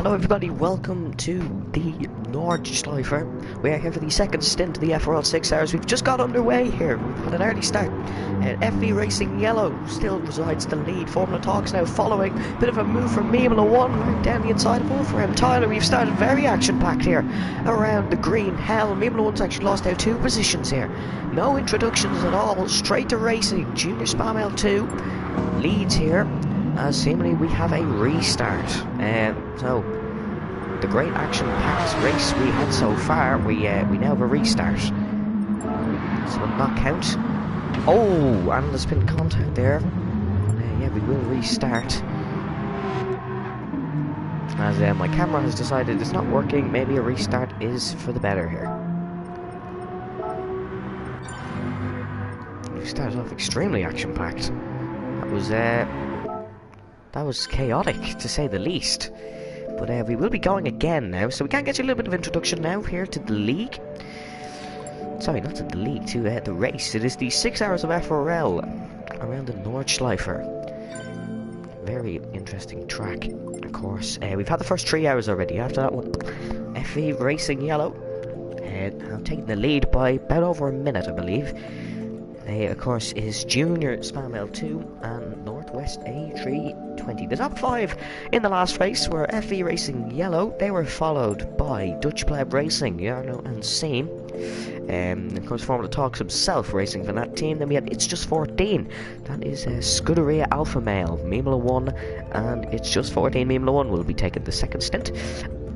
Hello everybody, welcome to the Nordschleifer. We are here for the second stint of the FRL 6 hours. We've just got underway here. We've had an early start. FV Racing Yellow still resides the lead. Formula Talks now following. Bit of a move from Formula 1 right down the inside of Wolfram. Tyler, we've started very action-packed here around the green. Hell, Formula 1's actually lost out 2 positions here. No introductions at all. Straight to racing. Junior Spam L2 leads here. As seemingly we have a restart. So the great action-packed race we had so far, we now have a restart. This will not count. Oh, and there's been contact there. Yeah, we will restart. As my camera has decided it's not working, maybe a restart is for the better here. We started off extremely action-packed. That was chaotic, to say the least. But we will be going again now, so we can get you a little bit of introduction now here to the league. Sorry, not to the league, to the race. It is the 6 hours of FRL around the Nordschleifer. Very interesting track, of course. We've had the first 3 hours already. After that one, FV Racing Yellow have taken the lead by about over a minute, I believe. Of course, is Junior Spam L2 and Northwest A320. The top 5 in the last race were FV Racing Yellow. They were followed by Dutch Pleb Racing, Jarno and Seam. Of course, Formula Talks himself racing for that team. Then we had It's Just 14. That is Scuderia Alpha Male, Formula 1, and It's Just 14. Formula 1 will be taking the second stint.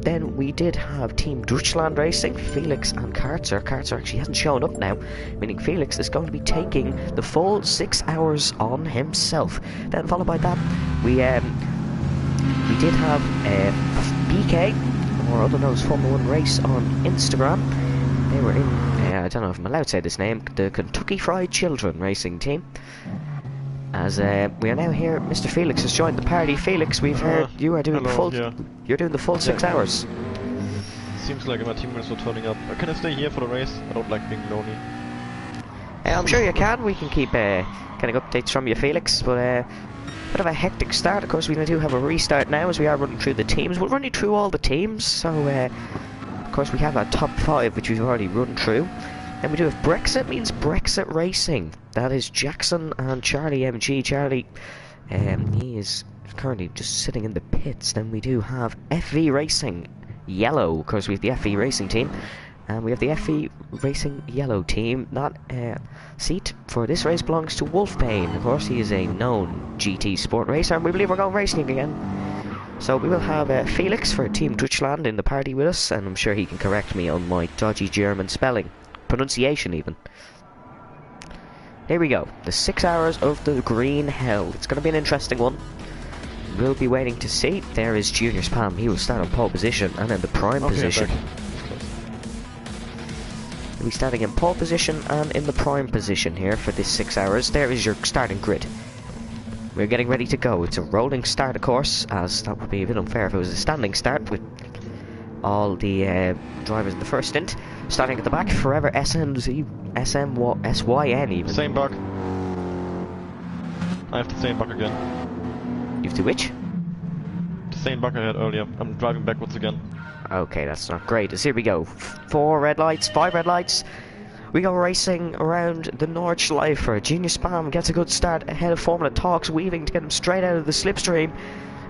Then we did have Team Deutschland Racing, Felix and Karzer. Karzer actually hasn't shown up now, meaning Felix is going to be taking the full 6 hours on himself. Then followed by that, we did have BK, or otherwise Formula 1 Race on Instagram. They were in, I don't know if I'm allowed to say this name, the Kentucky Fried Children Racing team. As we are now here, Mr. Felix has joined the party. Felix, we've heard you are doing You're doing the full 6 hours. Seems like my teammates are turning up. Can I stay here for the race? I don't like being lonely. I'm sure you can. We can keep getting updates from you, Felix. But bit of a hectic start. Of course, we do have a restart now as we are running through the teams. We'll run you through all the teams. So, of course, we have our top 5, which we've already run through. Then we do have Brexit, means Brexit Racing. That is Jackson and Charlie MG. Charlie, he is currently just sitting in the pits. Then we do have FV Racing Yellow. Of course, we have the FV Racing team. And we have the FV Racing Yellow team. That seat for this race belongs to Wolfbane. Of course, he is a known GT Sport racer, and we believe we're going racing again. So we will have Felix for Team Deutschland in the party with us, and I'm sure he can correct me on my dodgy German spelling. Pronunciation even. Here we go. The 6 hours of the green hell. It's going to be an interesting one. We'll be waiting to see. There is Junior Spam. He will start on pole position and in the prime position. He'll be starting in pole position and in the prime position here for this 6 hours. There is your starting grid. We're getting ready to go. It's a rolling start, of course, as that would be a bit unfair if it was a standing start with all the drivers in the first stint. Starting at the back, Forever SYN even. Same bug. I have the same bug again. You have to which? The same bug I had earlier. I'm driving backwards again. Okay, that's not great. As here we go. 4 red lights, 5 red lights. We go racing around the Nordschleifer. Junior Spam gets a good start ahead of Formula Talks, weaving to get him straight out of the slipstream.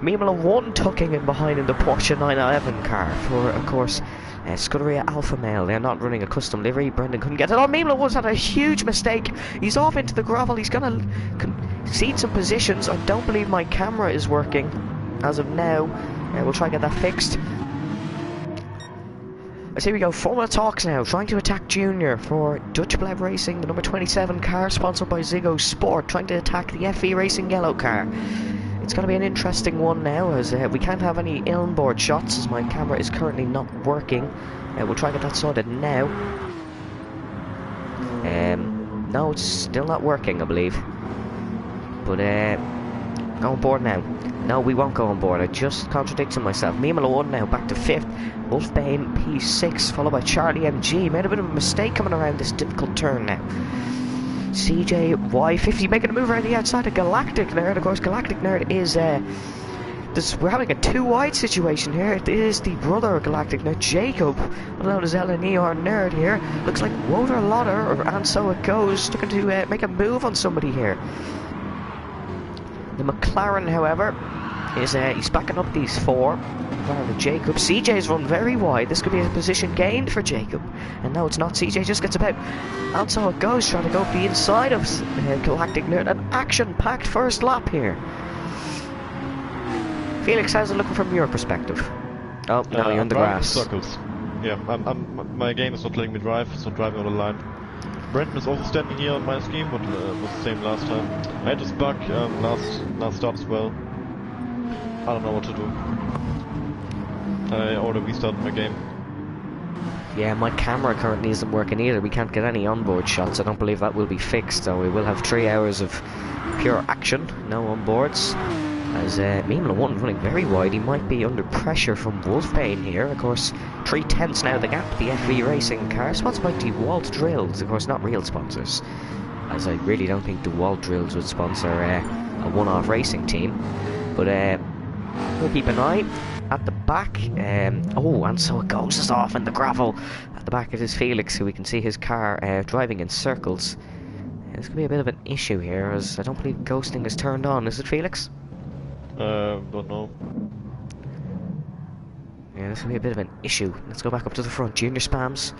Formula 1 tucking in behind in the Porsche 911 car for, of course, Scuderia Alpha Male. They're not running a custom livery. Brendan couldn't get it on. Formula 1's had a huge mistake. He's off into the gravel. He's going to concede some positions. I don't believe my camera is working as of now. We'll try and get that fixed. As here we go, Formula Talks now, trying to attack Junior for Dutch Pleb Racing, the number 27 car, sponsored by Zigo Sport, trying to attack the FV Racing Yellow car. It's going to be an interesting one now, as we can't have any inboard shots, as my camera is currently not working. We'll try and get that sorted now. No, it's still not working, I believe. But, go on board now. No, we won't go on board. I just contradicted myself. Formula 1 now back to 5th. Wolfbane P6, followed by Charlie MG. Made a bit of a mistake coming around this difficult turn now. CJY50 making a move around the outside of Galactic Nerd. Of course, Galactic Nerd is we're having a too wide situation here. It is the brother of Galactic. Now Jacob, known as LNE or Nerd here, looks like Woter Lotter, and so it goes, looking to make a move on somebody here. The McLaren, however, is he's backing up these four. Jacob. CJ's run very wide. This could be a position gained for Jacob. And no, it's not. CJ just gets about. And so it goes, trying to go up the inside of Galactic Nerd. An action-packed first lap here. Felix, how's it looking from your perspective? Oh, no, you're in the grass. Circles. Yeah, my game is not letting me drive, so driving on the line. Brenton is also standing here on my scheme, but it was the same last time. I had this bug last start as well. I don't know what to do. I already restarted my game. Yeah, my camera currently isn't working either. We can't get any onboard shots. I don't believe that will be fixed, so we will have 3 hours of pure action, no onboards. As Mimla 1 running very wide, he might be under pressure from Wolfbane here. Of course, 3/10 now the gap. The FV Racing car, sponsored by DeWalt Drills, of course, not real sponsors. As I really don't think DeWalt Drills would sponsor a one-off racing team. But we'll keep an eye at the back. Oh, and so it goes us off in the gravel. At the back it is Felix, who we can see his car driving in circles. This could be a bit of an issue here, as I don't believe ghosting is turned on. Is it, Felix? Don't know. Yeah, this will be a bit of an issue. Let's go back up to the front. Junior Spams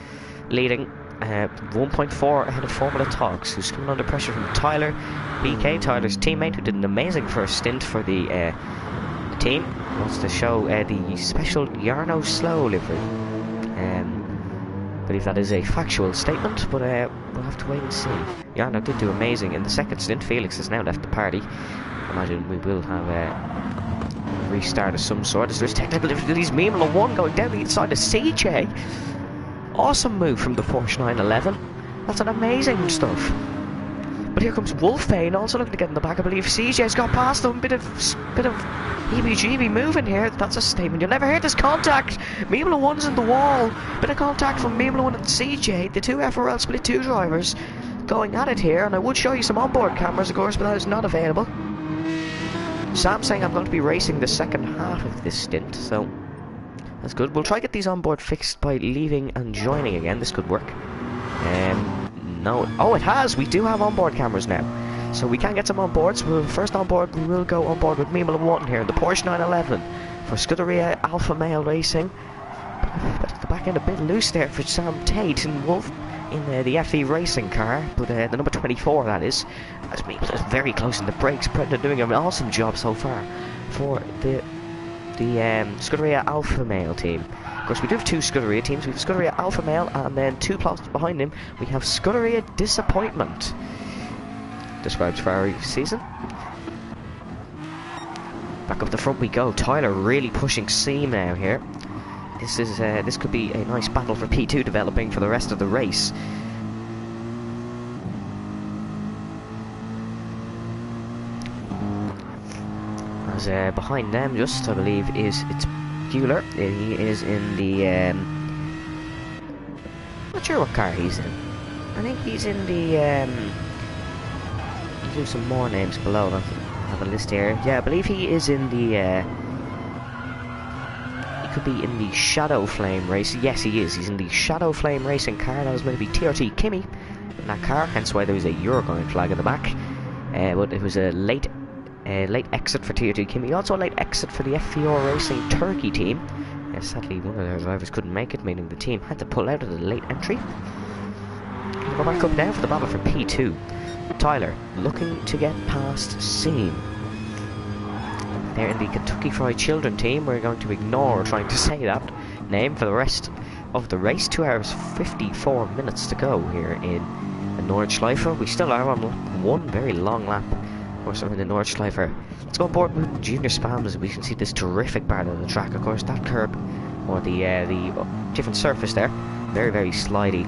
leading 1.4 ahead of Formula Talks, who's coming under pressure from Tyler BK, Tyler's teammate, who did an amazing first stint for the team. Wants to show the special Yarno Slow livery. I believe that is a factual statement, but we'll have to wait and see. Yarno did do amazing in the second stint. Felix has now left the party. I imagine we will have a restart of some sort. As there's technical difficulties. Mimla 1 going down the inside of CJ. Awesome move from the Porsche 911. That's an amazing stuff. But here comes Wolfbane, also looking to get in the back. I believe CJ's got past them. Bit of heebie-jeebie moving here. That's a statement. You'll never hear this contact. Mimla 1's in the wall. Bit of contact from Mimla 1 and CJ. The two FRL Split 2 drivers going at it here. And I would show you some onboard cameras, of course, but that is not available. Sam saying I'm going to be racing the second half of this stint, so that's good. We'll try to get these onboard fixed by leaving and joining again. This could work. No. Oh, it has! We do have onboard cameras now. So we can get some onboards. First onboard, we will go onboard with Mimla 1 here, the Porsche 911 for Scuderia Alpha Male Racing. The back end a bit loose there for Sam Tate and Wolf in the FE Racing car, but the number 24 that is. As Mimla is very close in the brakes. Brendan doing an awesome job so far for the Scuderia Alpha Male team. Of course, we do have 2 Scuderia teams. We have Scuderia Alpha Male, and then 2 plots behind him we have Scuderia Disappointment. Describes Ferrari season. Back up the front we go. Tyler really pushing seam now here. This could be a nice battle for P2 developing for the rest of the race. As behind them, just I believe it's Bueller. He is in the not sure what car he's in. I think he's in the I'll do some more names below. I have a list here. Yeah, I believe he is in the he could be in the Shadow Flame race. Yes, he is. He's in the Shadow Flame racing car. That was meant to be TRT Kimmy in that car, hence why there was a Uruguayan flag in the back. But it was a late exit for TRT Kimmy. Also a late exit for the FVR Racing Turkey team. Sadly, one of their drivers couldn't make it, meaning the team had to pull out of the late entry. We'll go back up now for the battle for P2. Tyler looking to get past Seam. They're in the Kentucky Fried Children team. We're going to ignore trying to say that name for the rest of the race. 2 hours 54 minutes to go here in the Nordschleife. We still are on one very long lap. Of course, we're in the Nordschleife. Let's go on board with Junior Spams. We can see this terrific part of the track. Of course, that curb or the different surface there, very, very slidey.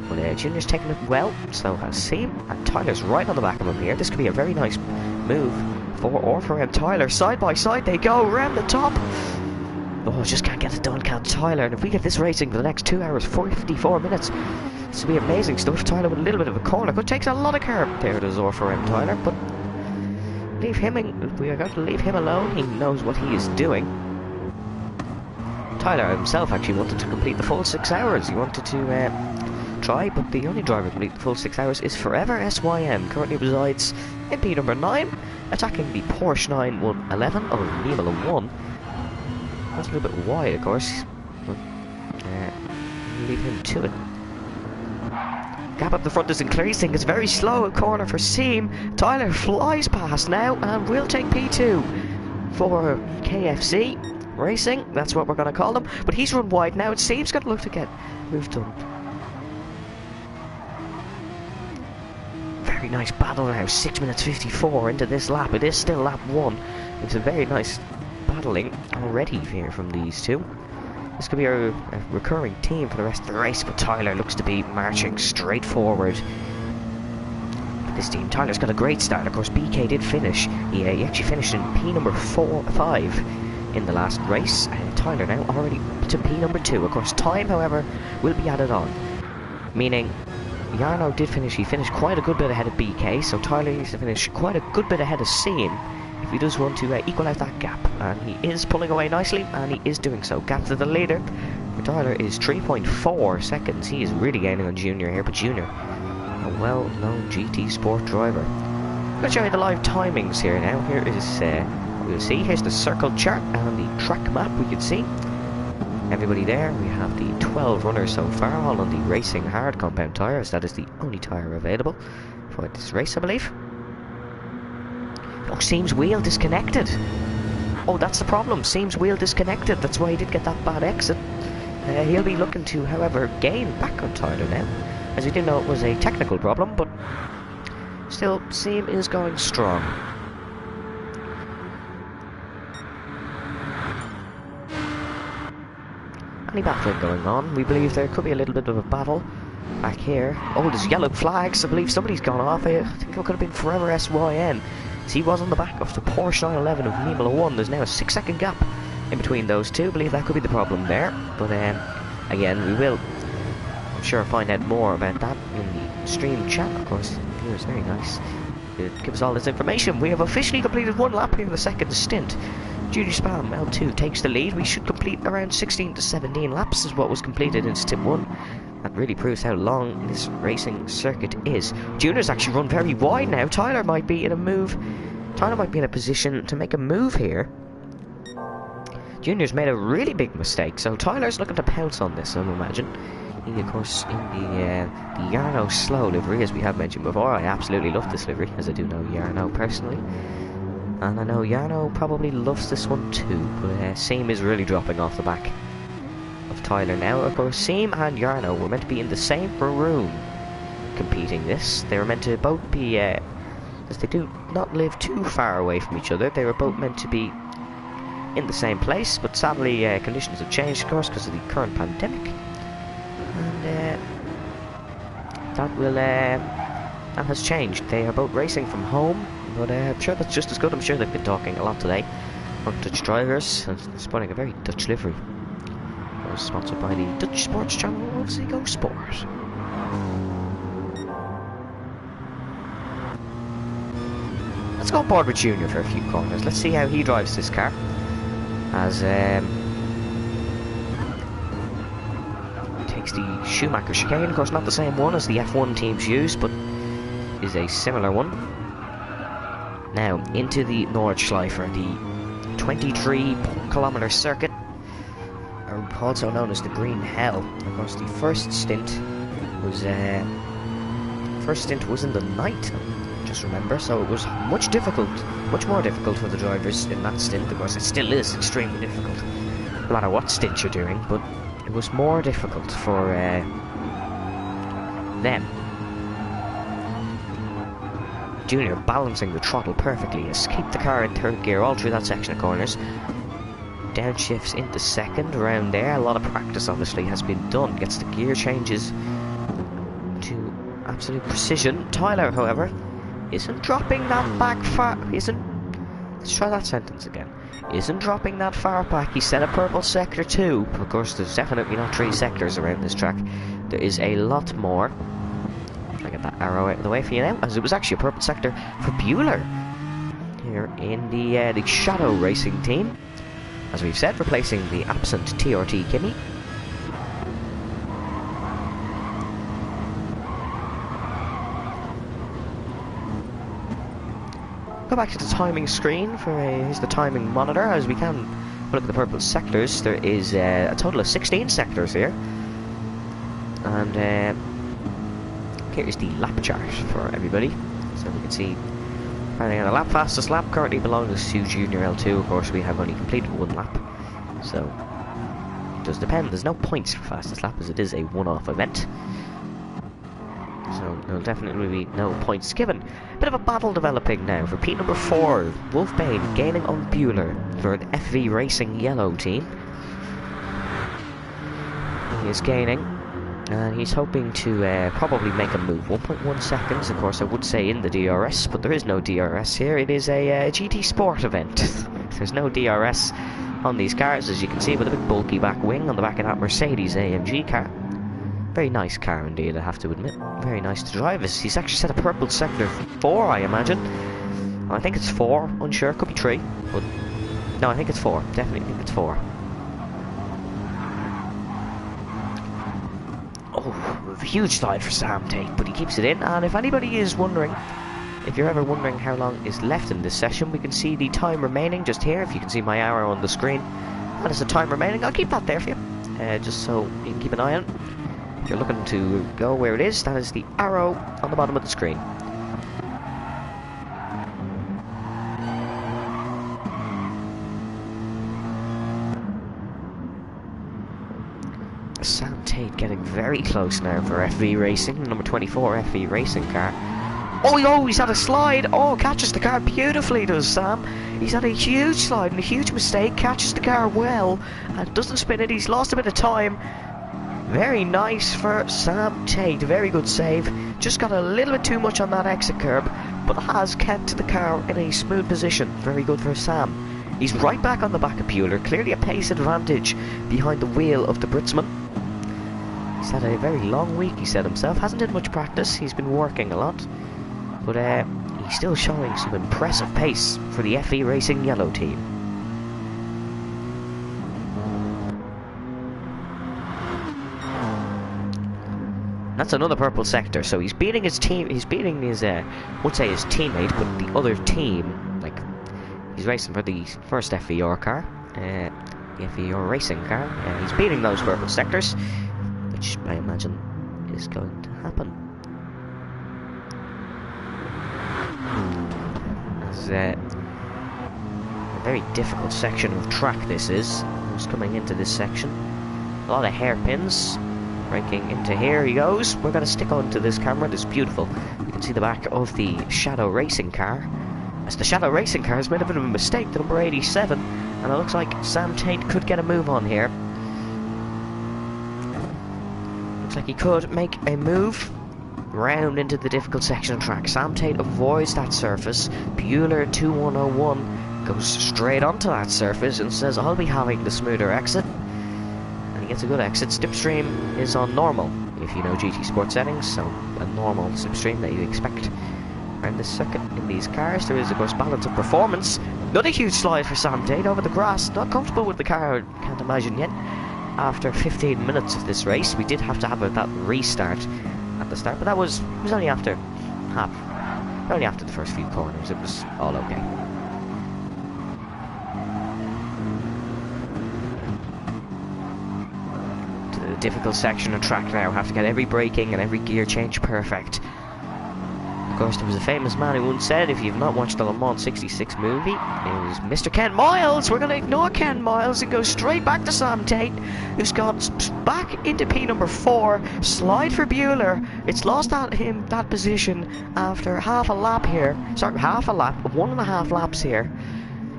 But Junior's taking it well, so has Seam, and Tyler's right on the back of him here. This could be a very nice move for him. Tyler, side by side they go, around the top. Oh, just can't get it done, can Tyler? And if we get this racing for the next 2 hours, 54 minutes, this will be amazing stuff. Tyler with a little bit of a corner. It takes a lot of curb there to for him, Tyler, but leave him we are going to leave him alone. He knows what he is doing. Tyler himself actually wanted to complete the full 6 hours. He wanted to try, but the only driver to complete the full 6 hours is Forever SYM. Currently resides in P number 9, attacking the Porsche 911 of Formula 1. That's a little bit wide, of course. Leave him to it. Gap up the front is increasing. It's very slow at corner for Seam. Tyler flies past now and will take P2 for KFC Racing. That's what we're going to call them. But he's run wide now. It seems going to look to get moved on. Very nice battle now. 6 minutes 54 into this lap. It is still lap 1. It's a very nice battling already here from these two. This could be a recurring theme for the rest of the race, but Tyler looks to be marching straight forward. This team, Tyler's got a great start. Of course, BK did finish. He actually finished in P number 5 in the last race. Tyler now already to P number 2. Of course, time, however, will be added on. Meaning, Jarno did finish. He finished quite a good bit ahead of BK, so Tyler needs to finish quite a good bit ahead of Seam if he does want to equal out that gap. And he is pulling away nicely, and he is doing so. Gap to the leader for Tyler is 3.4 seconds. He is really gaining on Junior here, but Junior, a well-known GT Sport driver. I'm going to show you the live timings here now. Here is, we'll see, here's the circle chart and the track map we can see. Everybody there, we have the 12 runners so far, all on the Racing Hard compound tyres. That is the only tyre available for this race, I believe. Oh, Seam's wheel disconnected. Oh, that's the problem. Seam's wheel disconnected. That's why he did get that bad exit. He'll be looking to, however, gain back on Tyler now, as he did know it was a technical problem, but still, Seam is going strong. Any battling going on? We believe there could be a little bit of a battle back here. Oh, there's yellow flags. I believe somebody's gone off. I think it could have been Forever SYN. He was on the back of the Porsche 911 of Formula 1. There's now a 6-second gap in between those two. I believe that could be the problem there. But again, we will, I'm sure, find out more about that in the stream chat. Of course, it was very nice. It gives us all this information. We have officially completed 1 lap here in the second stint. Junior Spam L2 takes the lead. We should complete around 16 to 17 laps is what was completed in stint 1. That really proves how long this racing circuit is. Junior's actually run very wide now. Tyler might be in a position to make a move here. Junior's made a really big mistake, so Tyler's looking to pounce on this, I imagine. He, of course, in the Jarno slow livery, as we have mentioned before. I absolutely love this livery, as I do know Jarno personally. And I know Jarno probably loves this one too, but Seam is really dropping off the back of Tyler now. Of course, Seam and Jarno were meant to be in the same room competing this. They were meant to both be, as they do not live too far away from each other, they were both meant to be in the same place, but sadly conditions have changed, of course, because of the current pandemic. And that has changed. They are both racing from home, but I'm sure that's just as good. I'm sure they've been talking a lot today on Dutch drivers, and sporting a very Dutch livery. Sponsored by the Dutch sports channel Go Sport. Let's go aboard with Junior for a few corners. Let's see how he drives this car. As takes the Schumacher chicane, of course not the same one as the F1 teams use, but is a similar one. Now into the Nordschleifer, the 23-kilometer circuit, also known as the Green Hell. Of course, the first stint was in the night, just remember, so it was much more difficult for the drivers in that stint. Of course, it still is extremely difficult, no matter what stint you're doing, but it was more difficult for them. Junior balancing the throttle perfectly, has kept the car in third gear all through that section of corners. Downshifts into second around there. A lot of practice obviously has been done. Gets the gear changes to absolute precision. Tyler, however, isn't dropping that back far. Let's try that sentence again. Isn't dropping that far back. He set a purple sector too. But of course, there's definitely not 3 sectors around this track. There is a lot more. I'll get that arrow out of the way for you now, as it was actually a purple sector for Bueller. here in the Shadow Racing team. As we've said, replacing the absent TRT Kimmy. Go back to the timing screen for here's the timing monitor. As we can look at the purple sectors, there is a total of 16 sectors here. And here is the lap chart for everybody. So we can see running on the lap, fastest lap currently belongs to Junior L2. Of course, we have only completed one lap, so it does depend. There's no points for fastest lap as it is a one-off event, so there'll definitely be no points given. Bit of a battle developing now for P number 4, Wolfbane gaining on Bueller for an FV Racing yellow team. He is gaining, and he's hoping to probably make a move. 1.1 seconds, of course I would say in the DRS, but there is no DRS here. It is a GT Sport event. There's no DRS on these cars, as you can see, with a big bulky back wing on the back of that Mercedes AMG car. Very nice car indeed, I have to admit. Very nice to drive. He's actually set a purple sector 4, I imagine. I think it's 4, unsure, could be 3, but no, I think it's 4. Definitely think it's 4. Oh, a huge slide for Sam Tate, but he keeps it in. And if anybody is wondering, if you're ever wondering how long is left in this session, we can see the time remaining just here. If you can see my arrow on the screen, that is the time remaining. I'll keep that there for you, just so you can keep an eye on it. If you're looking to go where it is, that is the arrow on the bottom of the screen. Sam Tate getting very close now for FV Racing, number 24 FV Racing car. Oh, he's had a slide. Oh, catches the car beautifully, does Sam. He's had a huge slide and a huge mistake, catches the car well, and doesn't spin it. He's lost a bit of time. Very nice for Sam Tate, very good save. Just got a little bit too much on that exit curb, but has kept the car in a smooth position. Very good for Sam. He's right back on the back of Bueller, clearly a pace advantage behind the wheel of the Britsman. He's had a very long week, he said himself. Hasn't had much practice, he's been working a lot. But he's still showing some impressive pace for the FE Racing yellow team. That's another purple sector, so he's beating his team, he's beating his, would say his teammate, but the other team, like, he's racing for the first FER car, the FER Racing car, he's beating those purple sectors, which I imagine is going to happen. As a very difficult section of track this is. Just coming into this section, a lot of hairpins. Breaking into here he goes. We're going to stick onto this camera. This is beautiful. You can see the back of the Shadow Racing car. As the Shadow Racing car has made a bit of a mistake, the number 87, and it looks like Sam Tate could get a move on here. Looks like he could make a move round into the difficult section of track. Sam Tate avoids that surface. Bueller 2101 goes straight onto that surface and says, I'll be having the smoother exit. And he gets a good exit. Slipstream is on normal, if you know GT Sport settings, so a normal slipstream that you expect around this circuit in these cars. There is, of course, balance of performance. Not a huge slide for Sam Tate over the grass. Not comfortable with the car, can't imagine yet. After 15 minutes of this race, we did have to have that restart at the start, but that was only after only after the first few corners. It was all okay. To the difficult section of track now. Have to get every braking and every gear change perfect. Of course, there was a famous man who once said, if you've not watched the Le Mans 66 movie, it was Mr. Ken Miles. We're going to ignore Ken Miles and go straight back to Sam Tate, who's gone back into P number 4, slide for Bueller. It's lost him that position after half a lap here. Sorry, half a lap, 1.5 laps here.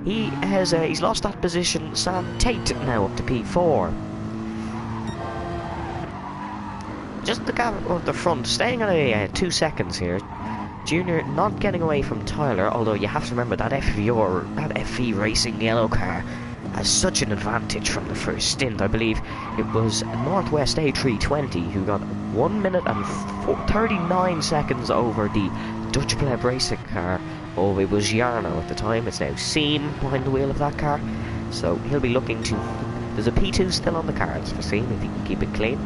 He's lost that position. Sam Tate now up to P4. Just the gap of the front, staying at 2 seconds here. Junior not getting away from Tyler, although you have to remember that FV Racing yellow car has such an advantage from the first stint. I believe it was Northwest A320 who got 1 minute and 39 seconds over the Dutch Pleb Racing car of, it was Jarno at the time. It's now Seam behind the wheel of that car. So he'll be looking to... There's a P2 still on the cards for Seam if he can keep it clean.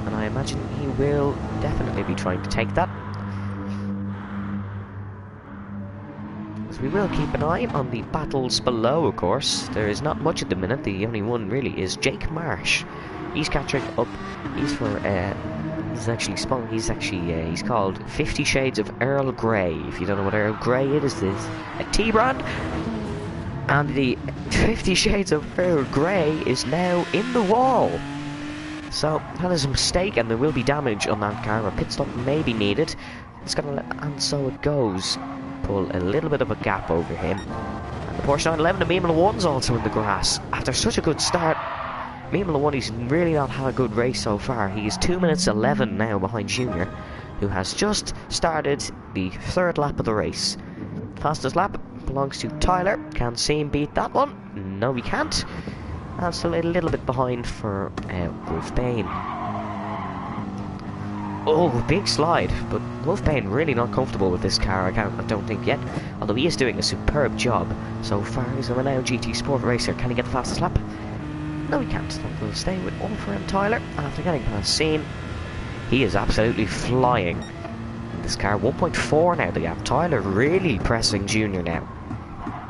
And I imagine he will definitely be trying to take that. As we will keep an eye on the battles below, of course. There is not much at the minute. The only one really is Jake Marsh. He's catching up. He's for... he's called 50 Shades of Earl Grey. If you don't know what Earl Grey is a tea brand. And the 50 Shades of Earl Grey is now in the wall. So that is a mistake, and there will be damage on that car. A pit stop may be needed. It's gonna let, and so it goes. Pull a little bit of a gap over him. And the Porsche 911 and Mimula 1's also in the grass. After such a good start, Mimula 1, he's really not had a good race so far. He is 2 minutes 11 now behind Junior, who has just started the third lap of the race. Fastest lap belongs to Tyler. Can Seam beat that one? No, he can't. And still a little bit behind for Wolfbane. Oh, big slide, but Wolfbane really not comfortable with this car, I don't think yet. Although he is doing a superb job so far. He's a renowned GT Sport racer. Can he get the fastest lap? No, he can't. That will stay with Wolfram Tyler. After getting past Seam, he is absolutely flying. This car, 1.4 now the gap. Tyler really pressing Junior now.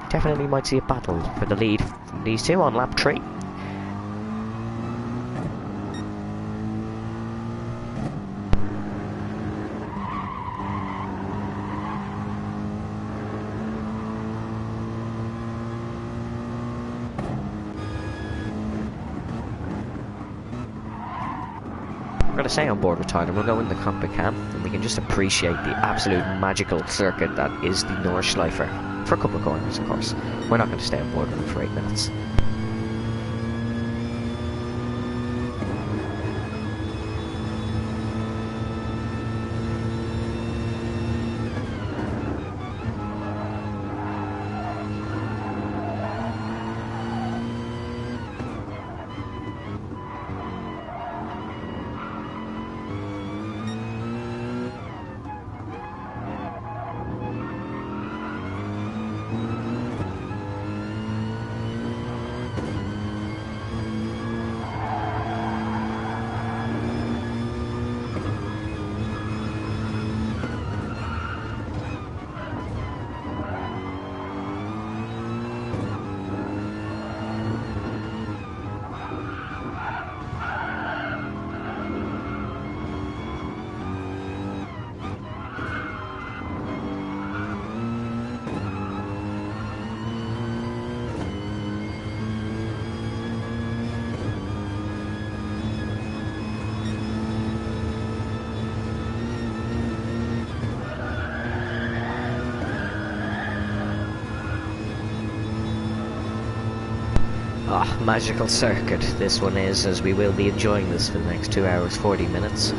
Definitely might see a battle for the lead from these two on lap 3. We're going to stay on board with Tyler. We'll go in the cockpit cam and we can just appreciate the absolute magical circuit that is the Nordschleife. For a couple of corners, of course. We're not going to stay on board with him for 8 minutes. Ah, magical circuit this one is, as we will be enjoying this for the next 2 hours 40 minutes.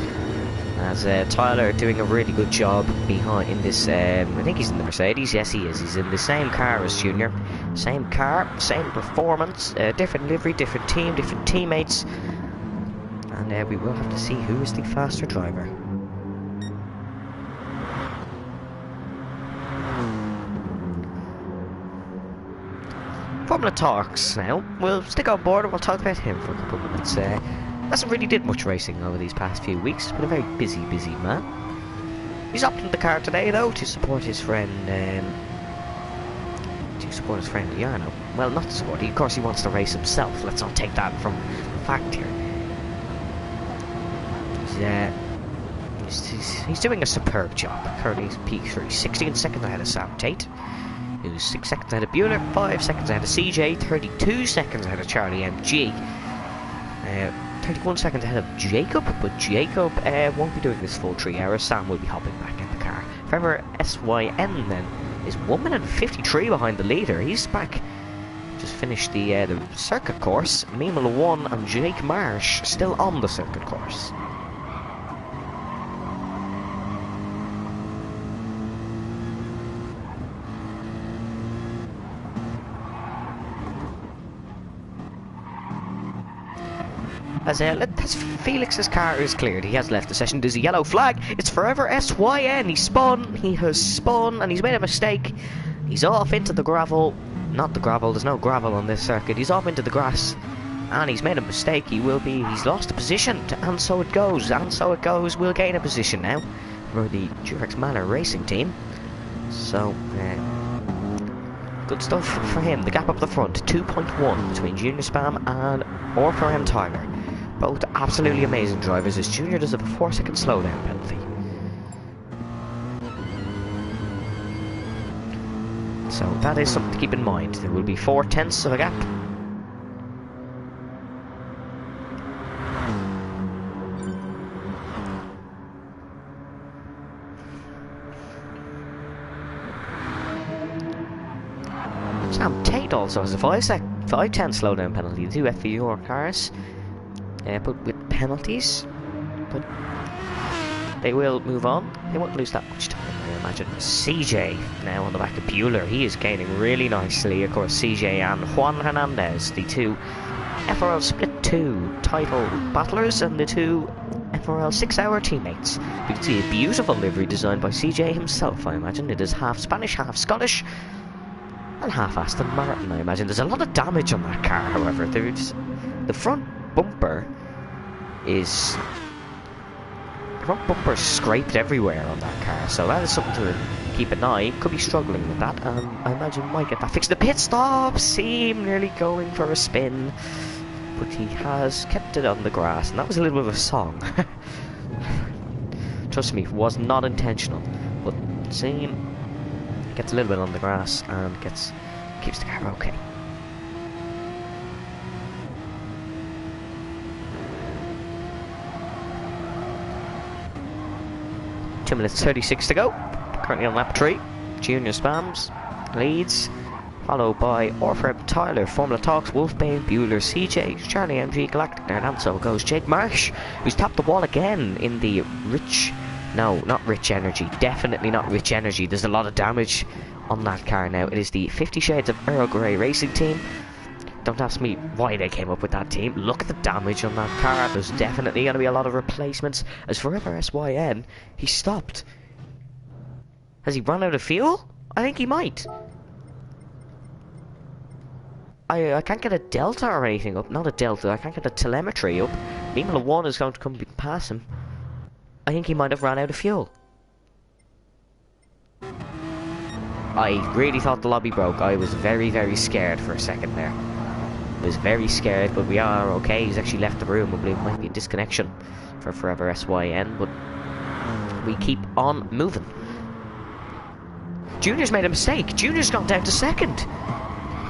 As Tyler doing a really good job behind in this, I think he's in the Mercedes. Yes, he is. He's in the same car as Junior. Same car, same performance, different livery, different team, different teammates. And we will have to see who is the faster driver. Formula Talks now. We'll stick on board and we'll talk about him for a couple of minutes. Hasn't really did much racing over these past few weeks. He's been a very busy man. He's opted in the car today though to support his friend Jarno. Well, not to support. Of course he wants to race himself. Let's not take that from the fact here. He's doing a superb job. Currently he's P3, 16 seconds ahead of Sam Tate, who's 6 seconds ahead of Bueller, 5 seconds ahead of CJ, 32 seconds ahead of Charlie MG, 31 seconds ahead of Jacob, but Jacob won't be doing this full 3 hours. Sam will be hopping back in the car. Forever SYN then is 1 minute and 53 behind the leader. He's back. Just finished the circuit course. Mimula 1 and Jake Marsh still on the circuit course. As Felix's car is cleared, he has left the session. There's a yellow flag. It's forever SYN. He has spun, and he's made a mistake. He's off into the gravel. Not the gravel, there's no gravel on this circuit. He's off into the grass, and he's made a mistake. He's lost a position, and so it goes. We'll gain a position now for the Durex Manor Racing team. So, good stuff for him. The gap up the front, 2.1 between Junior Spam and FRL Tyler. Both absolutely amazing drivers, as Junior does have a 4-second slowdown penalty. So that is something to keep in mind. There will be 4/10 of a gap. Sam Tate also has a 5-10 slowdown penalty. The two FVR cars, but with penalties, but they will move on. They won't lose that much time, I imagine. CJ now on the back of Bueller. He is gaining really nicely. Of course, CJ and Juan Hernandez, the two FRL Split 2 title battlers and the two FRL 6-hour teammates. You can see a beautiful livery designed by CJ himself, I imagine. It is half Spanish, half Scottish, and half Aston Martin, I imagine. There's a lot of damage on that car, however. There's the front bumper is... front bumper's scraped everywhere on that car, so that is something to keep an eye. Could be struggling with that, and I imagine might get that fixed. The pit stop, see him nearly going for a spin, but he has kept it on the grass, and that was a little bit of a song. Trust me, it was not intentional, but see him gets a little bit on the grass and keeps the car okay. Two minutes 36 to go. Currently on lap 3. Junior Spams leads, followed by FRL Tyler, Formula Talks, Wolfbane, Bueller, CJ, Charlie MG, Galactic Nerd, and so goes Jake Marsh, who's tapped the wall again in the rich... No, not Rich Energy. Definitely not Rich Energy. There's a lot of damage on that car now. It is the 50 Shades of Earl Grey Racing team. Don't ask me why they came up with that team. Look at the damage on that car. There's definitely going to be a lot of replacements. As for FRSYN, he stopped. Has he run out of fuel? I think he might. I can't get a delta or anything up. Not a delta. I can't get a telemetry up. Formula 1 is going to come past him. I think he might have run out of fuel. I really thought the lobby broke. I was very, very scared for a second there. I was very scared, but we are okay. He's actually left the room. I believe it might be a disconnection for Forever SYN, but we keep on moving. Junior's made a mistake. Junior's gone down to second.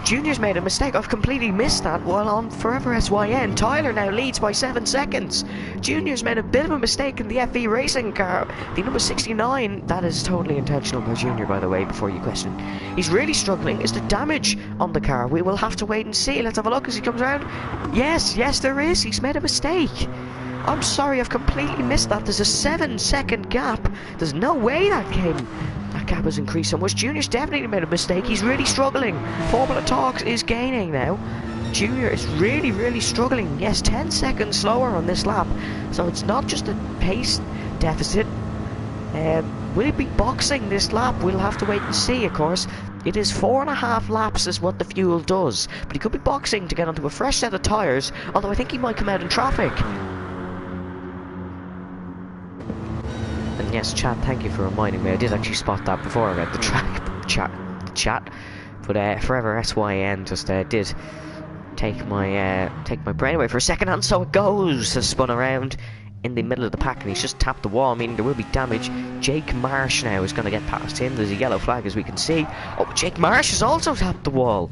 Junior's made a mistake. I've completely missed that while on Forever SYN. Tyler now leads by 7 seconds. Junior's made a bit of a mistake in the FE racing car. The number 69, that is totally intentional by Junior, by the way, before you question. He's really struggling. Is there damage on the car? We will have to wait and see. Let's have a look as he comes around. Yes, there is. He's made a mistake. I'm sorry, I've completely missed that. There's a 7-second gap. There's no way that gap has increased so much. Junior's definitely made a mistake. He's really struggling. Formula Talks is gaining now. Junior is really, really struggling. Yes, 10 seconds slower on this lap. So it's not just a pace deficit. Will he be boxing this lap? We'll have to wait and see, of course. It is 4.5 laps is what the fuel does. But he could be boxing to get onto a fresh set of tyres, although I think he might come out in traffic. And yes, chat, thank you for reminding me. I did actually spot that before I read the chat. But Forever SYN just did take my brain away for a second, and so it goes. Has spun around in the middle of the pack, and he's just tapped the wall, meaning there will be damage. Jake Marsh now is going to get past him. There's a yellow flag, as we can see. Oh, Jake Marsh has also tapped the wall.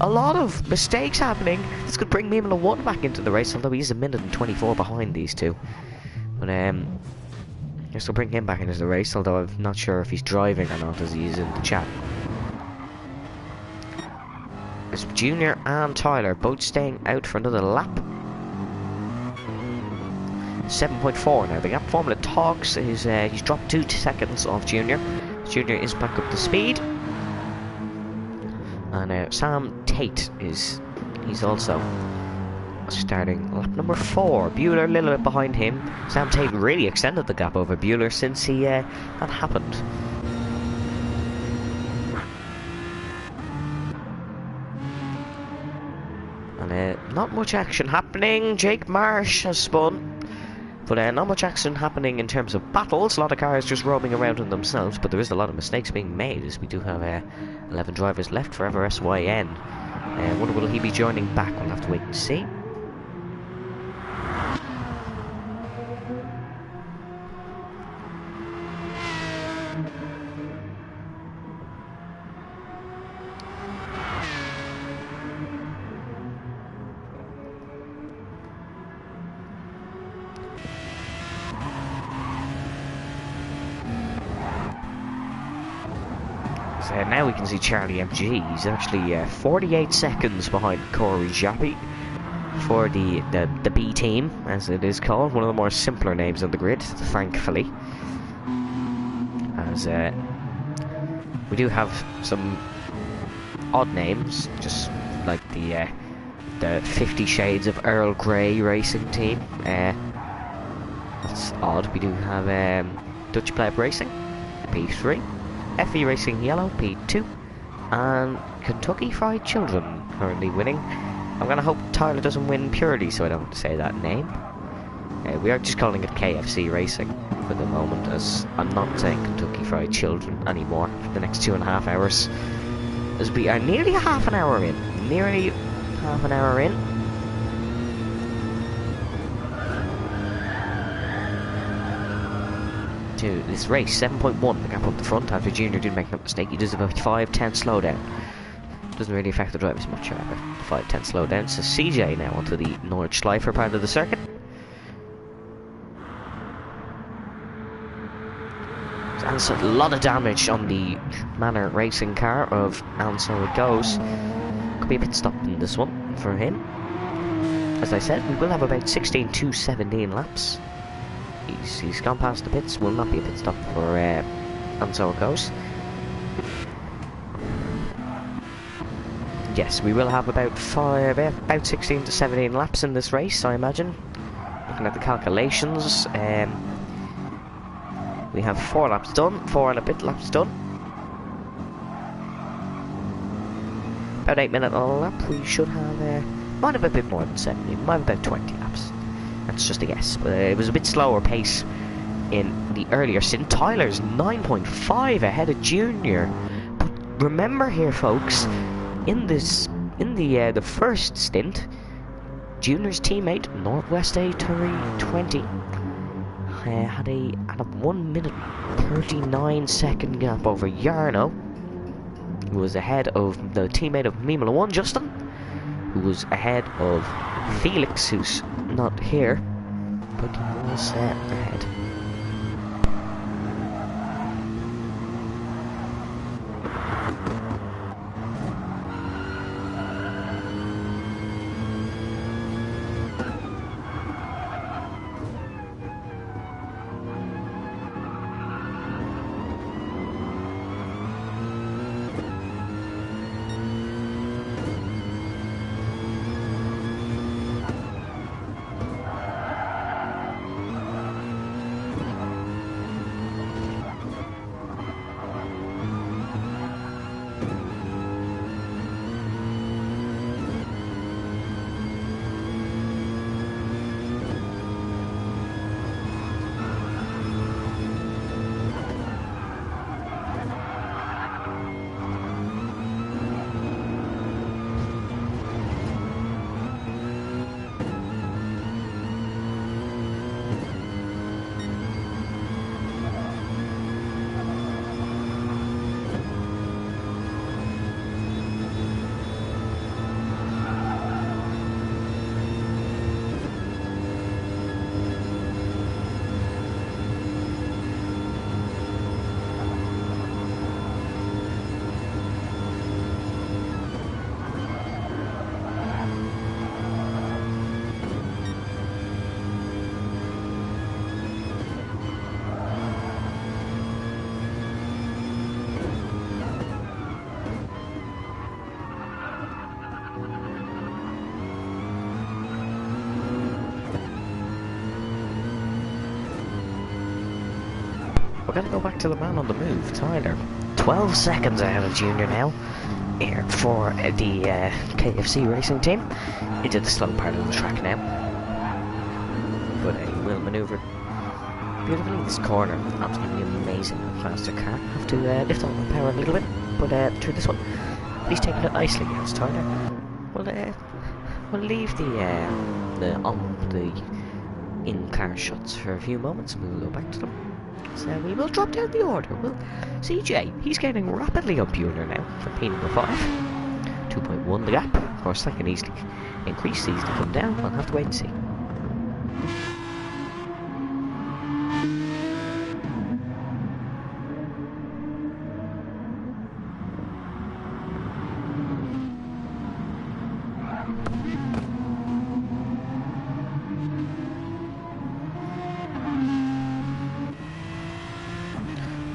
A lot of mistakes happening. This could bring Formula 1 back into the race, although he's a minute and 24 behind these two. But this will bring him back into the race, although I'm not sure if he's driving or not, as he is in the chat. There's Junior and Tyler both staying out for another lap. 7.4 now. The gap Formula Talks is he's dropped 2 seconds off Junior. Junior is back up to speed, and Sam Tate he's also starting lap number 4. Bueller a little bit behind him. Sam Tate really extended the gap over Bueller since that happened. And not much action happening. Jake Marsh has spun. But not much action happening in terms of battles. A lot of cars just roaming around in themselves. But there is a lot of mistakes being made, as we do have 11 drivers left for FRSYN. Wonder will he be joining back? We'll have to wait and see. So now we can see Charlie MG. He's actually 48 seconds behind Corey Jappi for the B team, as it is called. One of the more simpler names on the grid, thankfully. As we do have some odd names, just like the 50 Shades of Earl Grey racing team. That's odd. We do have Dutch Pleb Racing, P3. FE Racing Yellow, P2, and Kentucky Fried Children currently winning. I'm gonna hope Tyler doesn't win purely so I don't say that name. We are just calling it KFC Racing for the moment, as I'm not saying Kentucky Fried Children anymore for the next 2.5 hours. As we are nearly half an hour in. To this race, 7.1, the gap up the front after Junior did make a mistake. He does about 5-10 slowdown. Doesn't really affect the drivers much, however. 5-10 slowdown. So CJ now onto the Nordschleifer part of the circuit. And so a lot of damage on the Manor Racing car of And So It Goes. Could be a pit stop in this one for him. As I said, we will have about 16 to 17 laps. He's gone past the pits. Will not be a pit stop for And So It Goes. Yes, we will have about 16 to 17 laps in this race, I imagine. Looking at the calculations, we have 4 laps done, 4 and a bit laps done. About 8 minutes on a lap. We should have might have a bit more than 70. Might have about 20 laps. That's just a guess, but it was a bit slower pace in the earlier stint. Tyler's 9.5 ahead of Junior. But remember here, folks, in the first stint, Junior's teammate Northwest A320 had a 1 minute 39 second gap over Yarno, who was ahead of the teammate of Mimula 1, Justin, who was ahead of Felix, who's not here, but he was ahead. going to go back to the man on the move, Tyler. 12 seconds ahead of Junior now. Here for the KFC racing team. Into the slow part of the track now. But he will manoeuvre beautifully this corner. Absolutely amazing. Faster car. Have to lift up my power a little bit. But through this one, he's taking it nicely, yes, Tyler. We'll leave the in-car shots for a few moments and we'll go back to them. So we will drop down the order. Well, CJ, he's getting rapidly up Bueller now for P number 5. 2.1 the gap. Of course, that can easily increase, easily come down. We'll have to wait and see.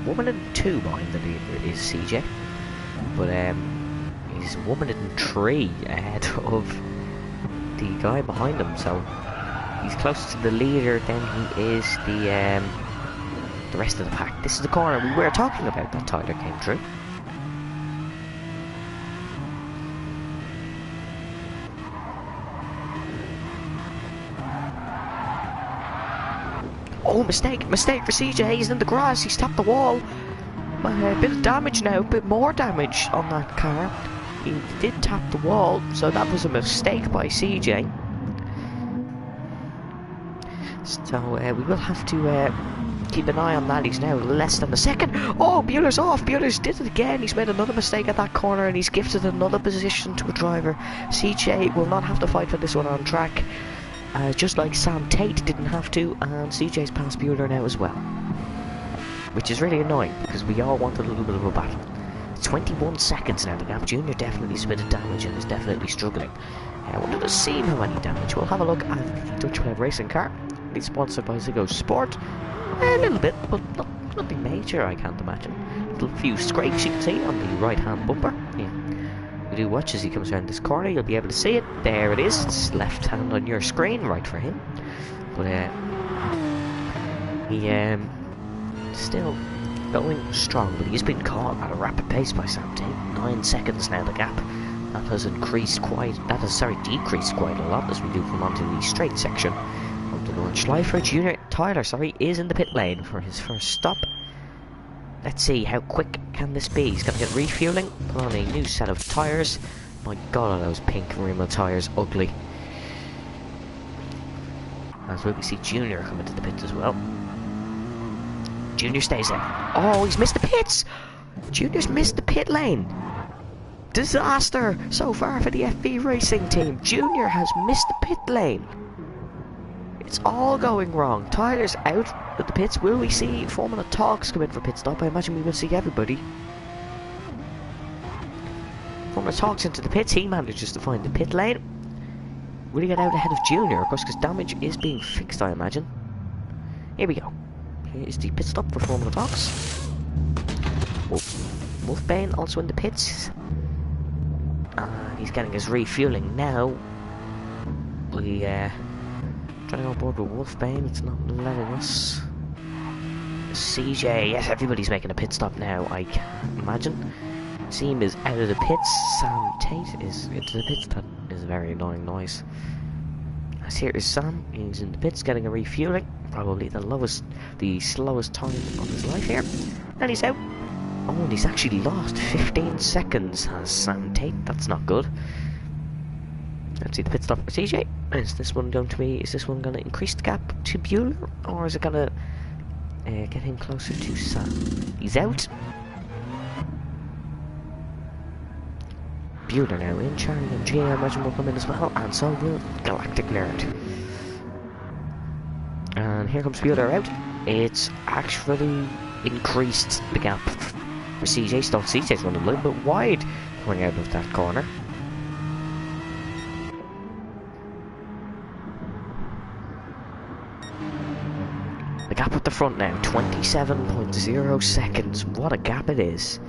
Woman and 2 behind the leader is CJ, but he's woman and 3 ahead of the guy behind him, so he's closer to the leader than he is the rest of the pack. This is the corner we were talking about that Tyler came through. Oh, mistake for CJ, he's in the grass, he's tapped the wall. A bit of damage now, a bit more damage on that car. He did tap the wall, so that was a mistake by CJ. So we will have to keep an eye on that. He's now less than a second. Oh, Bueller's off, Bueller's did it again. He's made another mistake at that corner and he's gifted another position to a driver. CJ will not have to fight for this one on track. Just like Sam Tate didn't have to, and CJ's past Bueller now as well. Which is really annoying, because we all want a little bit of a battle. 21 seconds now, the gap. Junior definitely has a bit of damage and is definitely struggling. I wanted to see how many damage. We'll have a look at the Dutch Web Racing car. It's sponsored by Zigo Sport. A little bit, but nothing major, I can't imagine. A little few scrapes you can see on the right-hand bumper. Yeah. We do watch as he comes around this corner, you'll be able to see it. There it is, it's left hand on your screen, right for him. But he still going strong, but he's been caught at a rapid pace by Sam Tate. 9 seconds now the gap. That has decreased quite a lot as we do come onto the straight section of the North Schleifer. Junior Tyler, is in the pit lane for his first stop. Let's see, how quick can this be? He's going to get refueling, put on a new set of tyres. My god, are those pink Rima tyres ugly. As well, we see Junior come into the pits as well. Junior stays there. Oh, he's missed the pits! Junior's missed the pit lane. Disaster so far for the FV Racing team. Junior has missed the pit lane. It's all going wrong. Tyler's out at the pits. Will we see Formula Talks come in for pit stop? I imagine we will see everybody. Formula Talks into the pits. He manages to find the pit lane. Will he get out ahead of Junior? Of course, because damage is being fixed, I imagine. Here we go. Here is the pit stop for Formula Talks. Wolfbane also in the pits. He's getting his refueling now. We trying to go on board with Wolfbane, it's not letting us. CJ, yes, everybody's making a pit stop now, I can't imagine. Seam is out of the pits, Sam Tate is into the pits, that is a very annoying noise. As here is Sam, he's in the pits getting a refueling, probably the slowest time of his life here. And he's out. Oh, and he's actually lost 15 seconds as Sam Tate, that's not good. Let's see the pit stop for CJ. Is this one going to increase the gap to Bueller, or is it going to get him closer to Sam? He's out. Bueller now in. Charlie and G, I imagine, will come in as well, and so will Galactic Nerd. And here comes Bueller out. It's actually increased the gap for CJ. Still, CJ's running a little bit wide coming out of that corner. The gap at the front now, 27.0 seconds. What a gap it is.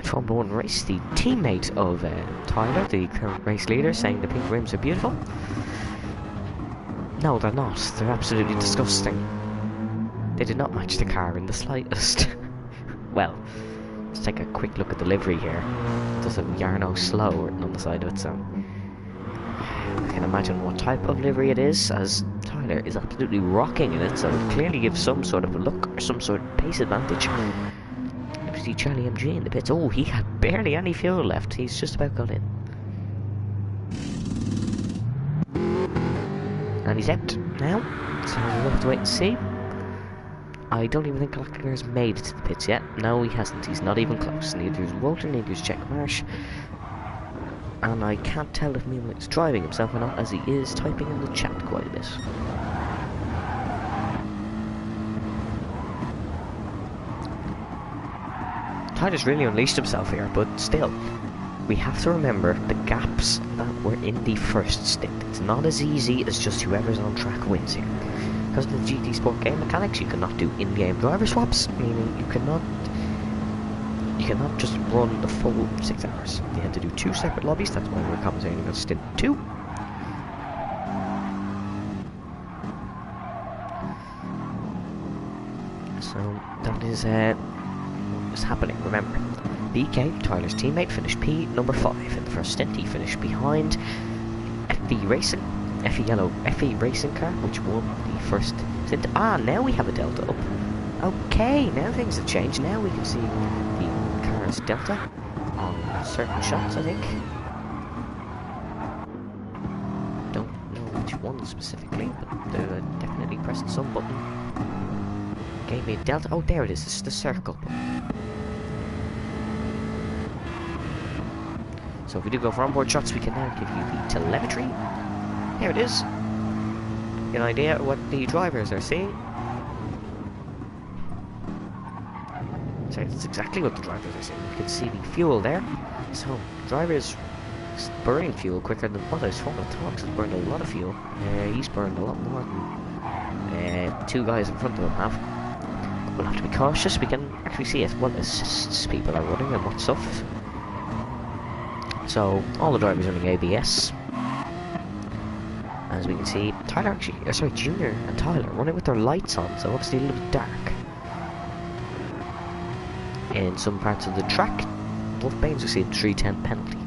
Formula 1 race, the teammate of Tyler, the current race leader, saying the pink rims are beautiful. No, they're not. They're absolutely disgusting. They did not match the car in the slightest. Well, let's take a quick look at the livery here. There's a Yarno Slow written on the side of it, so I can imagine what type of livery it is, as Tyler is absolutely rocking in it, so it clearly gives some sort of a look or some sort of pace advantage. You see Charlie MG in the pits. Oh, he had barely any fuel left. He's just about got in. And he's out now, so we'll have to wait and see. I don't even think Galactica has made it to the pits yet. No, he hasn't. He's not even close. Neither is Walter, neither is Jack Marsh. And I can't tell if Mima is driving himself or not, as he is typing in the chat quite a bit. Tyler's really unleashed himself here, but still, we have to remember the gaps that were in the first stint. It's not as easy as just whoever's on track wins here. Because of the GT Sport game mechanics, you cannot do in-game driver swaps, meaning you cannot just run the full 6 hours. You had to do 2 separate lobbies. That's why we're commentating on stint 2. So that is what's happening. Remember, BK, Tyler's teammate, finished number 5 in the first stint. He finished behind FE Racing car, which won the first stint. Ah, now we have a delta up. Okay, now things have changed. Now we can see the car's delta on certain shots, I think. Don't know which one specifically, but they definitely pressed some button. Gave me a delta. Oh, there it is. It's the circle button. So if we do go for onboard shots, we can now give you the telemetry. Here it is. Get an idea of what the drivers are seeing. So it's exactly what the drivers are seeing. You can see the fuel there. So drivers burning fuel quicker than others. Formula Talks has burned a lot of fuel. He's burned a lot more than 2 guys in front of him have. We'll have to be cautious. We can actually see it. What assists people are running and what stuff. So all the drivers are running ABS. As we can see, Junior and Tyler running with their lights on, so obviously a little bit dark. In some parts of the track, Wolf Baines received 310 penalty.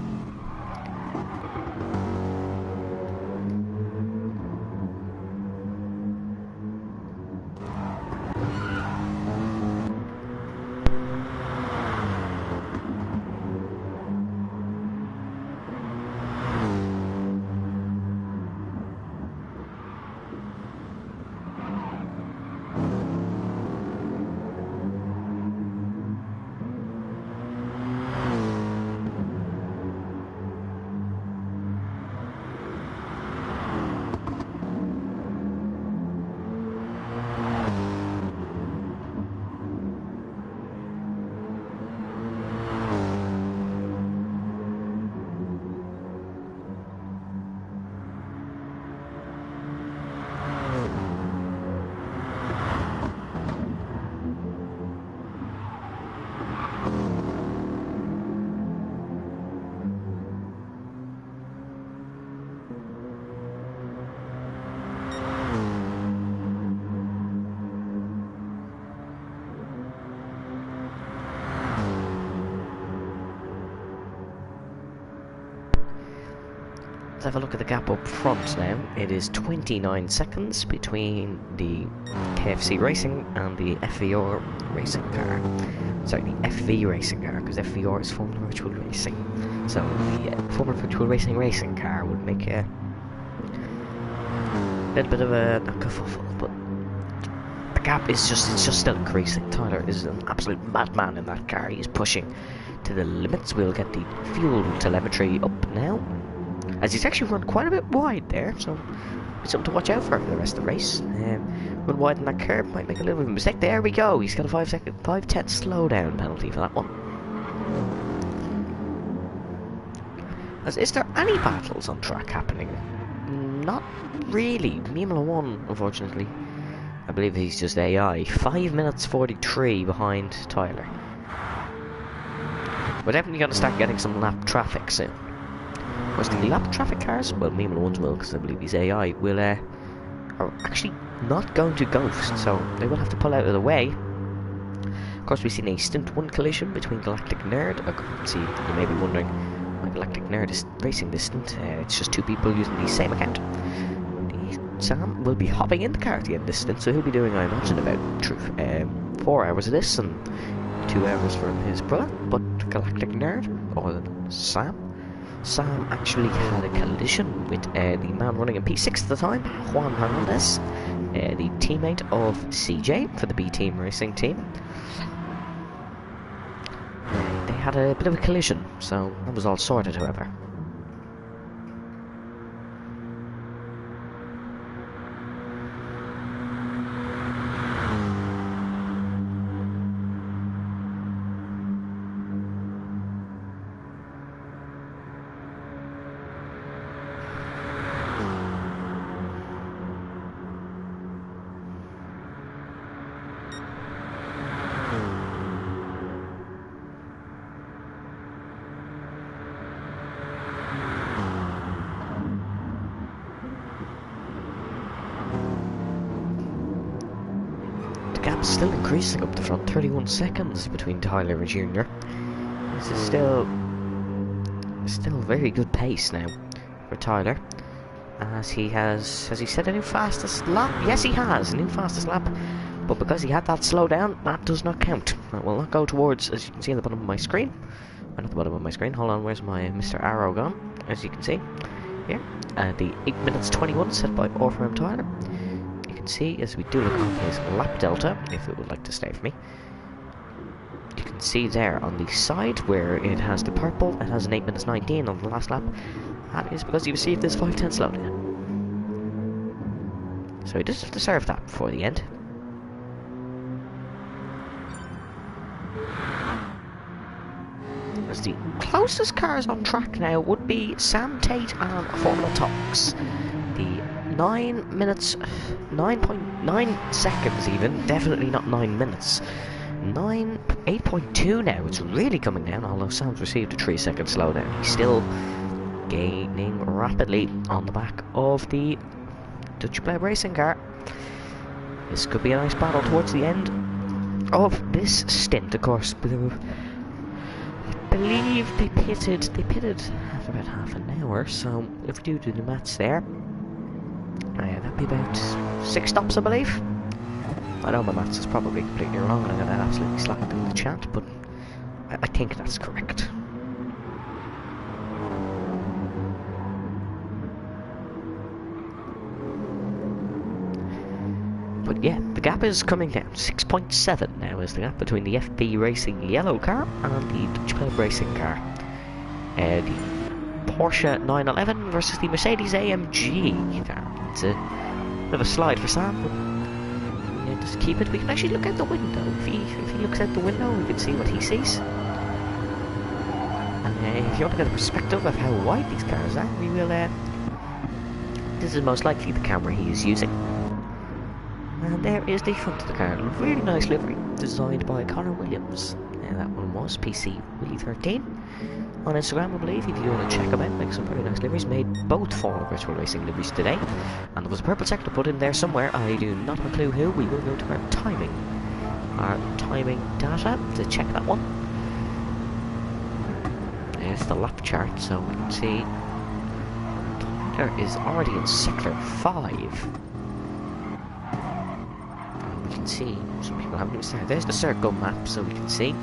Let's have a look at the gap up front now. It is 29 seconds between the KFC Racing and the FVR Racing car. Sorry, the FV Racing car, because FVR is Formula Virtual Racing. So the Formula Virtual Racing car would make a little bit of a kerfuffle, but the gap is it's just still increasing. Tyler is an absolute madman in that car. He's pushing to the limits. We'll get the fuel telemetry up now, as he's actually run quite a bit wide there, so it's something to watch out for the rest of the race. Run wide in that curb, might make a little bit of a mistake. There we go, he's got a 5-10 slowdown penalty for that one. Is there any battles on track happening? Not really. Mimla won, unfortunately. I believe he's just AI. 5 minutes 43 behind Tyler. We're definitely going to start getting some lap traffic soon. Of course, the lap traffic cars, well, Mimla ones will, because I believe he's AI, will are actually not going to ghost, so they will have to pull out of the way. Of course, we've seen a Stint 1 collision between Galactic Nerd. See, you may be wondering why Galactic Nerd is racing this stint. It's just two people using the same account. Sam will be hopping in the car at the end of this stint, so he'll be doing, I imagine, about 4 hours of this and 2 hours from his brother. But Galactic Nerd, or Sam actually had a collision with the man running in P6 at the time, Juan Hernandez, the teammate of CJ for the B Team Racing team. They had a bit of a collision, so that was all sorted, however. Still increasing up the front, 31 seconds between Tyler and Junior. This is still very good pace now for Tyler, as he has he set a new fastest lap? Yes, he has a new fastest lap, but because he had that slowdown, that does not count. That will not go towards, as you can see at the bottom of my screen. Well, not the bottom of my screen. Hold on, where's my Mr. Arrow gone? As you can see here, the 8 minutes 21 set by FRL Tyler. See, as we do look on his lap delta, if it would like to stay for me, you can see there on the side where it has the purple, it has an 8 minutes 19 on the last lap. That is because he received this 5:10 slowdown. So he does have to serve that before the end. As the closest cars on track now would be Sam Tate and Formula Talks. The 9 minutes, 9.9 seconds even, definitely not 9 minutes. 8.2 now, it's really coming down, although Sam's received a 3-second slowdown. He's still gaining rapidly on the back of the Dutch Blade racing car. This could be a nice battle towards the end of this stint, of course. I believe they pitted after about half an hour, so if we do the maths there, that'd be about 6 stops, I believe. I know my maths is probably completely wrong and I'm gonna absolutely slap it in the chat, but I think that's correct. But yeah, the gap is coming down. 6.7 now is the gap between the FB Racing yellow car and the Dutch Blade racing car. The Porsche 911 versus the Mercedes AMG car. It's a bit of a slide for Sam, but yeah, just keep it. We can actually look out the window. If he looks out the window, we can see what he sees. And if you want to get a perspective of how wide these cars are, we will. This is most likely the camera he is using. And there is the front of the car. Really nice livery, designed by Connor Williams. And that one was PC Willie 13. On Instagram, I believe, if you want to check him out, like some very nice liveries. Made both former virtual racing liveries today. And there was a purple sector put in there somewhere. I do not have a clue who. We will go to our timing data to check that one. There's the lap chart, so we can see there is already in sector 5. We can see some people haven't even started. There's the circle map, so we can see.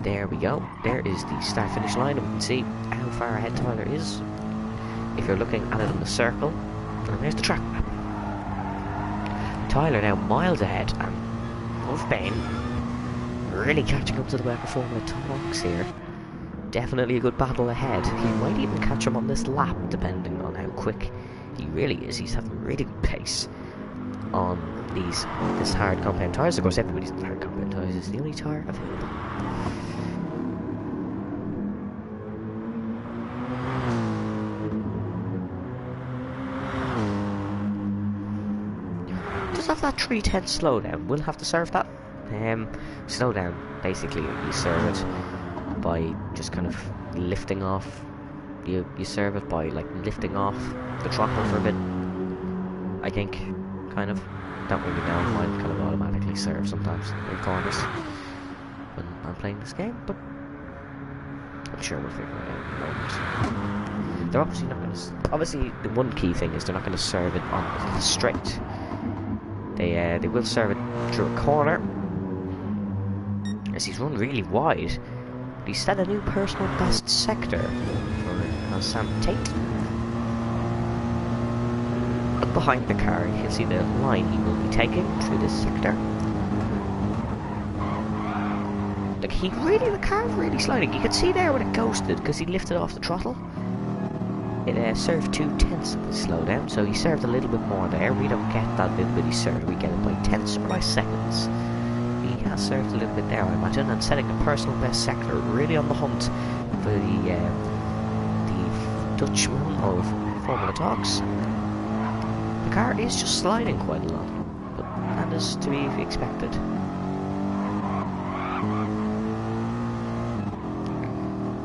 There we go. There is the start-finish line, and we can see how far ahead Tyler is if you're looking at it on the circle. And there's the track map. Tyler now miles ahead, and Wolfbane really catching up to the back of Formula Talks here. Definitely a good battle ahead. He might even catch him on this lap, depending on how quick he really is. He's having really good pace on this hard compound tyres. Of course, everybody's hard compound tyres is the only tyre available. Does have that 310 slowdown. We'll have to serve that. Slowdown, basically, you serve it by just kind of lifting off. You serve it by like lifting off the throttle for a bit, I think, kind of. Don't really know, mine kind of automatically serve sometimes in corners when I'm playing this game, but I'm sure we'll figure it out in a moment. They're obviously not going to... Obviously, the one key thing is they're not going to serve it on the straight. They will serve it through a corner, as he's run really wide. He set a new personal best sector for Sam Tate. Look behind the car, you can see the line he will be taking through this sector. Like the car's really sliding. You can see there when it ghosted because he lifted off the throttle. It served 2/10 of the slowdown, so he served a little bit more there. We don't get that little bit he served, we get it by tenths or by seconds. He has served a little bit there, I imagine, and setting a personal best sector, really on the hunt for the Dutchman of Formula Talks. The car is just sliding quite a lot, but that is to be expected.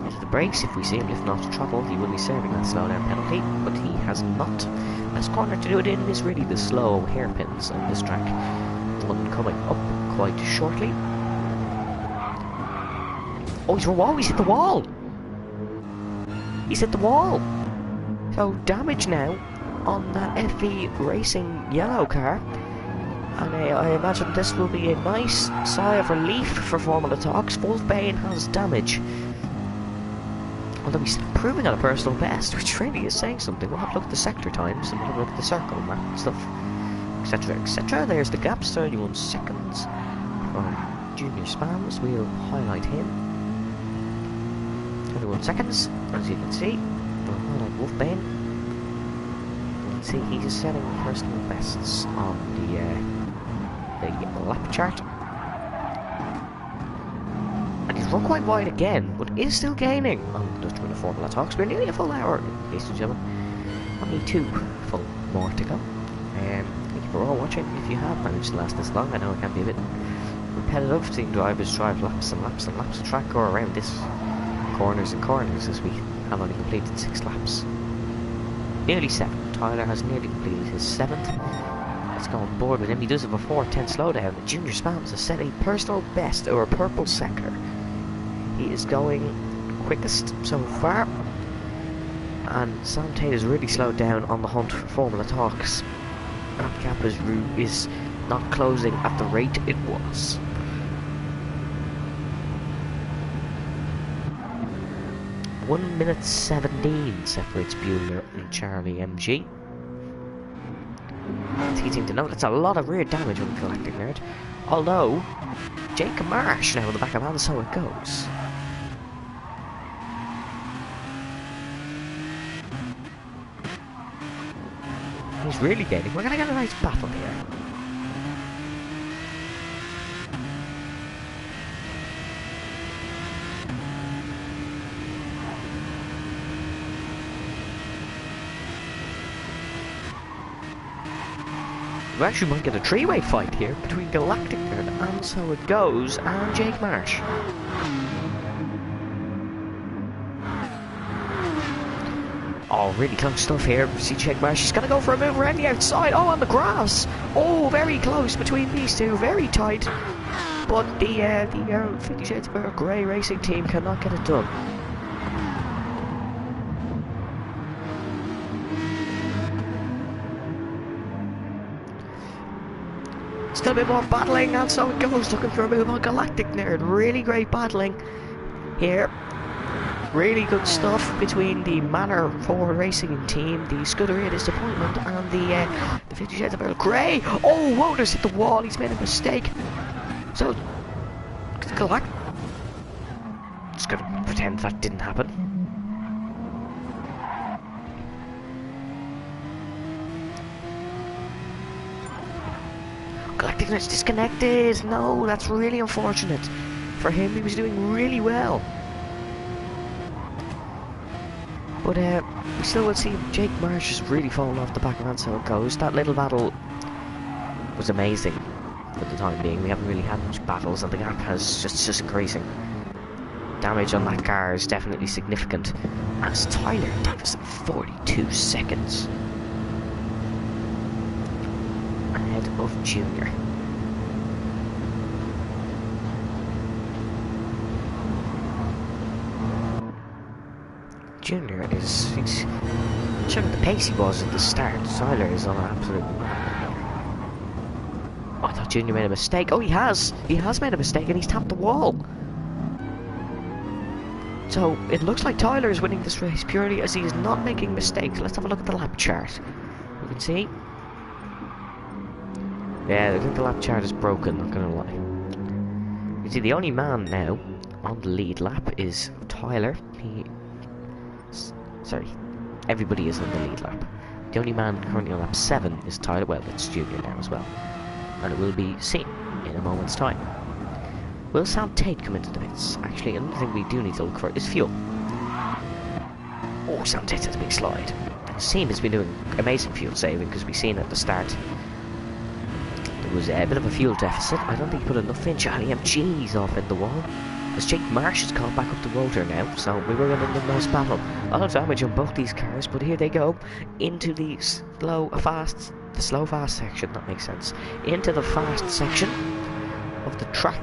Into the brakes, if we see him lifting off the throttle, he will be serving that slowdown penalty, but he has not. Best corner to do it in is really the slow hairpins on this track. The one coming up quite shortly. Oh, he's hit the wall! He's hit the wall! So, damage now on that FE Racing yellow car. And I imagine this will be a nice sigh of relief for Formula Talks. Wolfbane has damage. Although he's improving on a personal best, which really is saying something. We'll have a look at the sector times and we'll have a look at the circle map and stuff, etc, etc. There's the gaps, 31 seconds from Junior Spams. We'll highlight him. 21 seconds, as you can see. We'll highlight Wolfbane. You can see he's setting personal bests on the lap chart. And he's run quite wide again, but is still gaining on the Dutchman of Formula Talks. We're nearly a full hour, ladies and gentlemen. Only 2 full more to go. Thank you for all watching. If you have managed to last this long, I know it can be a bit repetitive seeing drivers drive laps and laps and laps of track or around this corners and corners, as we have only completed 6 laps. Nearly 7. Tyler has nearly completed his 7th. Let's go on board with him. He does have a 4:10 slowdown. Junior Spams has set a personal best, or a purple sector. He is going quickest so far. And Sam Tate has really slowed down on the hunt for Formula Talks. That gap is not closing at the rate it was. One minute 17 separates Bueller and Charlie MG. He seemed to know that's a lot of rear damage on the Galactic Nerd. Although, Jake Marsh now in the back of hand, so it goes. He's really gaining. We're gonna get a nice battle here. We actually might get a 3-way fight here between Galactic Nerd and So It Goes and Jake Marsh. Oh, really close stuff here. See Jake Marsh, he's gonna go for a move around the outside. Oh, on the grass. Oh, very close between these two, very tight. But the 50 Shades of Earl Grey racing team cannot get it done. Still a bit more battling, and So It Goes, looking for a move on Galactic Nerd. Really great battling here. Really good stuff between the Manor Ford Racing team, the Scuderia Disappointment, and the 50 Shades of Earl Grey. Oh, Wouters hit the wall, he's made a mistake. So, Galactic... Just gonna pretend that didn't happen. Galactic Nerd's disconnected. No, that's really unfortunate. For him, he was doing really well. But we still will see Jake Marsh has really fallen off the back of hand, So It Goes. That little battle was amazing for the time being. We haven't really had much battles, and the gap has just increasing. Damage on that car is definitely significant. As Tyler Davis at 42 seconds. ahead of Junior. Junior he's showing the pace he was at the start. Tyler is on an absolute run. Oh, I thought Junior made a mistake. Oh, he has made a mistake and he's tapped the wall. So it looks like Tyler is winning this race purely as he is not making mistakes. Let's have a look at the lap chart. You can see. Yeah, I think the lap chart is broken, not gonna lie. You see, the only man now on the lead lap is Tyler. Sorry, everybody is on the lead lap. The only man currently on lap 7 is Tyler. Well, it's Junior now as well. And it will be seen in a moment's time. Will Sam Tate come into the pits? Actually, another thing we do need to look for is fuel. Oh, Sam Tate has a big slide. Seam has been doing amazing fuel saving because we've seen at the start there was a bit of a fuel deficit. I don't think he put enough in. Charlie MG's off in the wall. As Jake Marsh has gone back up the rotor now, so we were in a nice battle. A lot of damage on both these cars, but here they go into the slow fast section. That makes sense. Into the fast section of the track.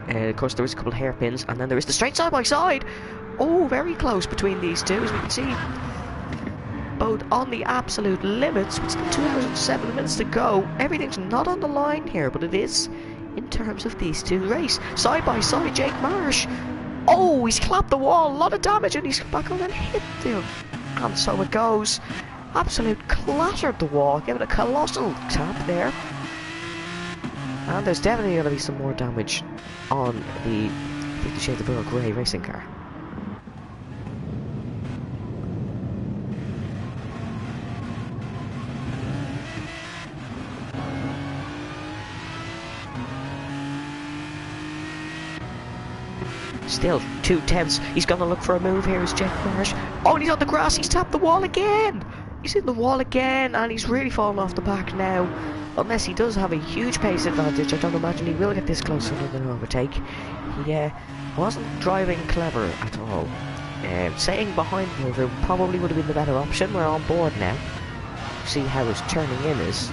Of course, there is a couple of hairpins, and then there is the straight side by side. Oh, very close between these two, as we can see. Both on the absolute limits. With still 2 hours and 7 minutes to go. Everything's not on the line here, but it is in terms of these two race. Side by side, Jake Marsh. Oh, he's clapped the wall. A lot of damage, and he's back on and hit them. And so it goes. Absolute clattered the wall. Give it a colossal tap there. And there's definitely going to be some more damage on the 50 Shades of Earl Grey racing car. Still 2/10. He's going to look for a move here as Jake Marsh. Oh, and he's on the grass. He's tapped the wall again. He's in the wall again, and he's really fallen off the back now. Unless he does have a huge pace advantage, I don't imagine he will get this close to another overtake. He wasn't driving clever at all. Staying behind him probably would have been the better option. We're on board now. See how his turning in is.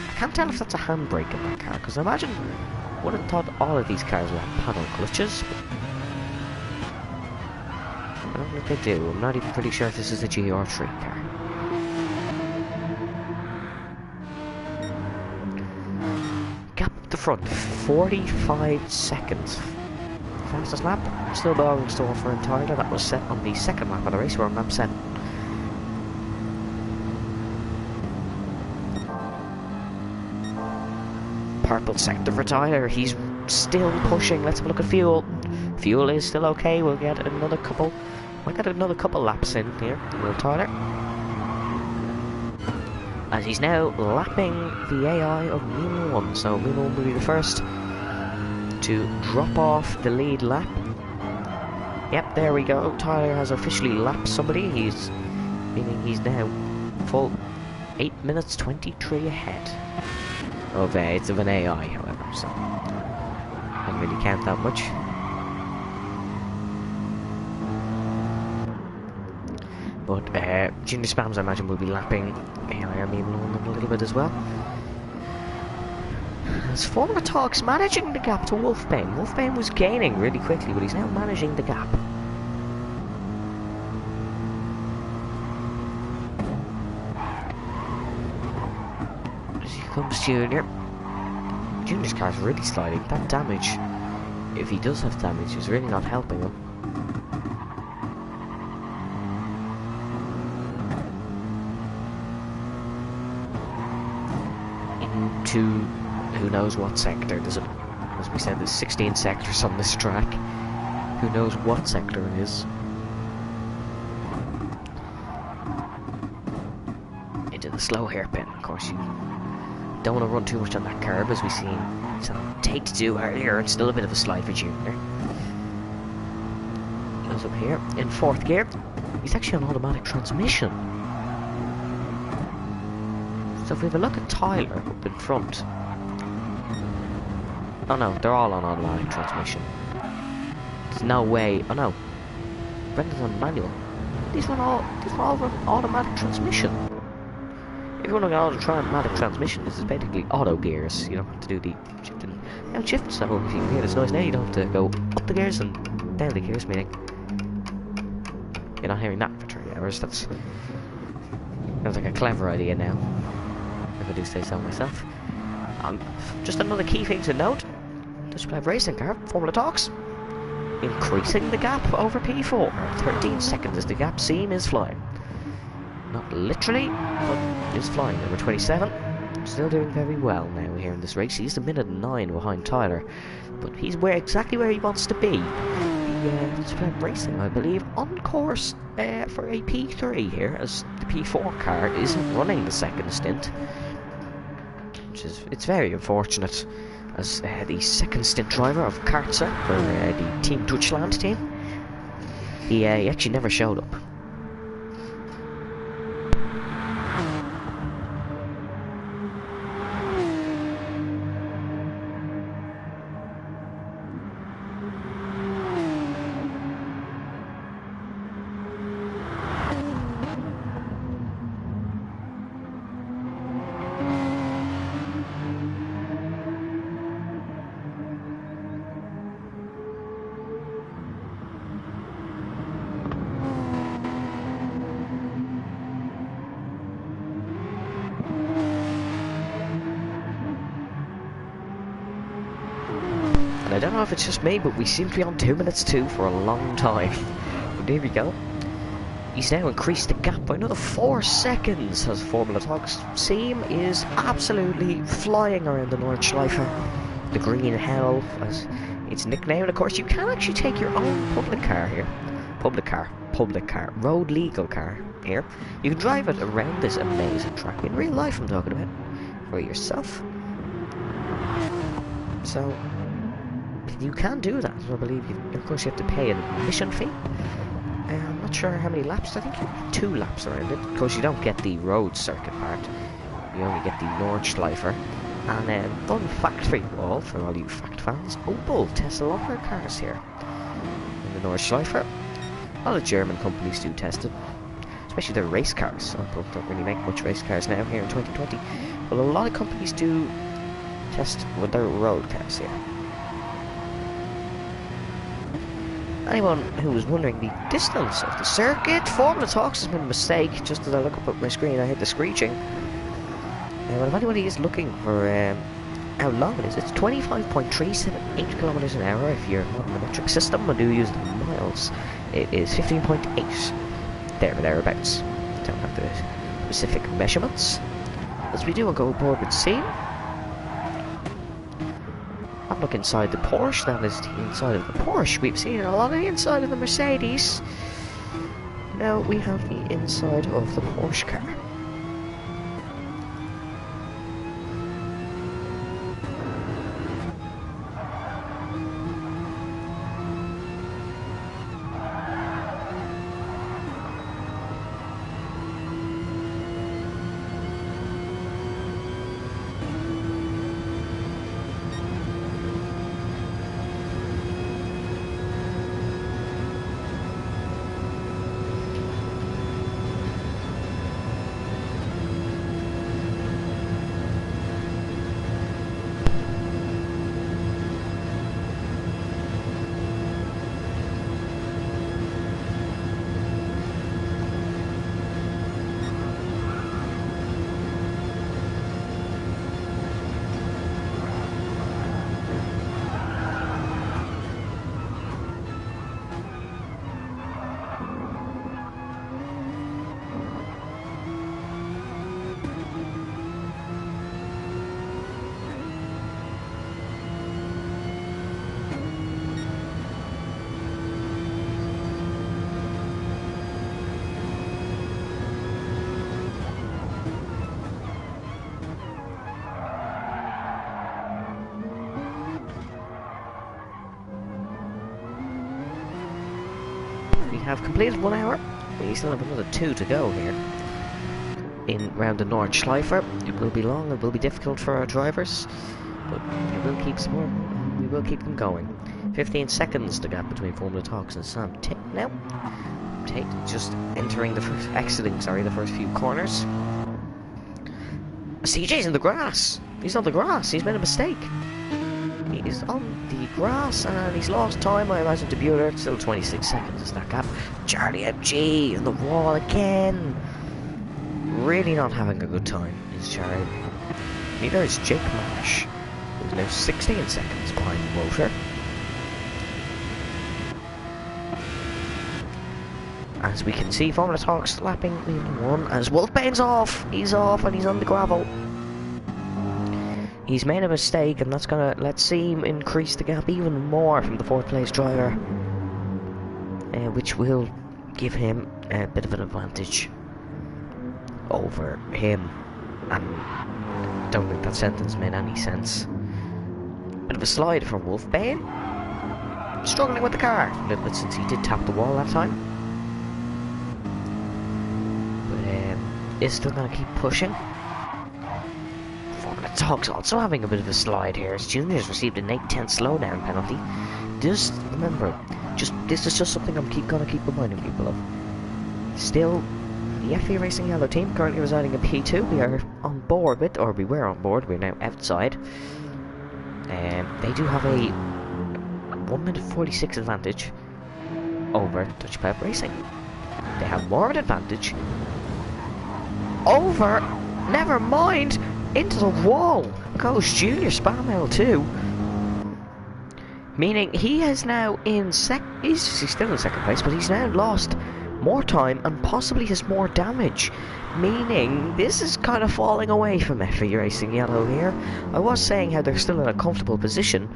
I can't tell if that's a handbrake in that car, because I imagine would have thought all of these cars would have paddle clutches. I don't think they do. I'm not even pretty sure if this is a GR3 car. Gap up the front, 45 seconds. Fastest lap, still belongs to offer in Tyler. That was set on the second lap of the race. We're on lap 7. Purple sector for Tyler. He's still pushing. Let's have a look at fuel. Fuel is still okay. We'll get another couple. Might get another couple laps in here. Will Tyler, as he's now lapping the AI of Lima 1. So Lima 1 will be the first to drop off the lead lap. Yep, there we go. Tyler has officially lapped somebody. Meaning he's now full 8 minutes 23 ahead of it's of an AI, however. So I don't really count that much. But Junior Spams, I imagine, will be lapping AI Lima a little bit as well. As Former Talks managing the gap to Wolfbane. Wolfbane was gaining really quickly, but he's now managing the gap. As here comes Junior. Junior's car's really sliding. That damage, if he does have damage, is really not helping him. Into who knows what sector. There's as we said, there's 16 sectors on this track. Who knows what sector it is. Into the slow hairpin. Of course, you don't want to run too much on that curb, as we've seen some Tate to do earlier. It's still a bit of a slide for Junior. Goes up here in 4th gear. He's actually on automatic transmission. So if we have a look at Tyler up in front. Oh no, they're all on automatic transmission. There's no way. Oh no. Brendan's on manual. these run all run automatic transmission. If you're running an automatic transmission, this is basically auto gears. You don't have to do the shift and downshift. So if you can hear this noise now, you don't have to go up the gears and down the gears, meaning you're not hearing that for 3 hours. That sounds like a clever idea now, if I do say so myself. Just another key thing to note: display of racing car, Formula Talks, increasing the gap over P4. 13 seconds as the gap seam is flying. Not literally, but is flying. Number 27, still doing very well now here in this race. He's a minute and 9 behind Tyler, but he's exactly where he wants to be. The racing, I believe, on course for a P3 here, as the P4 car isn't running the second stint, which is very unfortunate, as the second stint driver of Kartzer for the Team Deutschland team, he actually never showed up. I don't know if it's just me, but we seem to be on 2 minutes 2 for a long time. But there we go. He's now increased the gap by another 4 seconds as Formula Talks seam is absolutely flying around the Nordschleife. The Green Hell, as it's nicknamed. Of course, you can actually take your own public car here. Public car, road legal car here. You can drive it around this amazing track in real life, I'm talking about, for yourself. So you can do that. I believe of course you have to pay an admission fee. I'm not sure how many laps. I think you have 2 laps around it. Of course, you don't get the road circuit part. You only get the Nordschleife. And fun fact for you all, for all you fact fans: Opel tests a lot of their cars here in the Nordschleife. A lot of German companies do test it, especially their race cars. Opel don't really make much race cars now here in 2020, but a lot of companies do test with their road cars here. Anyone who was wondering the distance of the circuit, Formula Talks has been a mistake. Just as I look up at my screen, I heard the screeching. Well, if anybody is looking for how long it is, it's 25.378 kilometers an hour if you're not in the metric system and do use the miles. It is 15.8, thereabouts. Don't have the specific measurements. As we do, I'll go aboard with C. Have a look inside the Porsche. That is the inside of the Porsche. We've seen a lot of the inside of the Mercedes. Now we have the inside of the Porsche car. We have completed 1 hour. We still have another 2 to go here in round the Nordschleife. It will be long, it will be difficult for our drivers, but we will keep some more. We will keep them going. 15 seconds the gap between Formula Talks and Sam Tick now. Tate just entering the first, exiting, sorry, the first few corners. CJ's in the grass. He's on the grass. He's made a mistake. He is on the grass and he's lost time, I imagine, to Bueller. Still 26 seconds is that gap. Charlie MG on the wall again. Really not having a good time is Charlie. Neither is Jake Marsh, who's now 16 seconds behind Wolfer. As we can see, Formula Talks lapping in one as Wolfbane's off. He's off and he's on the gravel. He's made a mistake and that's gonna, let's see him increase the gap even more from the 4th place driver. Which will give him a bit of an advantage over him. And don't think that sentence made any sense. Bit of a slide for Wolfbane. Struggling with the car a little bit since he did tap the wall that time. Is still going to keep pushing. Formula Talks also having a bit of a slide here. As Junior's received an 8/10 slowdown penalty. Just remember, this is just something I'm going to keep reminding people of. Still, the FE Racing Yellow team currently residing in P2. We are on board with, or we were on board. We're now outside. They do have a 1 minute 46 advantage over Dutch Pep Racing. They have more of an advantage over, never mind, into the wall goes Junior Spam L2, meaning he is now in he's still in 2nd place, but he's now lost more time and possibly has more damage, meaning this is kind of falling away from FE Racing Yellow here. I was saying how they're still in a comfortable position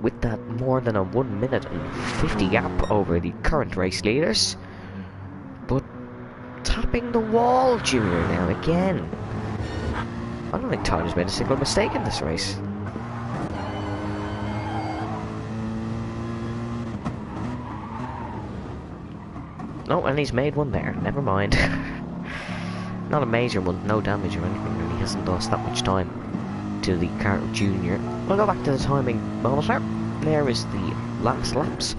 with that more than a 1 minute and 50 gap over the current race leaders, but tapping the wall, Junior now again. I don't think Tyler's made a single mistake in this race. No, and he's made one there. Never mind. Not a major one, no damage or anything, and he hasn't lost that much time to the car of Junior. We'll go back to the timing monitor. There is the last laps.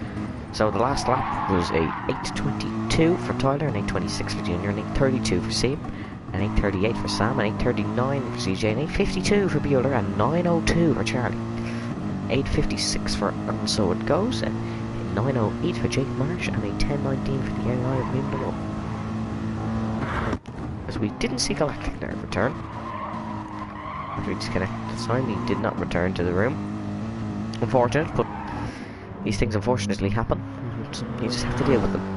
So the last lap was a 8:22 for Tyler, and 8:26 for Junior, and 8:32 for Seam, and 8:38 for Sam, and 8:39 for CJ, and 8:52 for Bueller, and 9:02 for Charlie. 8:56 for, and so it goes, and 9:08 for Jake Marsh, and a 10:19 for the AI of Mimble. As we didn't see Galactic there return. After he disconnected this time, he did not return to the room. Unfortunate, but these things unfortunately happen. You just have to deal with them.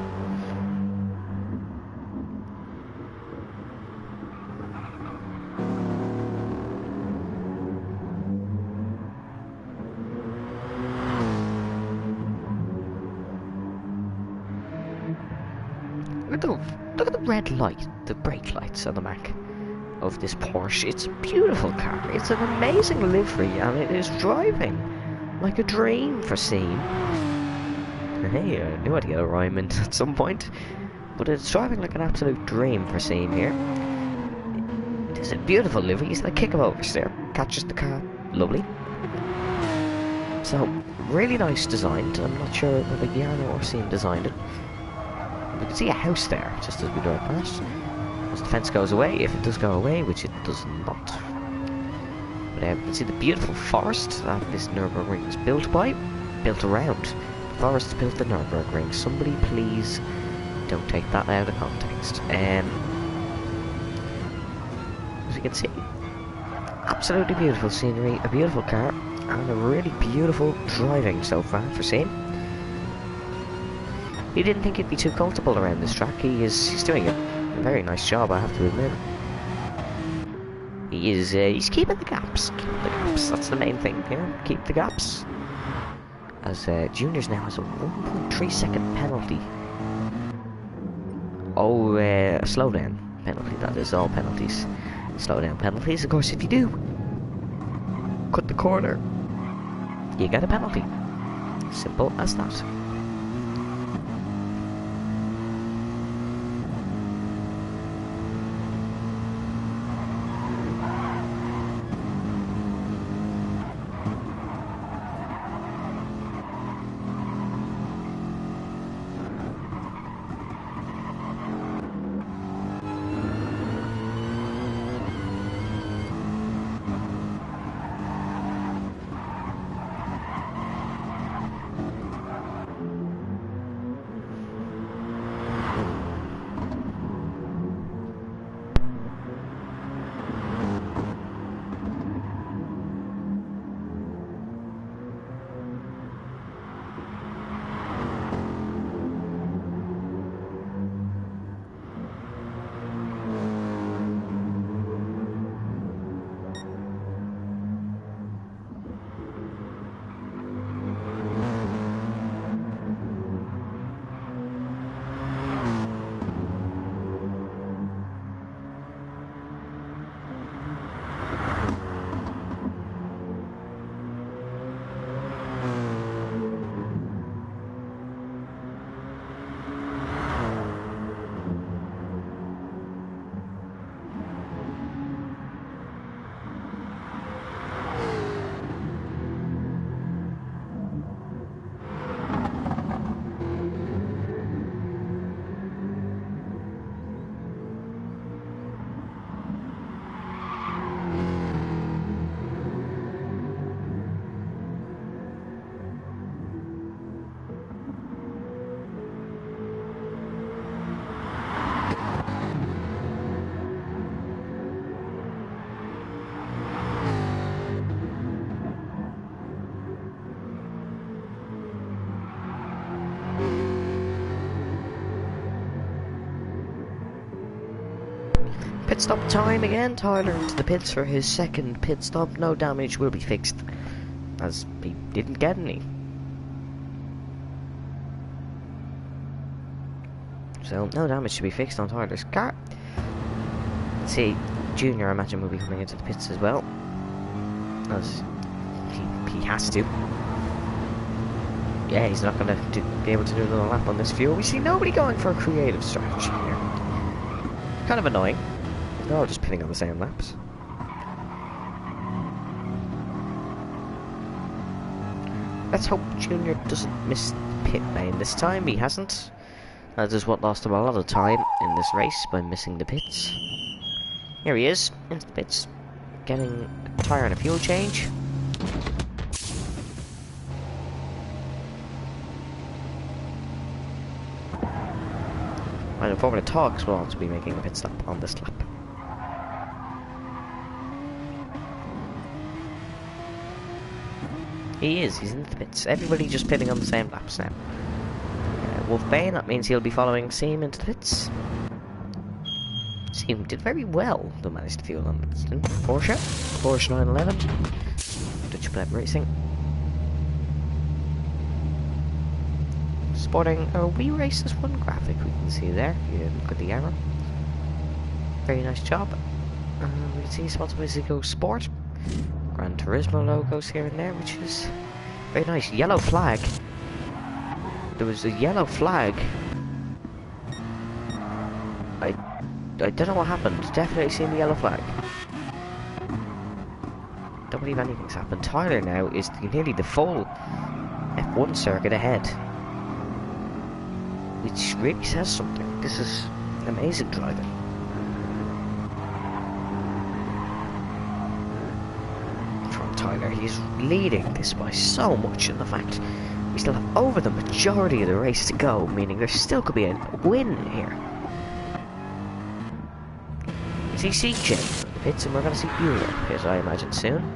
Look at the red light, the brake lights on the back of this Porsche. It's a beautiful car. It's an amazing livery, and it is driving like a dream for Seam. Hey, I knew I'd get a rhyme in at some point, but it's driving like an absolute dream for Seam here. It is a beautiful livery. He's like kick him over there, catches the car, lovely. So really nice designed. I'm not sure whether Yarno or Seam designed it. We can see a house there just as we drive past. As the fence goes away, if it does go away, which it does not. But you can see the beautiful forest that this Nürburgring is built around. The forest built the Nürburgring. Somebody please don't take that out of context. As you can see, absolutely beautiful scenery, a beautiful car, and a really beautiful driving so far for Seam. He didn't think he'd be too comfortable around this track. He's doing a very nice job, I have to admit. He's keeping the gaps. That's the main thing here. Keep the gaps. As Juniors now has a 1.3 second penalty. Oh, a slowdown penalty. That is all penalties. Slowdown penalties. Of course, if you do cut the corner, you get a penalty. Simple as that. Pit stop time again. Tyler into the pits for his second pit stop. No damage will be fixed, as he didn't get any. So no damage to be fixed on Tyler's car. Let's see, Junior I imagine will be coming into the pits as well, as he has to. Yeah, he's not going to be able to do another lap on this fuel. We see nobody going for a creative strategy here. Kind of annoying. They're all just pitting on the same laps. Let's hope Junior doesn't miss the pit lane this time. He hasn't. That is what lost him a lot of time in this race by missing the pits. Here he is, into the pits, getting a tyre and a fuel change. And Formula Talks will also be making a pit stop on this lap. He's in the pits. Everybody just pitting on the same laps now. Wolfbane, that means he'll be following Seam into the pits. Seam did very well to manage to fuel on the stint. Porsche 911. Dutch Bleb Racing. Sporting a wee races one graphic we can see there. If you look at the arrow. Very nice job. We can see sponsored by Zico Sport. Gran Turismo logos here and there, which is very nice. Yellow flag. There was a yellow flag. I don't know what happened. Definitely seen the yellow flag. Don't believe anything's happened. Tyler now is nearly the full F1 circuit ahead, which really says something. This is amazing driving. From Tyler, he's leading this by so much, and the fact we still have over the majority of the race to go, meaning there still could be a win here. We see CJ in the pits, and we're going to see Bueller pit, I imagine, soon.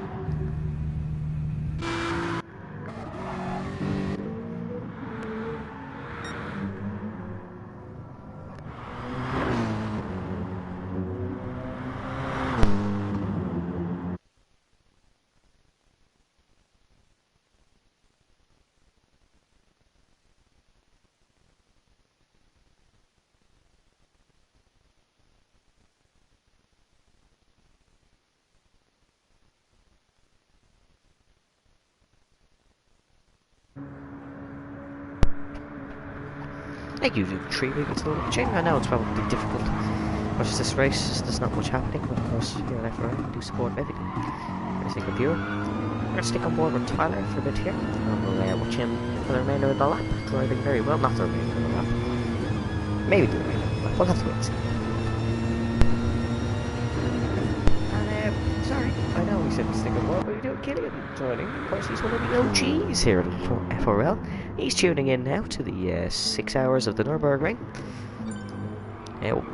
Thank you, 3 weeks to the watching. I know it's probably difficult to watch this race, there's not much happening, but of course, here at FRL, we do support everything. Every single viewer. We're going to stick on board with Tyler for a bit here, and we'll watch him for the remainder of the lap, driving very well. Not the remainder of the lap. Maybe the remainder of the lap. We'll have to wait and see. And, sorry, I know we said we stick on board, but we do Killian joining. Of course, he's one of the OGs here at FRL. He's tuning in now to the 6 hours of the Nürburgring.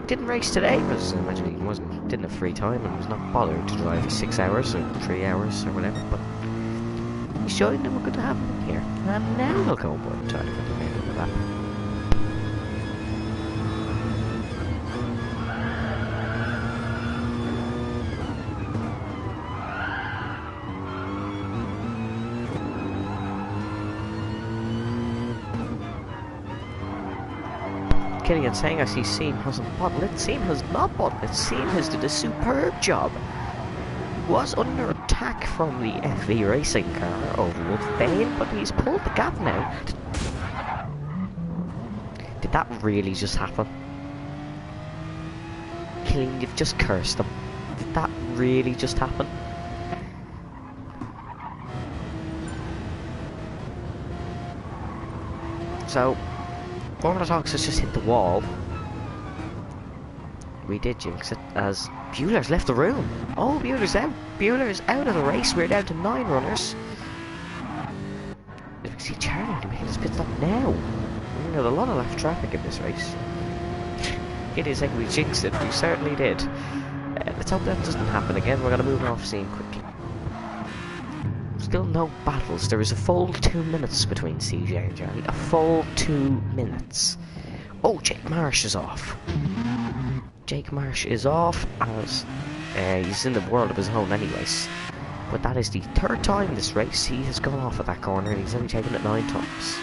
Didn't race today because I imagine he didn't have free time and was not bothered to drive for 6 hours or 3 hours or whatever. But he's joined and we're good to have him here. And now we'll go on board and try to get the remainder of the lap. Killian saying I see Seam hasn't bottled it. Seam has not bottled it. Seam has did a superb job. Was under attack from the FV racing car of Wolfbane, but he's pulled the gap now. Did that really just happen? Killian, you've just cursed them. Did that really just happen? So Formula Talks has just hit the wall. We did jinx it, as Bueller's left the room. Oh, Bueller's out. Bueller's out of the race. We're down to 9 runners. You can see Charlie making his pit stop now. We had a lot of left traffic in this race. It is like we jinxed it. We certainly did. Let's hope that doesn't happen again. We're going to move off scene quickly. Still no battles. There is a full 2 minutes between CJ and Charlie. A full 2 minutes. Oh, Jake Marsh is off. Jake Marsh is off, as he's in the world of his own anyways. But that is the third time this race he has gone off at that corner, and he's only taken it 9 times.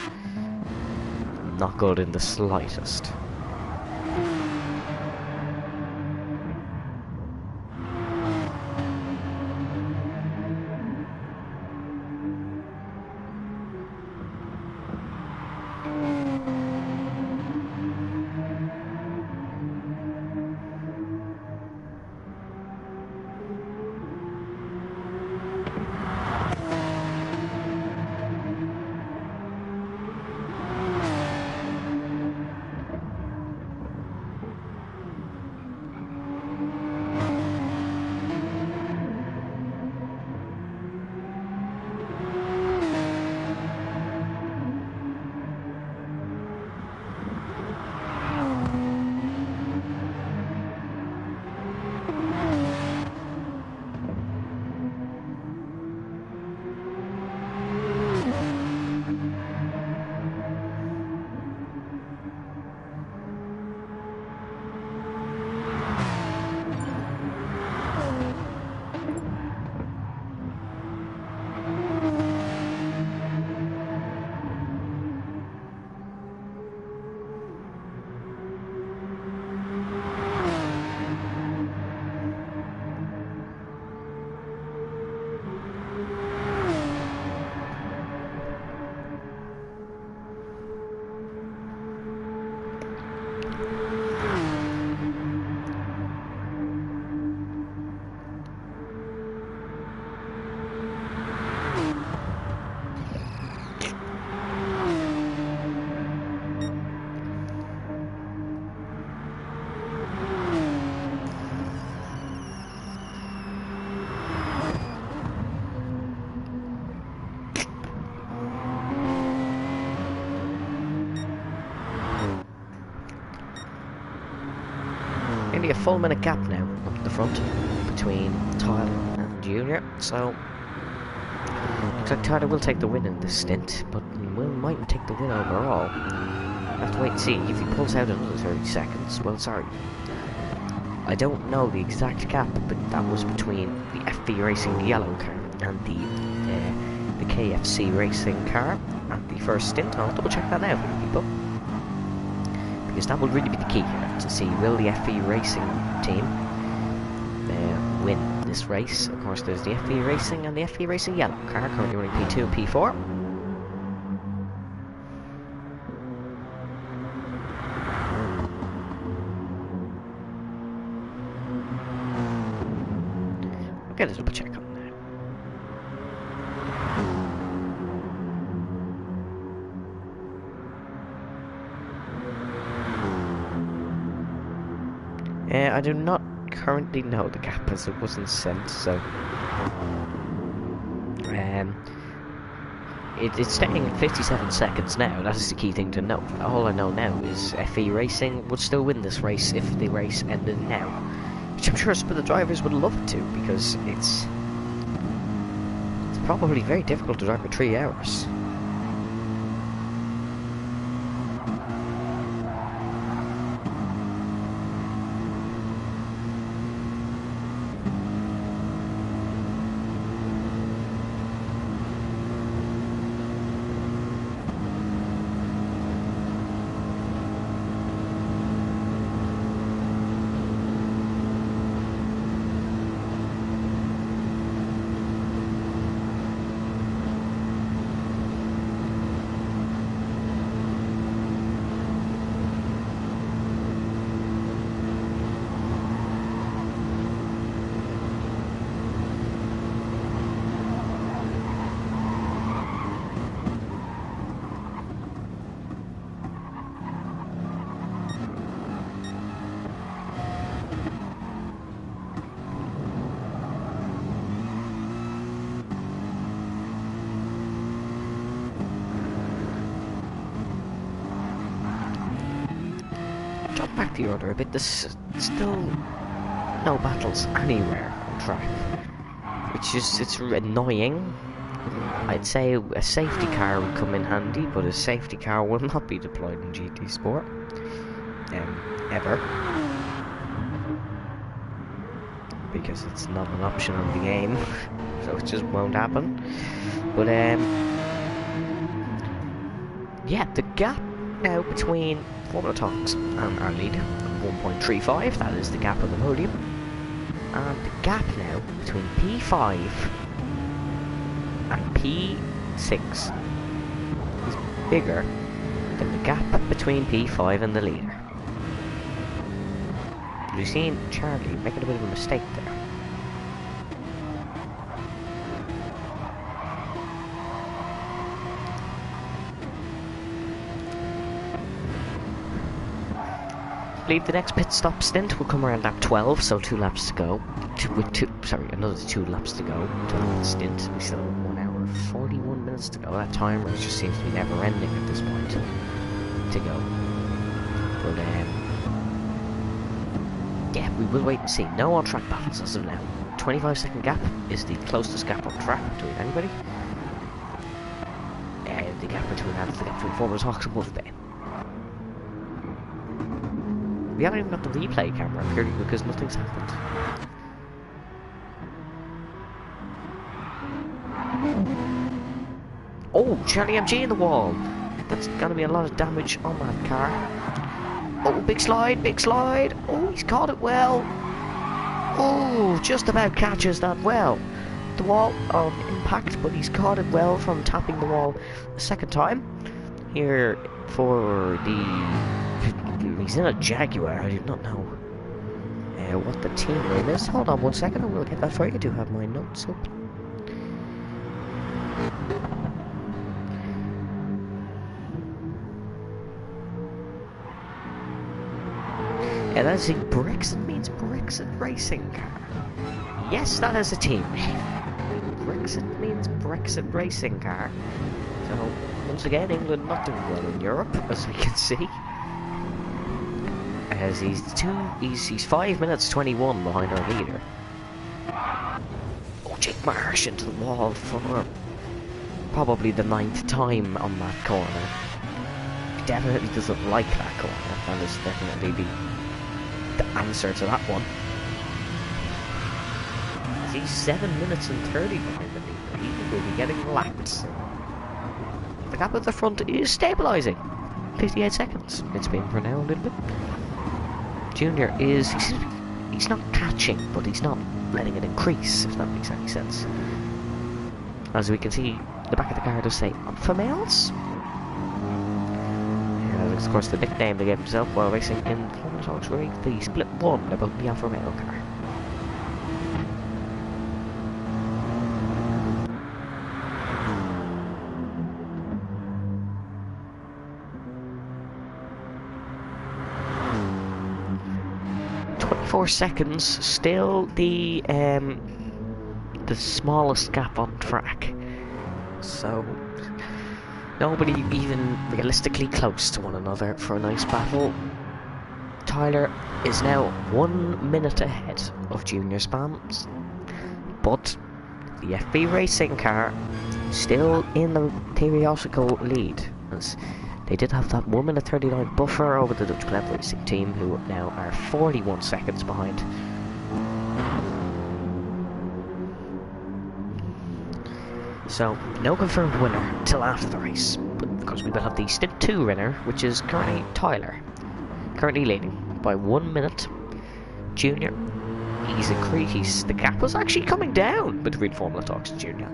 Not good in the slightest. Nearly a full minute gap now up the front between Tyler and Junior, so looks like Tyler will take the win in this stint, but Will mightn't take the win overall. Have to wait and see if he pulls out another 30 seconds. Well, sorry, I don't know the exact gap, but that was between the FV Racing yellow car and the KFC Racing car at the first stint. I'll double check that now for you people, because that will really be the key here, to see will the FV Racing team win this race. Of course, there's the FV Racing and the FV Racing yellow car, currently running P2 and P4. I'll get a double check on that. I do not currently know the gap, as it wasn't sent, so it's staying at 57 seconds now. That is the key thing to note. All I know now is FE Racing would still win this race if the race ended now, which I'm sure some of the drivers would love to, because it's probably very difficult to drive for 3 hours. Back the order a bit, there's still no battles anywhere on track, which is, it's annoying. I'd say a safety car would come in handy, but a safety car will not be deployed in GT Sport ever. because it's not an option of the game, so it just won't happen. But yeah, the gap now between Formula Talks and our lead, 1.35, that is the gap on the podium. And the gap now between P5 and P6 is bigger than the gap between P5 and the leader. You've seen Charlie making a bit of a mistake there. I believe the next pit stop stint will come around lap 12, so 2 laps to go. Another 2 laps to go to the stint. We still have 1 hour 41 minutes to go. That timer just seems to be never ending at this point to go. But yeah, we will wait and see. No on-track battles as of now. 25-second gap is the closest gap on track between anybody. The gap between that is the gap between Formula Talks and Wolfbane. We haven't even got the replay camera purely because nothing's happened. Oh, Charlie MG in the wall. That's gonna be a lot of damage on that car. Oh, big slide, big slide. Oh, he's caught it well. Oh, just about catches that well. The wall on impact, but he's caught it well from tapping the wall a second time. Here for the... He's in a Jaguar, I do not know what the team name is. Hold on 1 second, I will get that for you. I do have my notes up. Yeah, that's in Brexit means Brexit racing car. Yes, that is a team. Brexit means Brexit racing car. So, once again, England not doing well in Europe, as we can see. As he's 5 minutes 21 behind our leader. Oh, Jake Marsh into the wall for probably the 9th time on that corner. He definitely doesn't like that corner. That is definitely the answer to that one. He's 7 minutes and 30 behind the leader. He will be getting lapped. The gap at the front is stabilising. 58 seconds. It's been for now a little bit. Junior is... He's not catching, but he's not letting it increase, if that makes any sense. As we can see, the back of the car does say, for males? Of course, the nickname they gave himself while racing in Formula Talks Rig, the Split 1 about the Alfa Romeo car. Seconds, still the smallest gap on track. So nobody even realistically close to one another for a nice battle. Tyler is now 1 minute ahead of Junior Spams, but the FB racing car still in the theoretical lead, as they did have that 1 minute 39 buffer over the Dutch Club Racing team, who now are 41 seconds behind. So, no confirmed winner till after the race. But of course we will have the Stint 2 winner, which is currently Tyler. Currently leading by 1 minute. Junior, the gap was actually coming down between Formula Talks and Junior.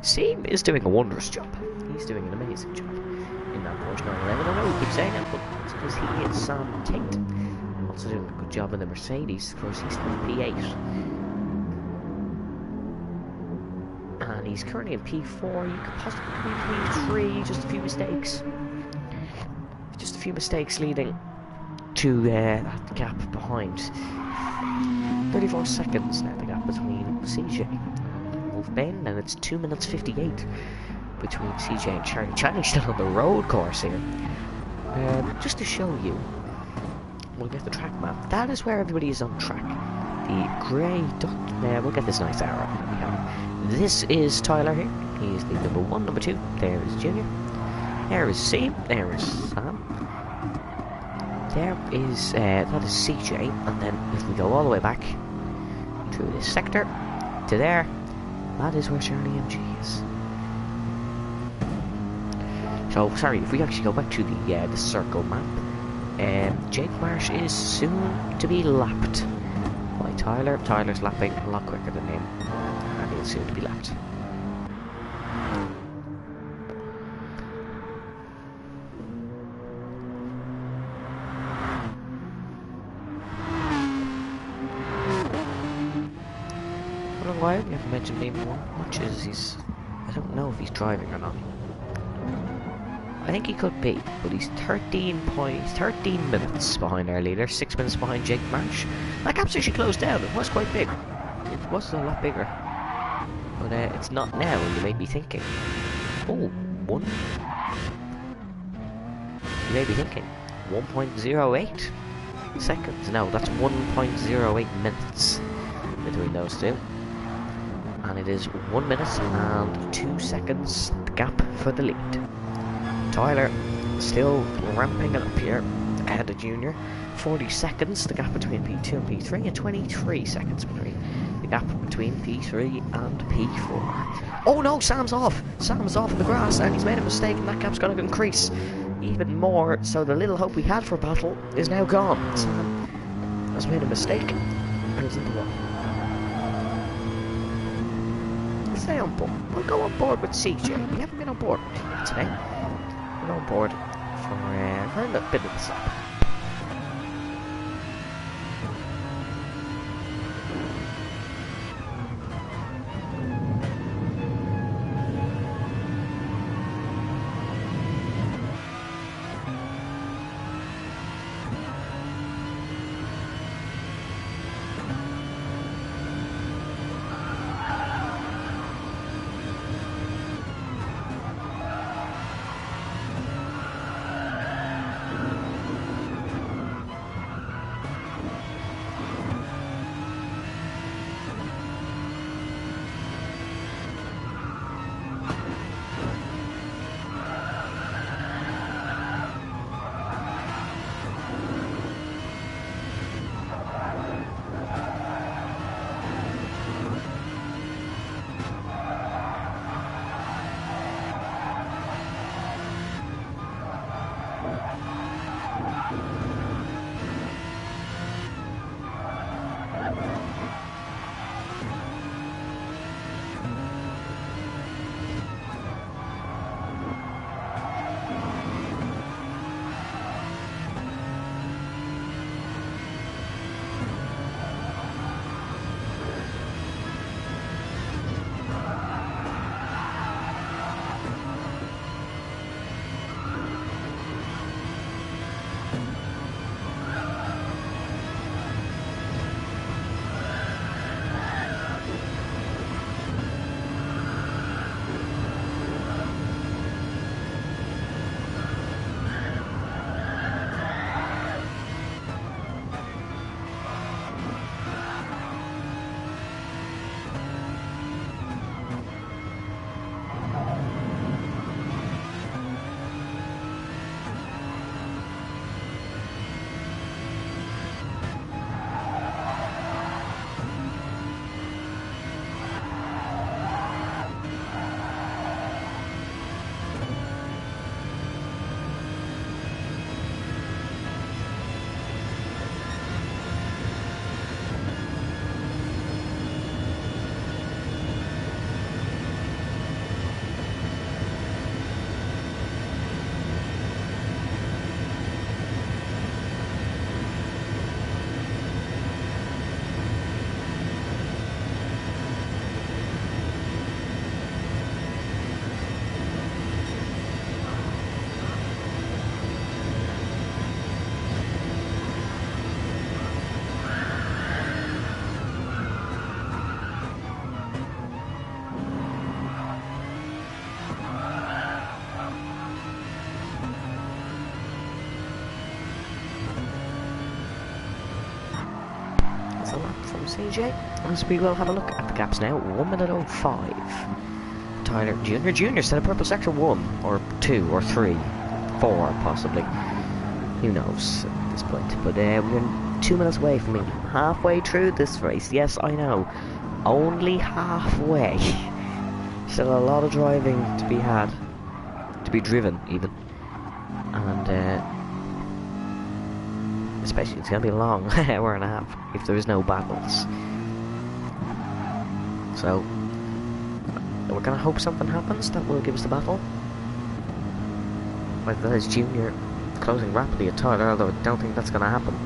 Seam is doing a wondrous job. He's doing an amazing job in that Porsche 911. I know we keep saying it, but it's because he is Sam Tate. Also doing a good job in the Mercedes. Of course, he's in P8. And he's currently in P4. You could possibly be P3. Just a few mistakes. Just a few mistakes leading to that gap behind. 34 seconds now, the gap between CJ and Wolfbane, and it's 2 minutes 58 between CJ and Charlie. Charlie's still on the road course here. Just to show you, we'll get the track map. That is where everybody is on track. The grey dot. We'll get this nice arrow that we have. This is Tyler here. He is the number 1, number 2. There is Junior. There is Seam. There is Sam. There is that is CJ, and then if we go all the way back, through this sector to there. That is where Charlie MG is. So, sorry, if we actually go back to the circle map, Jake Marsh is soon to be lapped by Tyler. Tyler's lapping a lot quicker than him, and he'll soon to be lapped. I don't know why we haven't mentioned him more much. I don't know if he's driving or not. I think he could be, but he's 13 minutes behind our leader, 6 minutes behind Jake Marsh. That gap's actually closed down. It was quite big. It was a lot bigger. But it's not now, and you may be thinking, oh, you may be thinking, 1.08 seconds. No, that's 1.08 minutes between those two. And it is 1 minute and 2 seconds the gap for the lead. Tyler still ramping it up here ahead of Junior. 40 seconds the gap between P2 and P3, and 23 seconds between the gap between P3 and P4. Oh no, Sam's off! Sam's off in the grass, and he's made a mistake, and that gap's going to increase even more. So the little hope we had for battle is now gone. Sam has made a mistake and is in the wall. Stay on board. We'll go on board with CJ. We haven't been on board with him today. We're on board for a little bit of the slap. CJ, as we will have a look at the gaps now. 1 minute 05. Tyler Junior's in a purple sector 1 or 2 or 3, 4 possibly. Who knows at this point? But we're in 2 minutes away from me. Halfway through this race. Yes, I know. Only halfway. Still a lot of driving to be had. To be driven, even. And, especially, it's going to be a long hour and a half if there is no battles. So, we're going to hope something happens that will give us the battle. Like that is Junior closing rapidly at Tyler, although I don't think that's going to happen.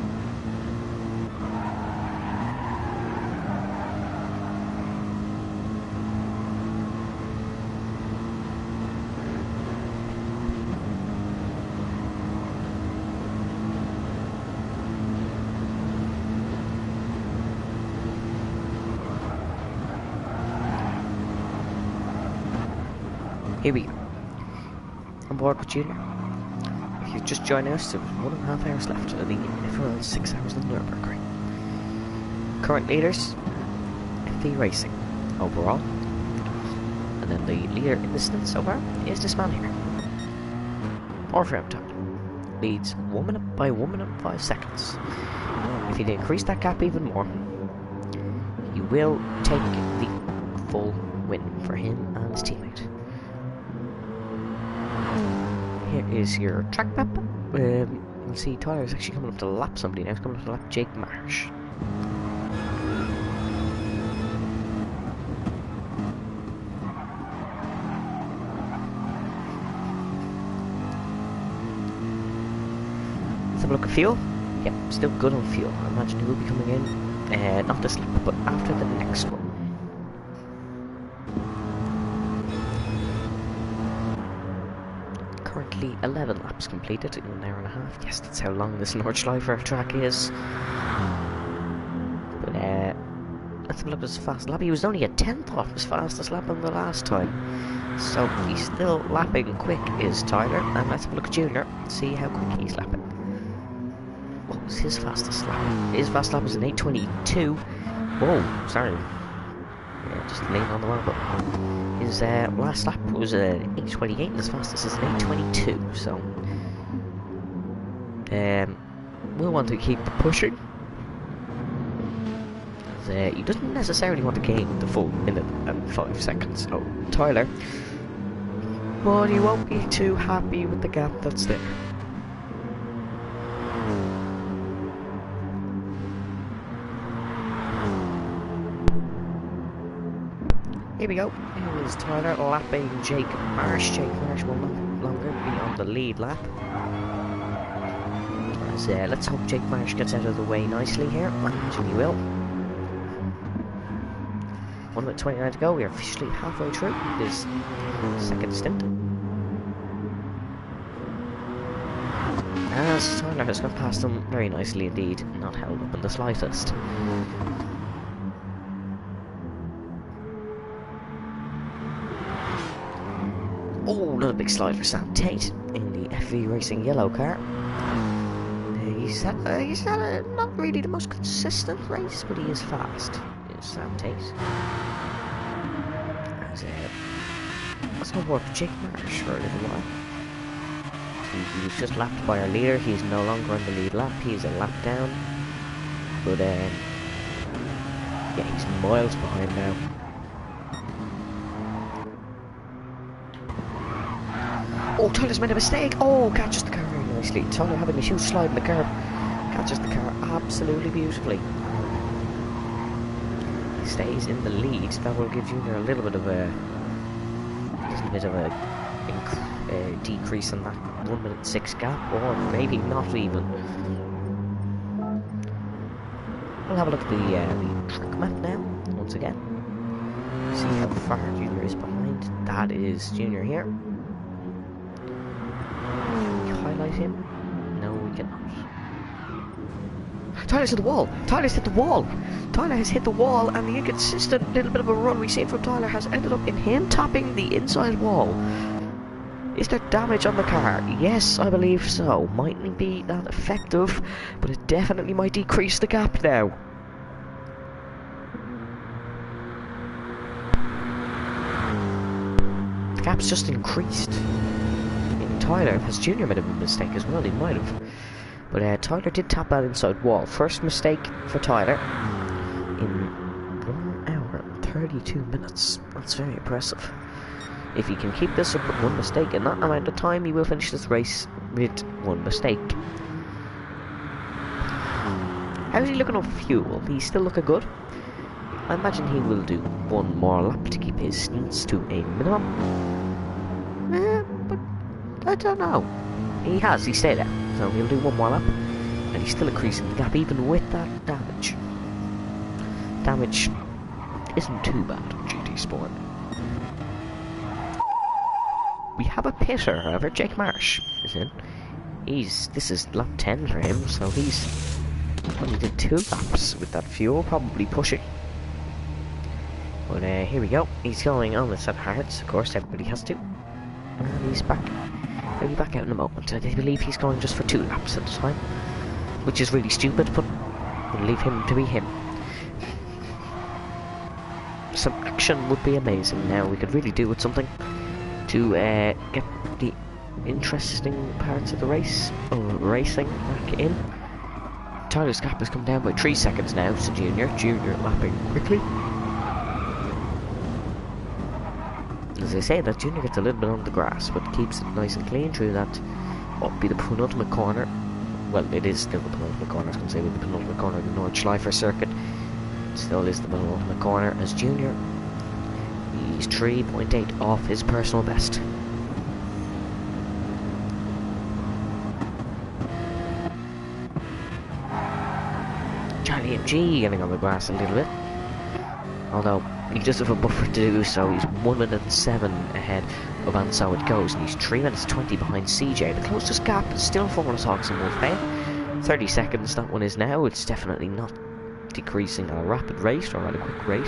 Here we go. On board with Junior. If you've just joined us, there's 1.5 hours left of the FRL 6 hours in Nürburgring. Current leaders, FV Racing overall. And then the leader in the stint so far is this man here. Orpheum Todd leads 1 minute by 1 minute and 5 seconds. If he'd increase that gap even more, he will take the full win for him and his teammate. Here is your track map. You'll see Tyler is actually coming up to lap somebody now. He's coming up to lap Jake Marsh. Let's have a look at fuel. Yep, still good on fuel. I imagine he will be coming in, not this lap, but after the next one. Currently 11 laps completed in 1 hour and a half. Yes, that's how long this Nordschleifer track is. But let's have a look at his fast lap. He was only a 10th off his fastest lap on the last time. So he's still lapping quick, is Tyler. And let's have a look at Junior and see how quick he's lapping. What was his fastest lap? His fast lap was an 8:22. Whoa, sorry. Yeah, just lean on the wrong button. His last lap was 8:28 and his fastest is an 8:22, so we'll want to keep pushing. He doesn't necessarily want to gain the full minute and 5 seconds. Oh, Tyler. But he won't be too happy with the gap that's there. Here we go. Here is Tyler lapping Jake Marsh. Jake Marsh will no longer be on the lead lap. Let's hope Jake Marsh gets out of the way nicely here. I imagine he will. 1 minute 29 to go. We are officially halfway through this second stint. As Tyler has gone past them very nicely indeed, not held up in the slightest. Oh, another big slide for Sam Tate in the FV Racing yellow car. He's had a, not really the most consistent race, but he is fast. Is Sam Tate. Let's go work Jake Marsh for a little while. He was just lapped by our leader. He's no longer on the lead lap. He's a lap down. But yeah, he's miles behind now. Oh, Tyler's made a mistake. Oh, catches the car very nicely. Tyler having a huge slide in the curb. Catches the car absolutely beautifully. He stays in the lead. That will give Junior a little bit of a decrease in that 1 minute 6 gap, or maybe not even. We'll have a look at the track map now, once again. See how far Junior is behind. That is Junior here. Highlight him? No, we cannot. Tyler's hit the wall! Tyler's hit the wall! Tyler has hit the wall, and the inconsistent little bit of a run we've seen from Tyler has ended up in him topping the inside wall. Is there damage on the car? Yes, I believe so. Mightn't be that effective, but it definitely might decrease the gap now. The gap's just increased. Tyler has Junior made a mistake as well. He might have But Tyler did tap that inside wall. First mistake for Tyler in 1 hour and 32 minutes. That's very impressive. If he can keep this up with one mistake in that amount of time, he will finish this race with one mistake. How's he looking on fuel? He's still looking good. I imagine he will do one more lap to keep his stints to a minimum. But I don't know. He stayed there. So he'll do one more lap. And he's still increasing the gap even with that damage. Damage isn't too bad on GT Sport. We have a pitter, however. Jake Marsh is in. This is lap 10 for him, so he's only did 2 laps with that fuel, probably pushing. But here we go. He's going on the set of hards, of course, everybody has to. And he's back. He'll be back out in a moment. I believe he's going just for 2 laps at a time, which is really stupid, but we'll leave him to be him. Some action would be amazing now. We could really do with something to get the interesting parts of the race, or racing, back in. Tyler's gap has come down by 3 seconds now to Junior. Junior lapping quickly. As I say, that Junior gets a little bit on the grass, but keeps it nice and clean through that. What will be the penultimate corner? Well, it is still the penultimate corner. I was going to say, with the penultimate corner of the Nordschleifer circuit. It still is the penultimate corner as Junior. He's 3.8 off his personal best. Charlie MG getting on the grass a little bit. Although he does have a buffer to do so. He's 1 minute and 7 ahead of And So It Goes, and he's 3 minutes 20 behind CJ. The closest gap is still Formula Hawks and Wolfpain. 30 seconds that one is now. It's definitely not decreasing at a rapid rate or at a quick rate.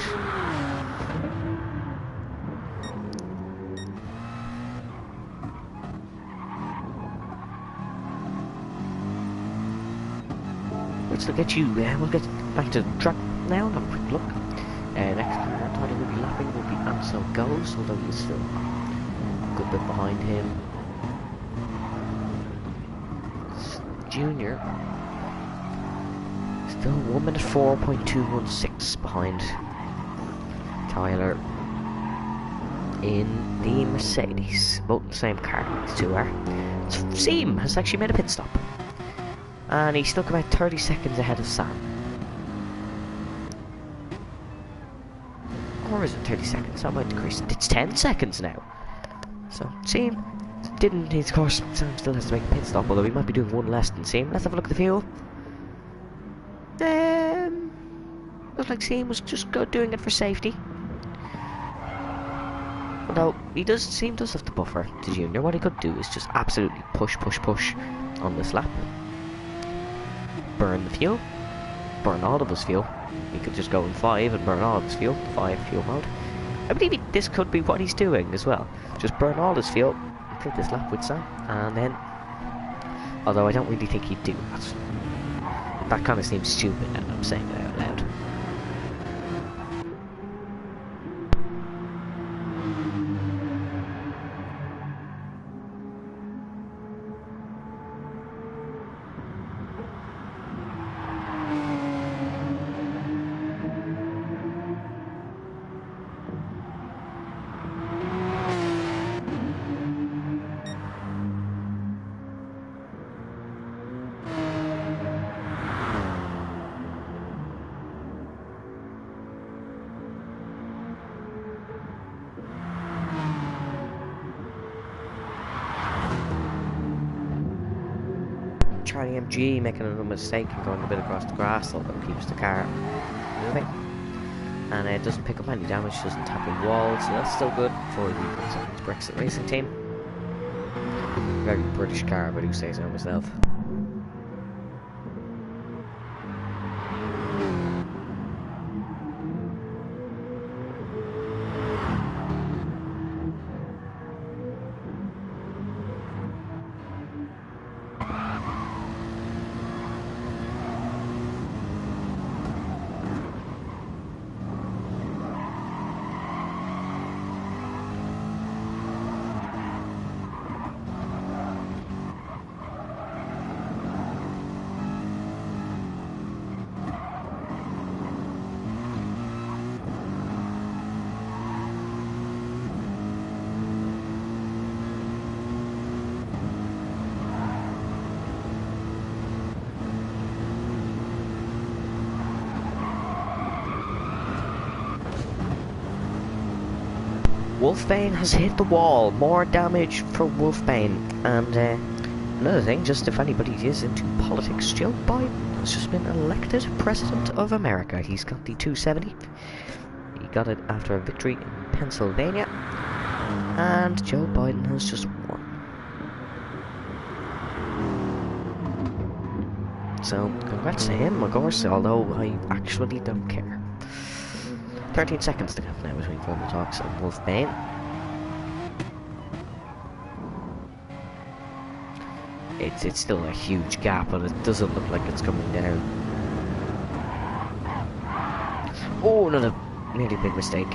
Let's look at you. We'll get back to the track now and have a quick look. Next car Tyler will be lapping will be And So It Goes, although he's still a good bit behind him. Junior still 1 minute 4.216 behind Tyler in the Mercedes. Both in the same car, these two are. Seam has actually made a pit stop. And he's stuck about 30 seconds ahead of Sam. Or is it 30 seconds? That might decrease. It's 10 seconds now. So, Seam didn't, of course, Sam still has to make a pit stop, although he might be doing one less than Seam. Let's have a look at the fuel. Looks like Seam was just doing it for safety. Although, Seam does have the buffer to Junior. What he could do is just absolutely push on this lap. Burn the fuel. Burn all of his fuel. He could just go in 5 and burn all of his fuel. 5 fuel mode. I believe this could be what he's doing as well. Just burn all his fuel, take this lap with Sam, and then... Although I don't really think he'd do that. That kind of seems stupid now that I'm saying it out loud. Charlie MG making another mistake and going a bit across the grass, although it keeps the car moving. And it doesn't pick up any damage, doesn't tap in walls, so that's still good for the Brexit Racing team. Very British car, but who say so myself. Wolfbane has hit the wall. More damage for Wolfbane. And another thing, just if anybody is into politics, Joe Biden has just been elected President of America. He's got the 270. He got it after a victory in Pennsylvania. And Joe Biden has just won. So, congrats to him, of course, although I actually don't care. 13 seconds to go now between Formal Talks and Wolfbane. It's still a huge gap, but it doesn't look like it's coming down. Oh, another really big mistake.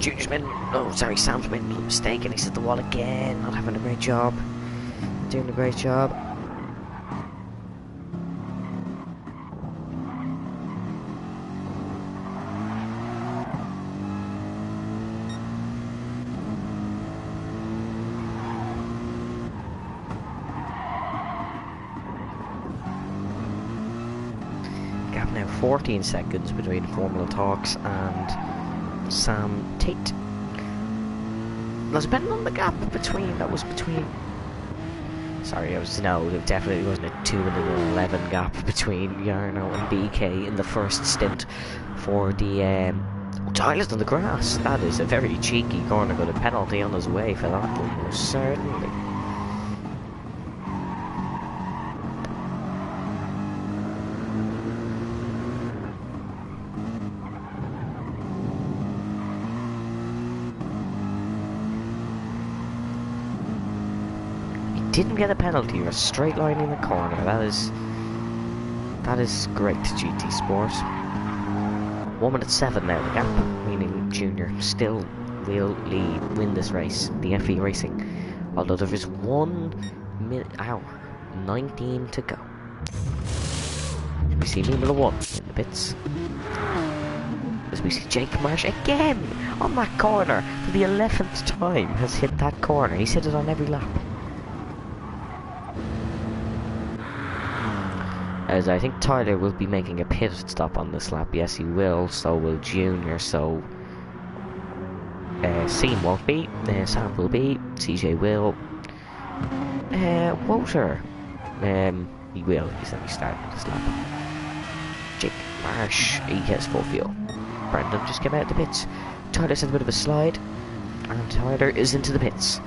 Junior's made, oh sorry, Sam's made a little mistake and he's hit the wall again. Not having a great job. Doing a great job. Gap now 14 seconds between Formula Talks and Sam Tate. There's been on the gap between, that was between, sorry, no, it definitely wasn't a 2:11 gap between Yarno and BK in the first stint for the, Tyler's on the grass. That is a very cheeky corner, got a penalty on his way for that one, most certainly. Didn't get a penalty or a straight line in the corner. That is great, GT Sport. 1:07 now the gap, meaning Junior still will win this race, the FE Racing. Although there is 1 minute, 19 to go. We see Number 1 in the pits. As we see Jake Marsh again on that corner for the 11th time has hit that corner. He's hit it on every lap. As I think Tyler will be making a pit stop on this lap. Yes, he will. So will Junior. So Sean won't be. Sam will be. CJ will. Walter. He will. He's only starting this lap. Jake Marsh. He has full fuel. Brandon just came out of the pits. Tyler's had a bit of a slide, and Tyler is into the pits.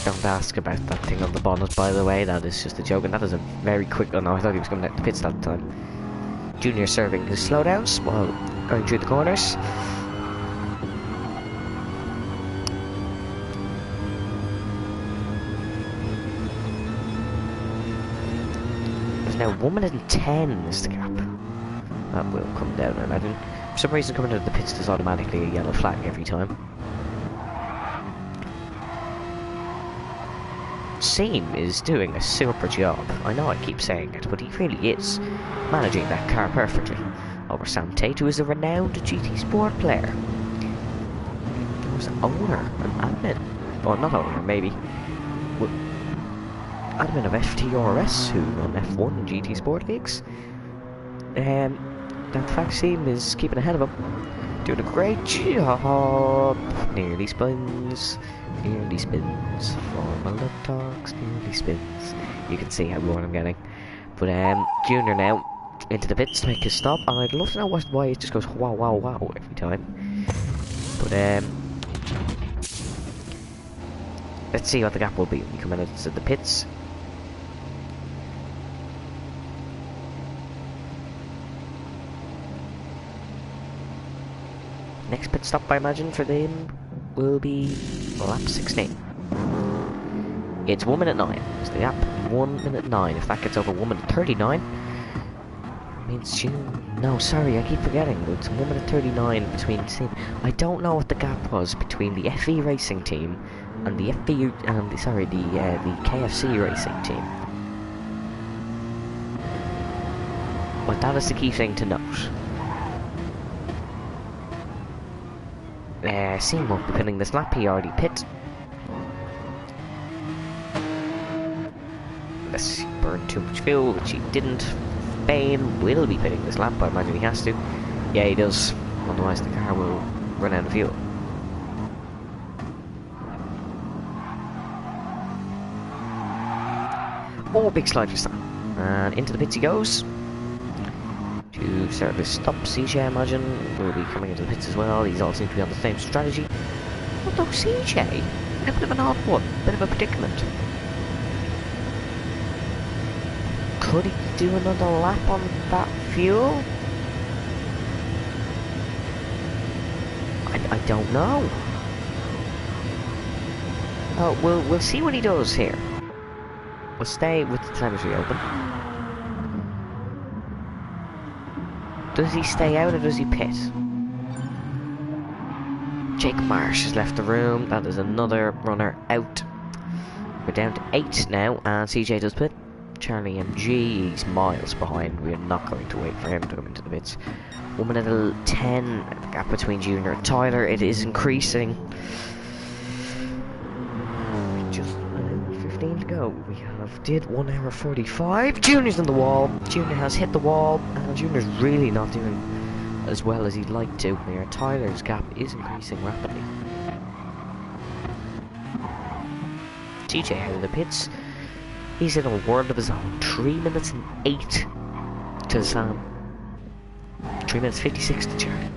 Don't ask about that thing on the bonnet, by the way. That is just a joke, and that is a very quick. Oh no, I thought he was coming out the pits that time. Junior serving his slowdowns while going through the corners. There's now 1:10 is the gap. That will come down, I imagine. For some reason, coming out of the pits is automatically a yellow flag every time. Seam is doing a super job. I know I keep saying it, but he really is managing that car perfectly. Over Sam Tate, who is a renowned GT Sport player. He was owner and admin. Well, not owner, maybe. Admin of FTRS, who run F1 and GT Sport leagues. In fact, Seam is keeping ahead of him. Doing a great job. Nearly spins. Nearly spins. Formula Talks. Nearly spins. You can see how bored I'm getting. But Junior now into the pits to make his stop, and I'd love to know why it just goes wow wow wow every time. But let's see what the gap will be when we come into the pits. Next pit stop, I imagine, for them will be lap 16. It's 1 minute 9. It's the gap 1 minute 9. If that gets over 1 minute 39, means June. No, sorry, I keep forgetting. It's 1 minute 39 between the team. I don't know what the gap was between the FE Racing team and the FE and the KFC Racing team. But that is the key thing to note. Seam won't be pitting this lap. He already pit. Unless he burned too much fuel, which he didn't. Bain will be pitting this lap, I imagine he has to. Yeah, he does. Otherwise the car will run out of fuel. Oh, big slide for Sam. And into the pits he goes. To start this stop, CJ, I imagine, will be coming into the pits as well. These all seem to be on the same strategy. Although CJ, a bit of an odd one. Bit of a predicament. Could he do another lap on that fuel? I don't know. Oh, we'll see what he does here. We'll stay with the telemetry open. Does he stay out or does he pit? Jake Marsh has left the room. That is another runner out. We're down to 8 now, and CJ does pit. Charlie MG, he's miles behind. We are not going to wait for him to come into the pits. 1 minute 10, the gap between Junior and Tyler. It is increasing. Just 15 to go. We did 1 hour 45. Junior's on the wall. Junior has hit the wall, and Junior's really not doing as well as he'd like to. Where Tyler's gap is increasing rapidly. TJ out of the pits. He's in a world of his own. 3 minutes and 8 to Sam. 3 minutes 56 to Charlie.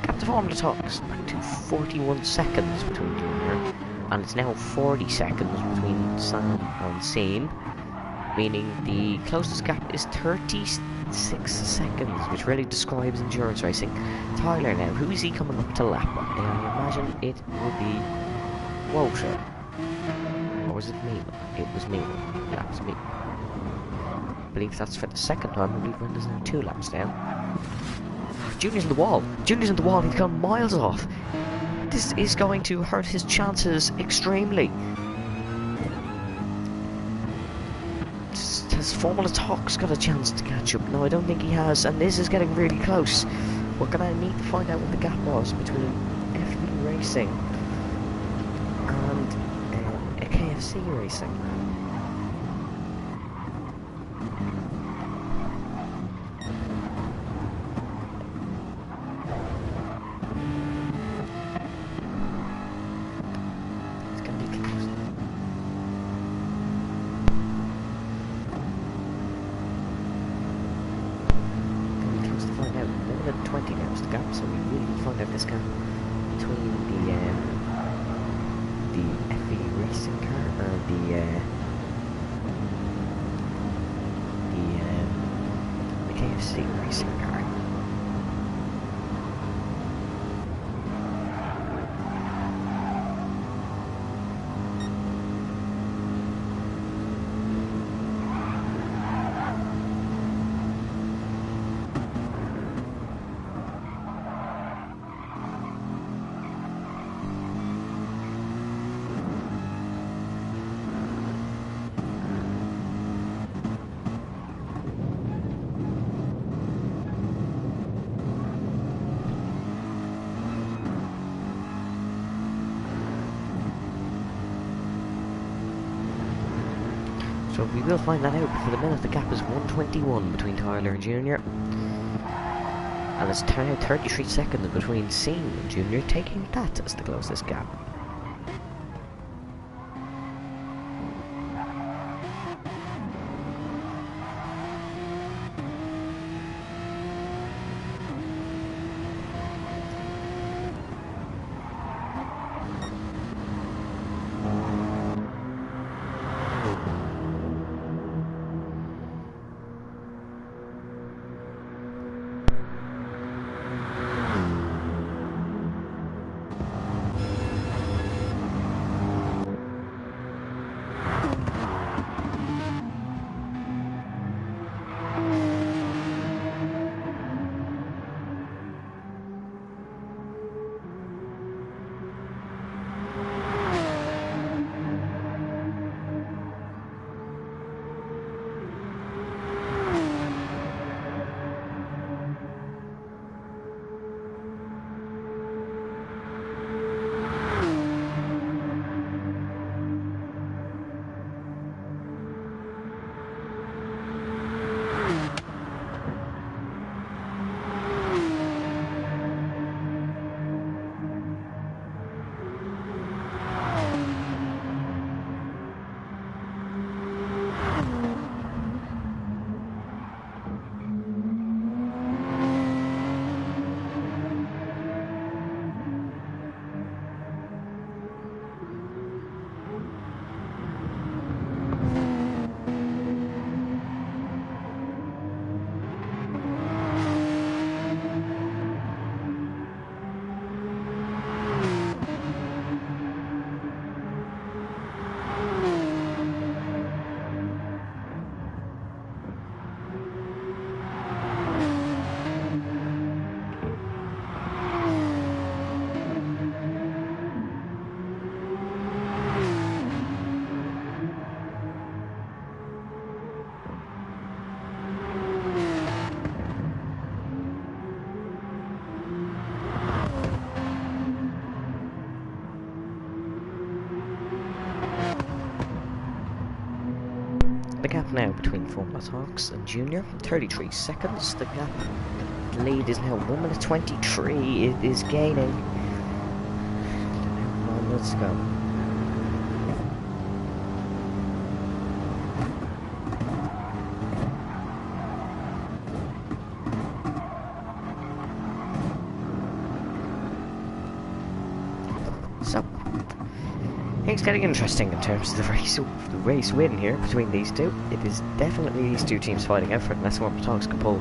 Gap to Formula Talks back to 41 seconds between Junior, and it's now 40 seconds between Sam and Seam. Meaning the closest gap is 36 seconds, which really describes endurance racing. Tyler now, who is he coming up to lap on? I imagine it would be Walter. Or was it me? It was me. That was me. I believe that's for the second time. I believe Brenda's now 2 laps down. Junior's in the wall. Junior's in the wall. He's gone miles off. This is going to hurt his chances extremely. Has Formula Talks got a chance to catch up? No, I don't think he has, and this is getting really close. We're gonna need to find out what the gap was between FB Racing and KFC Racing. It's gonna be close. Find out 1 minute 20 now is the gap, so we really need to find out this gap between the FE Racing car and the KFC Racing car. So we will find that out, but for the minute the gap is 1:21 between Tyler and Junior. And it's 33 seconds between Seam and Junior, taking that as the closest gap. gap now between Formula Talks and Junior. 33 seconds. The gap. The lead is now 1 minute 23. It is gaining. 9 minutes to go. So, things getting interesting in terms of the race win here between these two. It is definitely these two teams fighting out for it, unless Formula Talks can pull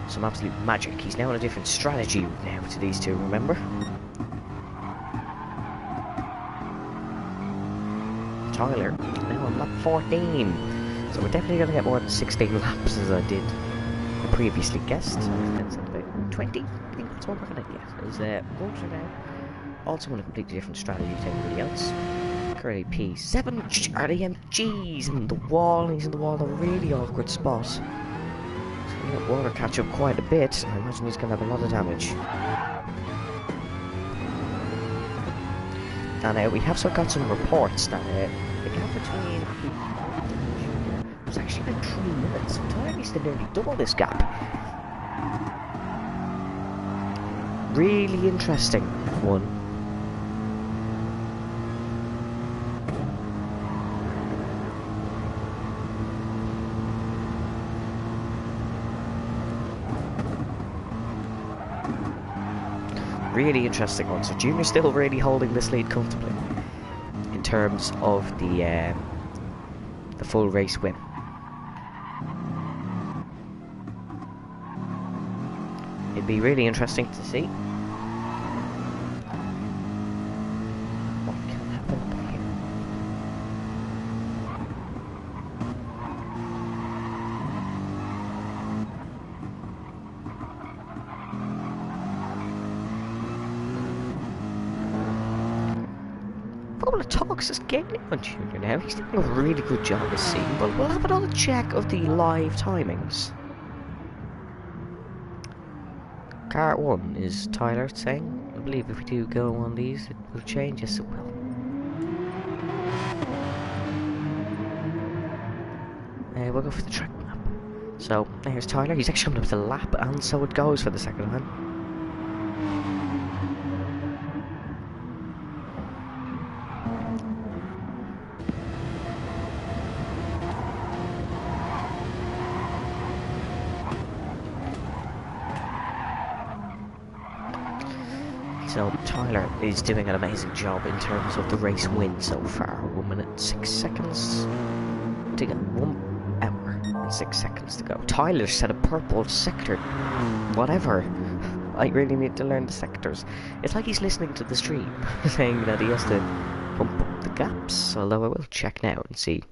some absolute magic. He's now on a different strategy now to these two, remember? Tyler, now on lap 14. So we're definitely going to get more than 16 laps as I did previously guessed. That's about 20. I think that's what we're going to get. Is Walter now also on a completely different strategy to everybody else. Currently P7, Charlie MG's in the wall. He's in the wall in a really awkward spot. So we let Walter catch up quite a bit. I imagine he's going to have a lot of damage. And we have got some reports that the gap between Junior was actually about 3 minutes. So Tyler needs to nearly double this gap. Really interesting one. Really interesting one. So Junior's still really holding this lead comfortably in terms of the full race win. It'd be really interesting to see what can happen here. Formula Talks is gaining on Junior now. He's doing a really good job this season, but we'll have another check of the live timings. Car 1 is Tyler saying. I believe if we do go on these, it will change. Yes, it will. We'll go for the track map. So, there's Tyler. He's actually coming up with a lap, and so it goes for the second time. So Tyler is doing an amazing job in terms of the race win so far. 1 minute 6 seconds to go. 1 hour and 6 seconds to go. Tyler set a purple sector. Whatever. I really need to learn the sectors. It's like he's listening to the stream, saying that he has to pump up the gaps. Although I will check now and see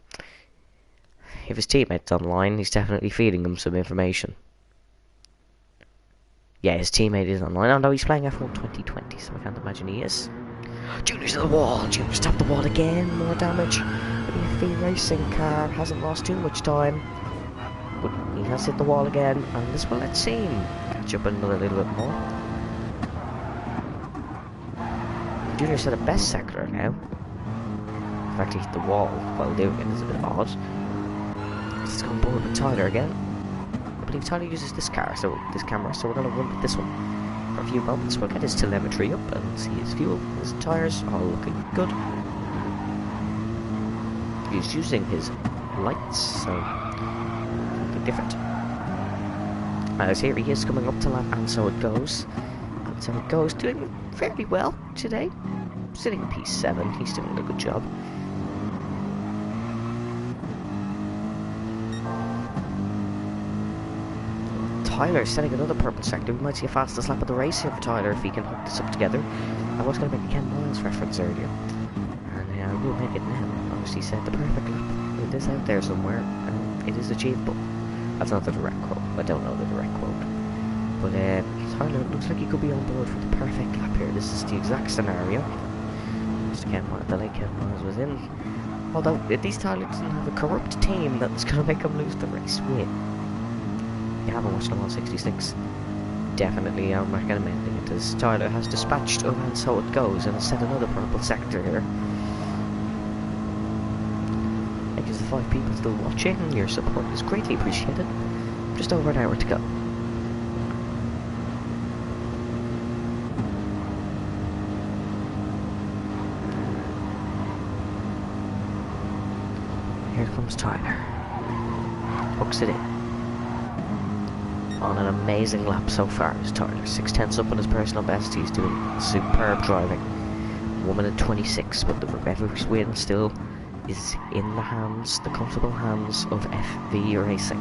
if his teammate's online. He's definitely feeding him some information. Yeah, his teammate is online, although he's playing F1 2020, so I can't imagine he is. Junior's to the wall. Junior's tapped the wall again. More damage. The BFV racing car hasn't lost too much time, but he has hit the wall again, and this will, let's see him catch up another little bit more. Junior's at a best sector now. In fact, he hit the wall while doing it is a bit odd. Let's go on board with Tyler again. I believe Tyler uses this car, so this camera, so we're going to run with this one for a few moments. We'll get his telemetry up and see his fuel, his tyres, all looking good. He's using his lights, so something different. As here he is coming up to lap, and so it goes. And so it goes, doing fairly well today. Sitting in P7, he's doing a good job. Tyler setting another purple sector. We might see a fastest lap of the race here for Tyler if he can hook this up together. I was going to make a Ken Miles reference earlier, and I will make it now. Obviously set the perfect lap. It is out there somewhere, and it is achievable. That's not the direct quote. I don't know the direct quote. But Tyler looks like he could be on board for the perfect lap here. This is the exact scenario Mr. Ken Miles, the late Ken Miles was in. Although at least Tyler doesn't have a corrupt team that's going to make him lose the race win. You haven't watched Le Mans 66, definitely I'm recommending it, as Tyler has dispatched and so it goes, and has set another purple sector here. I think his the 5 people still watching. Your support is greatly appreciated. Just over an hour to go. Here comes Tyler. Hooks it in. On an amazing lap so far is Tyler. 6/10 up on his personal best. He's doing superb driving. 1:26, but the Reverie win still is in the hands, the comfortable hands of FV Racing.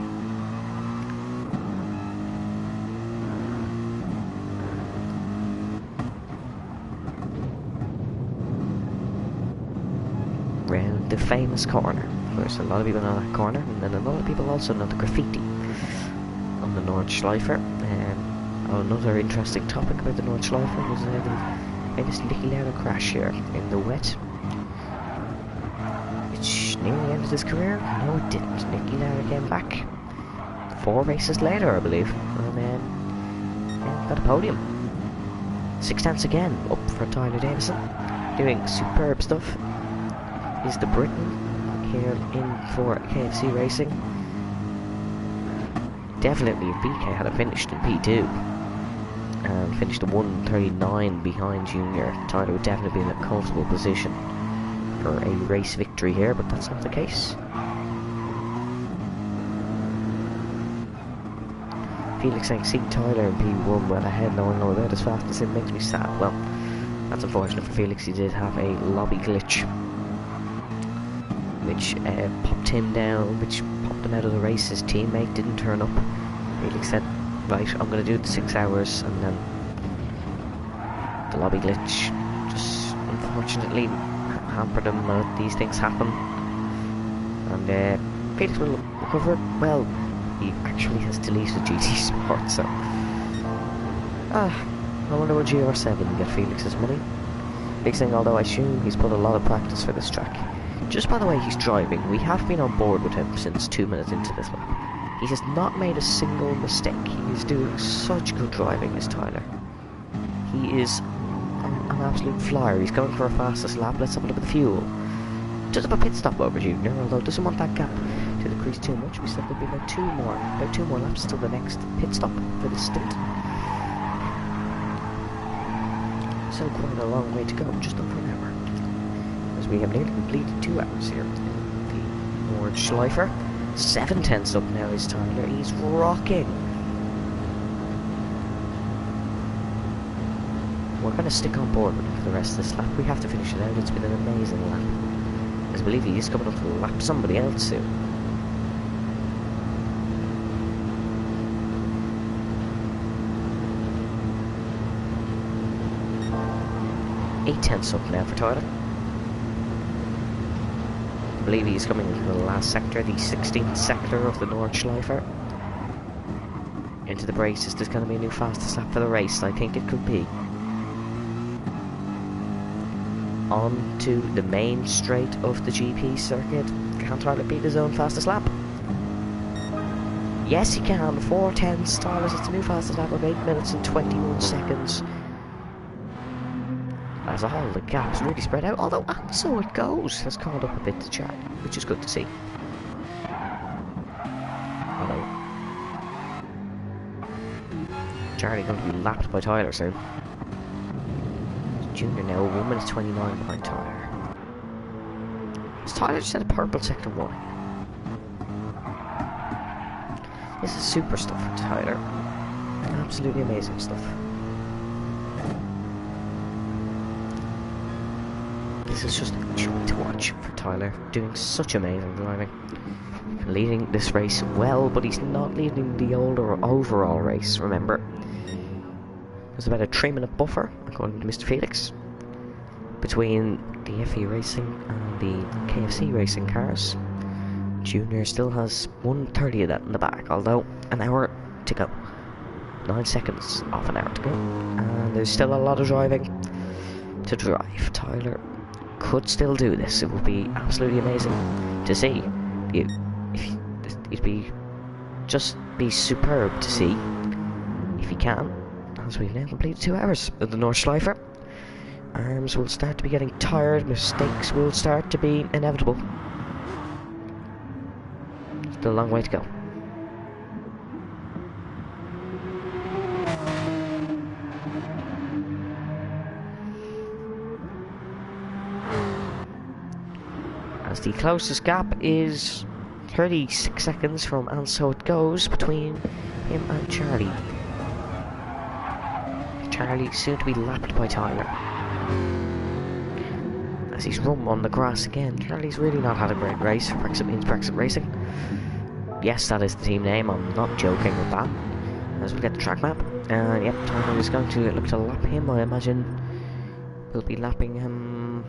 Round the famous corner. There's a lot of people know that corner, and then a lot of people also know the graffiti on the Nordschleifer. Another interesting topic about the Nordschleifer was the famous Niki Lauda crash here in the wet, which nearly ended his career. No, it didn't. Niki Lauda came back 4 races later, I believe, and got a podium. 6/10 again up for Tyler Davison, doing superb stuff. He's the Briton here in for KFC Racing. Definitely, if BK had finished in P2 and finished a 1:39 behind Junior, Tyler would definitely be in a comfortable position for a race victory here, but that's not the case. Felix saying, see Tyler in P1 well ahead, knowing all about as fast as it makes me sad. Well, that's unfortunate for Felix. He did have a lobby glitch, which popped him down, which popped him out of the race. His teammate didn't turn up. Felix said, right, I'm going to do the 6 hours, and then the lobby glitch just unfortunately hampered him. These things happen, and Felix will recover. Well, he actually has deleted GT Sport, so I wonder will GR7 get Felix's money. Big thing, although I assume he's put a lot of practice for this track. Just by the way he's driving, we have been on board with him since 2 minutes into this lap. He has not made a single mistake. He is doing such good driving, this Tyler. He is an absolute flyer. He's going for a fastest lap. Let's have a look at the fuel. Does have a pit stop over Junior, although doesn't want that gap to decrease too much. We said there'd be about two more laps till the next pit stop for the stint. So quite a long way to go, just over an hour. As we have nearly completed 2 hours here in the Nordschleifer. 7/10 up now is Tyler. He's rocking. We're going to stick on board with him for the rest of this lap. We have to finish it out. It's been an amazing lap. I believe he is coming up to lap somebody else soon. Eight tenths up now for Tyler. I believe he's coming into the last sector, the 16th sector of the Nordschleifer. Into the braces. There's going to be a new fastest lap for the race. I think it could be. On to the main straight of the GP circuit. Can Tyler beat his own fastest lap? Yes, he can. 4:10 Tyler. It's a new fastest lap of 8 minutes and 21 seconds. As all the gaps really spread out, although and so it goes has called up a bit to Charlie, which is good to see. Although Charlie going to be lapped by Tyler soon. Junior now 1 minute 29 behind Tyler. Has Tyler just had a purple sector 1? This is super stuff for Tyler. Absolutely amazing stuff. This is just a joy to watch for Tyler, doing such amazing driving. Leading this race well, but he's not leading the overall race, remember. There's about a 3-minute buffer, according to Mr. Felix, between the FE Racing and the KFC Racing cars. Junior still has 1:30 of that in the back, although an hour to go. 9 seconds off an hour to go. And there's still a lot of driving to drive. Tyler could still do this. It would be absolutely amazing to see. It'd be superb to see if he can. As we've now completed 2 hours of the Nordschleifer. Arms will start to be getting tired. Mistakes will start to be inevitable. Still a long way to go. As the closest gap is 36 seconds from, and so it goes between him and Charlie. Charlie soon to be lapped by Tyler. As he's run on the grass again. Charlie's really not had a great race for Brexit means Brexit Racing. Yes, that is the team name, I'm not joking with that. As we get the track map. Yep, Tyler is going to look to lap him, I imagine. We'll be lapping him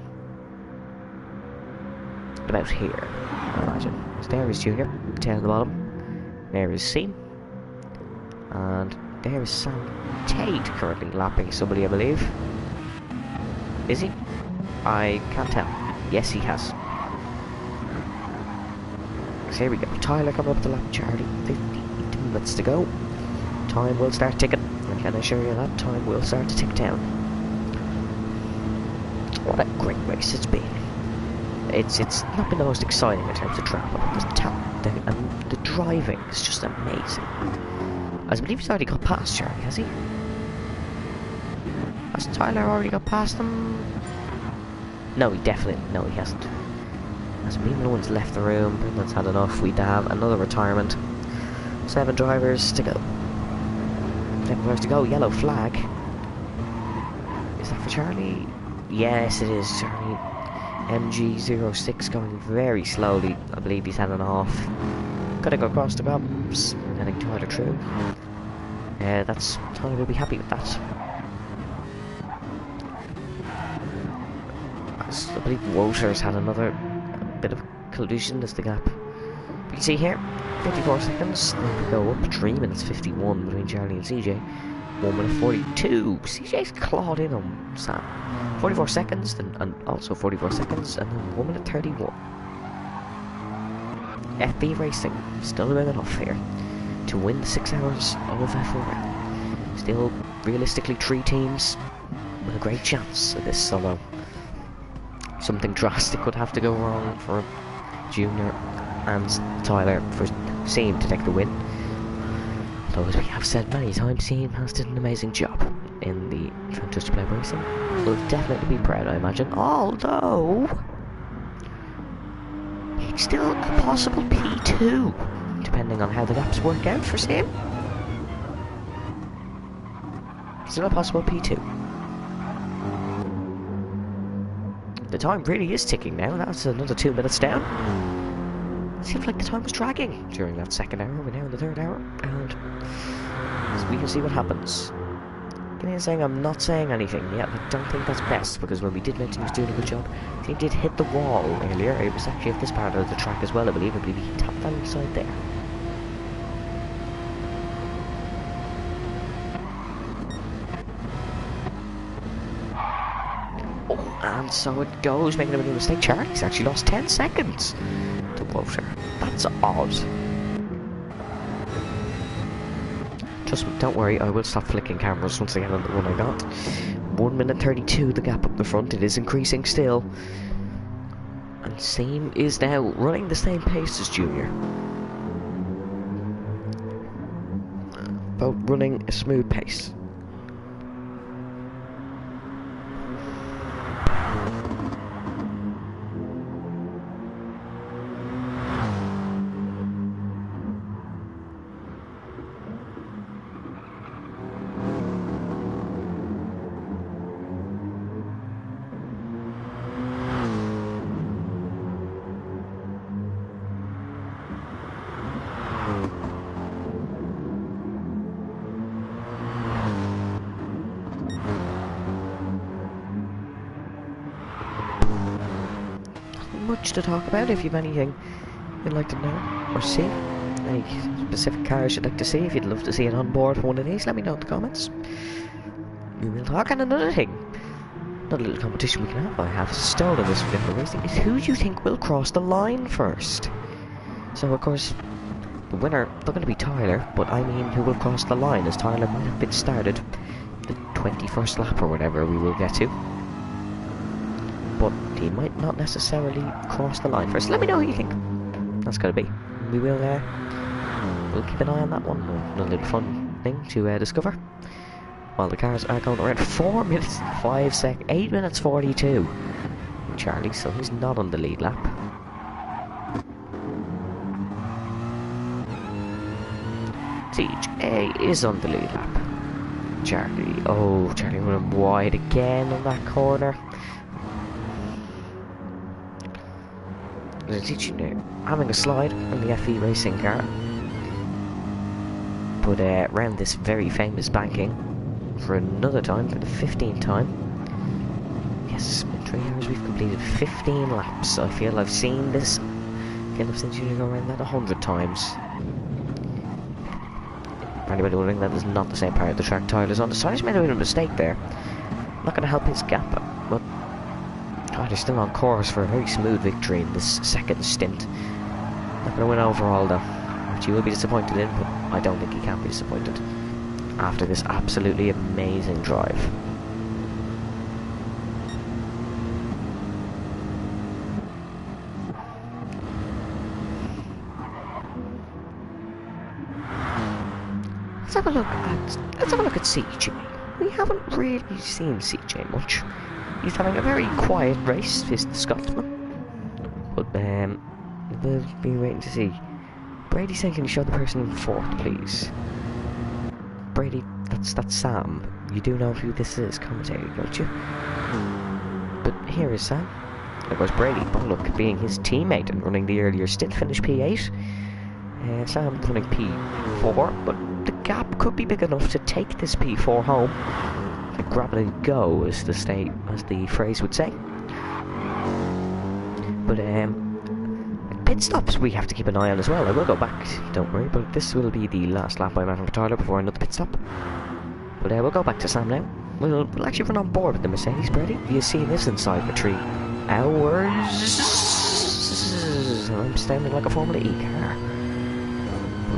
about here, I imagine. So there is Junior, down at the bottom. There is C. And there is Sam Tate currently lapping somebody, I believe. Is he? I can't tell. Yes, he has. So here we go. Tyler coming up the lap, Charlie. 58 minutes to go. Time will start ticking. And can I assure you that time will start to tick down. What a great race it's been. It's not been the most exciting in terms of track, but the talent and the driving is just amazing. I believe he's already got past Charlie, has he? Has Tyler already got past him? No, he hasn't. As I believe no one's left the room, Brendan's had enough. We have another retirement. 7 drivers to go. 7 drivers to go, yellow flag. Is that for Charlie? Yes, it is, Charlie. MG06 going very slowly. I believe he's had an off. Gotta go across the bumps. Heading Tyler through. That's Tyler will be happy with that. I believe Woter's had another bit of collision as the gap. You can see here, 54 seconds. Then we go up 3 minutes 51 between Charlie and CJ. 1 minute 42. CJ's clawed in on Sam. 44 seconds, and also 44 seconds, and then 1 minute 31. FB Racing still doing enough here to win the 6 hours of FRL. Still, realistically, 3 teams with a great chance at this solo. Something drastic would have to go wrong for Junior and Tyler for Seam to take the win. Though, as we have said many times, Seam has done an amazing job in the Transit Display Racing. Will definitely be proud, I imagine. Although it's still a possible P2, depending on how the gaps work out for Seam. Still a possible P2. The time really is ticking now. That's another 2 minutes down. It seems like the time was dragging during that second hour. We're now in the third hour, and we can see what happens. Gideon saying I'm not saying anything. Yeah, I don't think that's best, because when we did mention he was doing a good job, he did hit the wall earlier. It was actually at this part of the track as well, I believe. He tapped that inside there. And so it goes, making a bit of a mistake. Charlie's actually lost 10 seconds to Woter. That's odd. Trust me, don't worry, I will stop flicking cameras once I get on the one I got. 1 minute 32, the gap up the front. It is increasing still. And Seam is now running the same pace as Junior. Both running a smooth pace. Much to talk about. If you've anything you'd like to know or see, any specific cars you'd like to see, if you'd love to see it on board for one of these, let me know in the comments. We will talk. And another thing, another little competition we can have, I have stolen this from different racing, is who do you think will cross the line first? So of course the winner not going to be Tyler, but I mean who will cross the line, as Tyler might have been started the 21st lap or whatever we will get to. But he might not necessarily cross the line first. Let me know who you think that's going to be. we will we'll keep an eye on that one. Another little fun thing to discover. While the cars are going around 4 minutes 5 seconds, 8 minutes 42. Charlie, so he's not on the lead lap. CJ is on the lead lap. Charlie, oh, Charlie went wide again on that corner. They're teaching now, having a slide on the FE racing car. But round this very famous banking for another time, for the 15th time. Yes, in 3 hours we've completed 15 laps. I feel I've seen this. I feel I've seen you go around that 100 times. For anybody wondering, that is not the same part of the track Tyler's on. So I just made a bit of a mistake there. Not going to help his gap, but God, he's still on course for a very smooth victory in this second stint. Not going to win overall though, which he will be disappointed in, but I don't think he can be disappointed after this absolutely amazing drive. Let's have a look at CJ. We haven't really seen CJ much. He's having a very quiet race, is the Scotsman. But we'll be waiting to see. Brady saying, can you show the person in fourth, please? Brady, that's Sam. You do know who this is, commentating, don't you? But here is Sam. Of course, Brady, Bullock being his teammate and running the earlier stint, finished P8. Sam running P4, but the gap could be big enough to take this P4 home. Like grab it and go, as the phrase would say. But pit stops we have to keep an eye on as well. I will go back, don't worry, but this will be the last lap I imagine for Tyler before another pit stop. But we'll go back to Sam now. We'll actually run on board with the Mercedes, Brady. You see this inside for 3 hours. I'm standing like a Formula E car.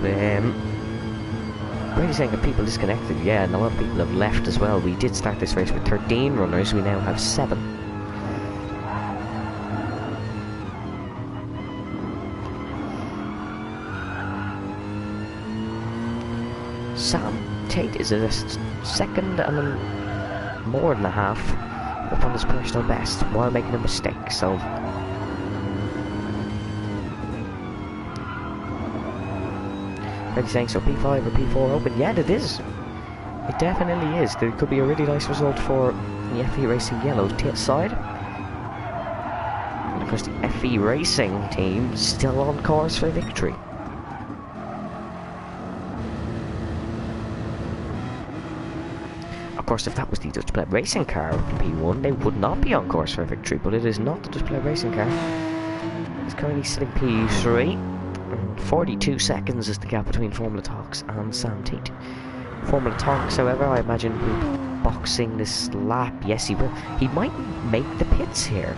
But Brady's saying that people disconnected, yeah, and a lot of people have left as well. We did start this race with 13 runners, we now have 7. Sam Tate is a second and more than a half up on his personal best while making a mistake, so Brady's saying, so P5 or P4 open? Yeah, it is. It definitely is. There could be a really nice result for the FE Racing Yellow side. And of course the FE Racing team still on course for victory. Of course, if that was the Dutch Pleb Racing car with the P1, they would not be on course for victory, but it is not the Dutch Pleb Racing car. It's currently sitting P3. 42 seconds is the gap between Formula Talks and Sam Tate. Formula Talks, however, I imagine will be boxing this lap. Yes, he will. He might make the pits here.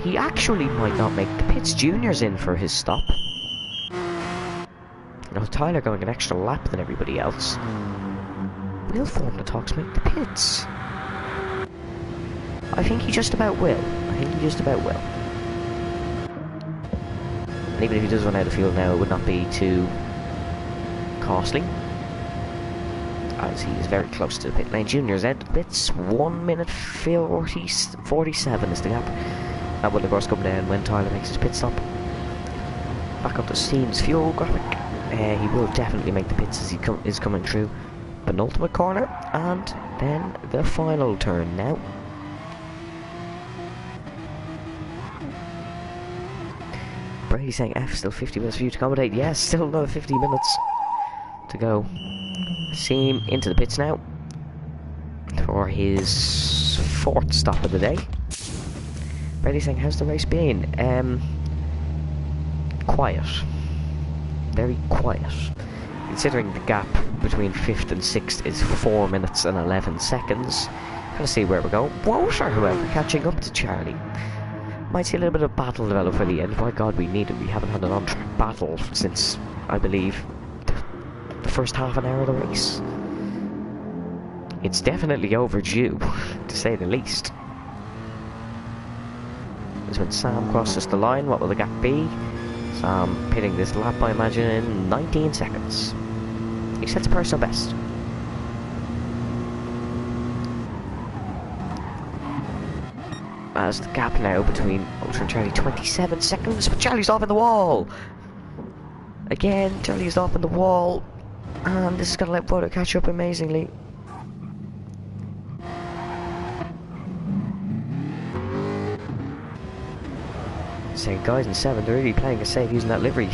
He actually might not make the pits. Junior's in for his stop. Now, Tyler going an extra lap than everybody else. Will Formula Talks make the pits? I think he just about will. And even if he does run out of fuel now, it would not be too costly, as he is very close to the pit lane. Junior's out the pits. 1 minute 47 is the gap. That will of course come down when Tyler makes his pit stop. Back up to Steam's fuel graphic. He will definitely make the pits as he is coming through penultimate corner, and then the final turn now. Brady's saying F, still 50 minutes for you to accommodate. Yes, still another 50 minutes to go. See him into the pits now for his 4th stop of the day. Brady's saying, how's the race been? Quiet. Very quiet. Considering the gap between 5th and 6th is 4 minutes and 11 seconds. Gonna see where we go. Woter, however, catching up to Charlie. Might see a little bit of battle develop for the end. By God, we need it. We haven't had an on-track battle since, I believe, the first half an hour of the race. It's definitely overdue, to say the least. As when Sam crosses the line, what will the gap be? So I'm pitting this lap, I imagine, in 19 seconds. He sets a personal best. As the gap now between Ultra and Charlie, 27 seconds, but Charlie's off in the wall! Again, Charlie's off in the wall, and this is going to let Bodo catch up amazingly. Say, guys in 7, they're really playing it safe using that livery.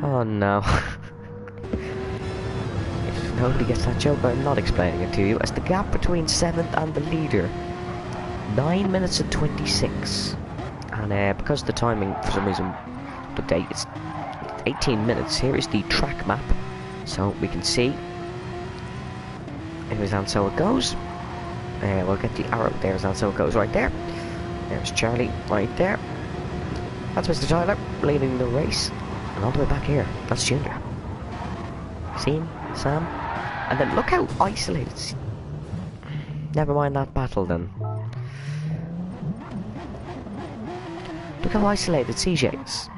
Oh no. If nobody gets that joke, I'm not explaining it to you. As the gap between 7th and the leader, 9 minutes and 26. And because the timing, for some reason, update, it's 18 minutes. Here is the track map, so we can see it was and so it goes. We'll get the arrow there, and so it goes right there. There's Charlie right there. That's Mr. Tyler leading the race. And all the way back here, that's Junior. See him, Sam? And then look how isolated. Never mind that battle then. Look how isolated CJ is.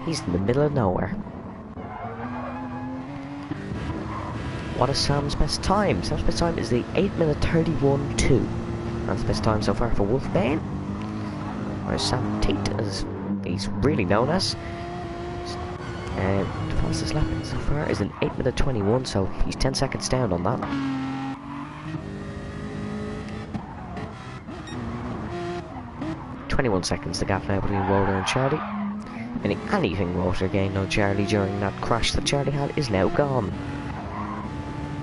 He's in the middle of nowhere. What is Sam's best time? Sam's best time is the 8-minute 31.2. That's the best time so far for Wolfbane. Whereas Sam Tate, as he's really known as, the fastest lap so far is an 8-minute 21, so he's 10 seconds down on that. "21 seconds the gap now between Walter and Charlie. Anything Walter gained on Charlie during that crash that Charlie had is now gone.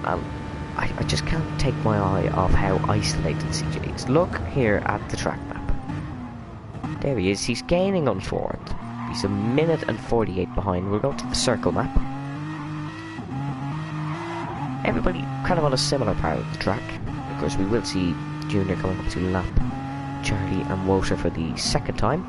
I just can't take my eye off how isolated CJ is. Look here at the track map. There he is, he's gaining on 4th. He's a minute and 48 behind. We'll go to the circle map. Everybody kind of on a similar part of the track. Of course, we will see Junior coming up to lap Charlie and Walter for the second time.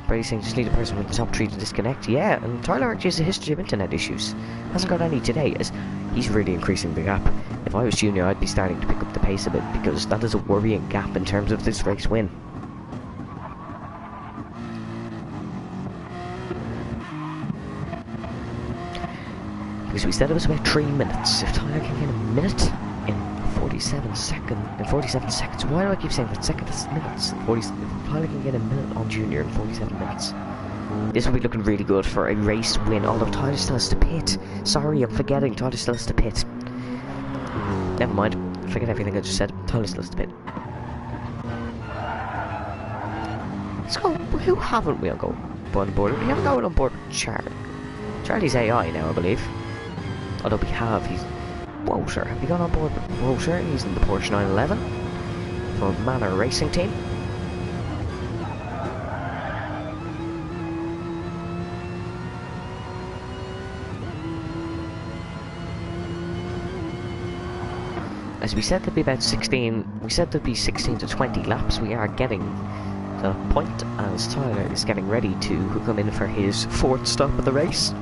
Brady's saying just need a person with the top 3 to disconnect. Yeah, and Tyler actually has a history of internet issues. Hasn't got any today, as he's really increasing the gap. If I was Junior, I'd be starting to pick up the pace a bit, because that is a worrying gap in terms of this race win. Because we said it was about 3 minutes. If Tyler can get a minute in 47 seconds, why do I keep saying that second? That's minutes. If Tyler can get a minute on Junior in 47 minutes, this will be looking really good for a race win, although Tyler still has to pit. Sorry, I'm forgetting, Tyler still has to pit. Never mind, forget everything I just said, Tyler still has to pit. So, who haven't we on board? We haven't gone on board with Charlie. Charlie's AI now, I believe. Although we have, he's Walter. Have we gone on board with Walter? He's in the Porsche 911 from Manor Racing Team. As we said, there'd be about 16. We said there'd be 16 to 20 laps. We are getting the point as Tyler is getting ready to come in for his 4th stop of the race.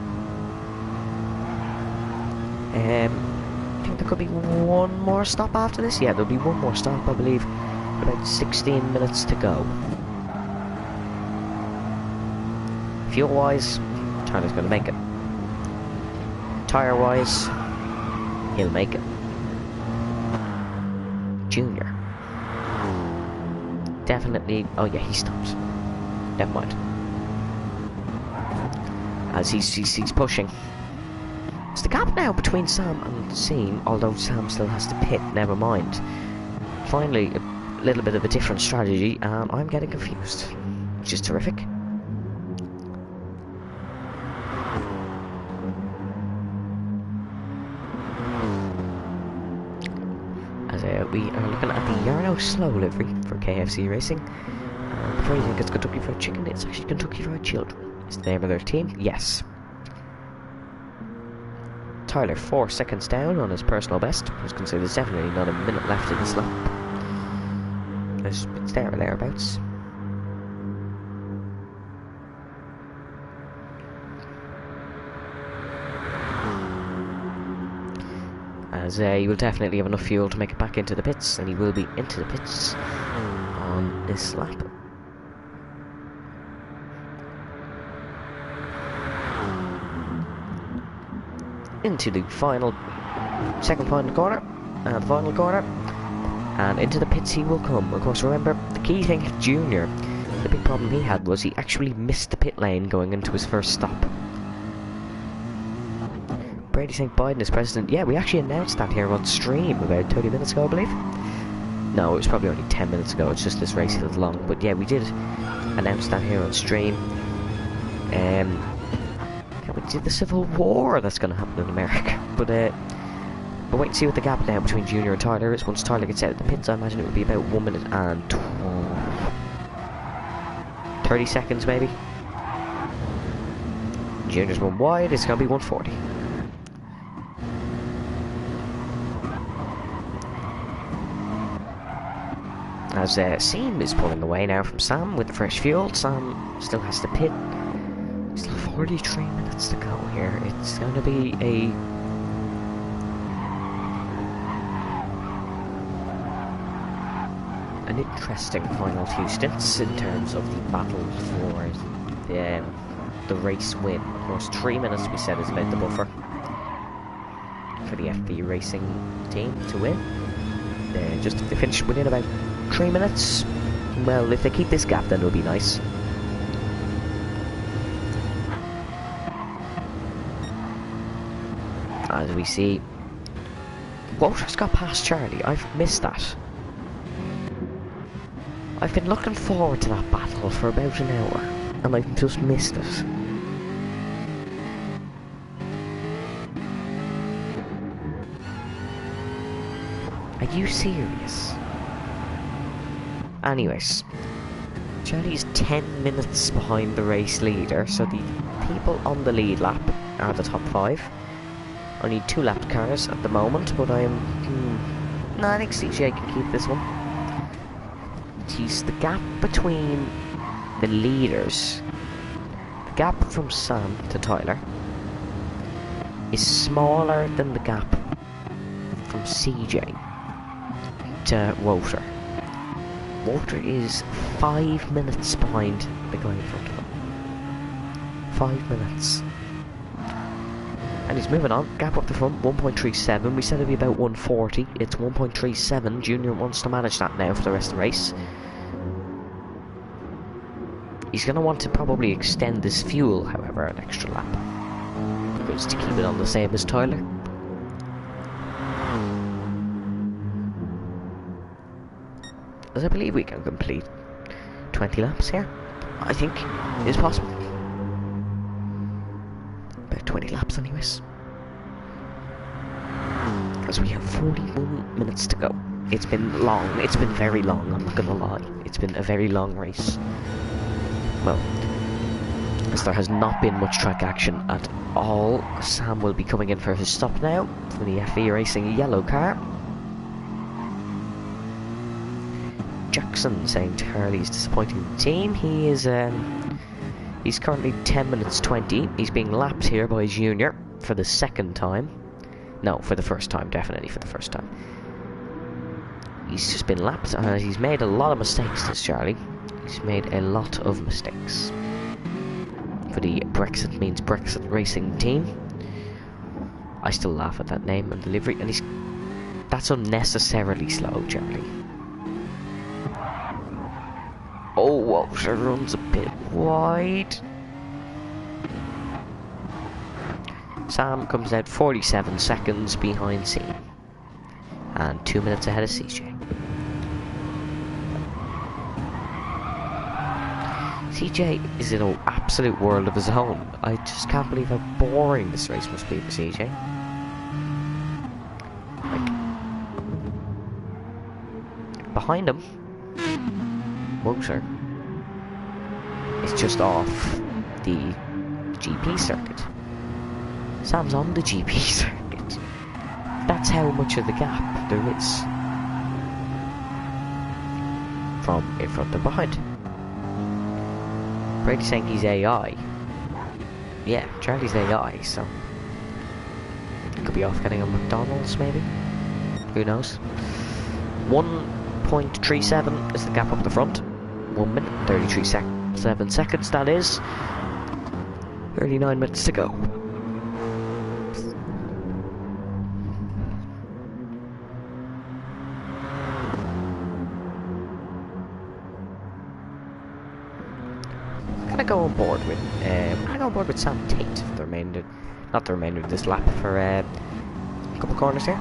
I think there could be one more stop after this. Yeah, there'll be one more stop, I believe. About 16 minutes to go. Fuel-wise, Tyler's going to make it. Tire-wise, he'll make it. Junior. Definitely. Oh yeah, he stopped. Never mind. As he's pushing. It's the gap now between Sam and Scene, although Sam still has to pit, never mind. Finally, a little bit of a different strategy, and I'm getting confused, which is terrific. As we are looking at the Yarno Slow livery for KFC Racing. Before you think it's Kentucky Fried Chicken, it's actually Kentucky Fried Children. Is the name of their team? Yes. Tyler 4 seconds down on his personal best. I was going to say there's definitely not a minute left in this lap. It's there or thereabouts. as he will definitely have enough fuel to make it back into the pits, and he will be into the pits on this lap. Into the second final corner, and the final corner, and into the pits he will come. Of course, remember, the key thing with Junior, the big problem he had was he actually missed the pit lane going into his first stop. Brady St. Biden is president. Yeah, we actually announced that here on stream about 30 minutes ago, I believe. No, it was probably only 10 minutes ago, it's just this race is long. But yeah, we did announce that here on stream. Can't wait to see the civil war that's going to happen in America. But we'll wait and see what the gap now between Junior and Tyler is. Once Tyler gets out of the pits, I imagine it would be about 1 minute and 30 seconds maybe. Junior's one wide, it's going to be 140. As Seam is pulling away now from Sam with the fresh fuel. Sam still has to pit. Still 43 minutes to go here. It's going to be an interesting final few stints in terms of the battle for the race win. Of course, 3 minutes we said is about the buffer for the FB Racing team to win. Just if they finish within about 3 minutes, well, if they keep this gap, then it'll be nice. As we see, Walter's got past Charlie. I've missed that. I've been looking forward to that battle for about an hour, and I've just missed it. Are you serious? Anyways, Charlie's 10 minutes behind the race leader, so the people on the lead lap are the top 5. I need 2 lapped cars at the moment, but I am... No, I think CJ can keep this one. Geez, the gap between the leaders, the gap from Sam to Tyler, is smaller than the gap from CJ to Walter. Walter is 5 minutes behind the guy in front of him. 5 minutes. And he's moving on. Gap up the front, 1.37. We said it'd be about 140. It's 1.37. Junior wants to manage that now for the rest of the race. He's going to want to probably extend this fuel, however, an extra lap. Because to keep it on the same as Tyler. As I believe we can complete 20 laps here. I think is possible. About 20 laps anyways. As we have 41 minutes to go. It's been long. It's been very long, I'm not gonna lie. It's been a very long race. Well, as there has not been much track action at all. Sam will be coming in for his stop now for the FE Racing yellow car. Jackson saying Charlie's disappointing the team. He is he's currently 10 minutes 20. He's being lapped here by Junior for the second time. No, for the first time, definitely for the first time. He's just been lapped. He's made a lot of mistakes, this Charlie. He's made a lot of mistakes. For the Brexit means Brexit Racing team. I still laugh at that name and delivery, and that's unnecessarily slow, Charlie. Oh, Walter runs a bit wide. Sam comes out 47 seconds behind C. And 2 minutes ahead of CJ. CJ is in an absolute world of his own. I just can't believe how boring this race must be for CJ. Like, behind him, Walter is just off the GP circuit. Sam's on the GP circuit. That's how much of the gap there is from in front and behind. Brady's saying he's AI. Yeah, Charlie's AI, so could be off getting a McDonald's, maybe. Who knows? 1.37 is the gap up the front. 1 minute and 7 seconds, that is. 39 minutes to go. Go on board with Sam Tate for the remainder, not the remainder of this lap, for a couple corners here.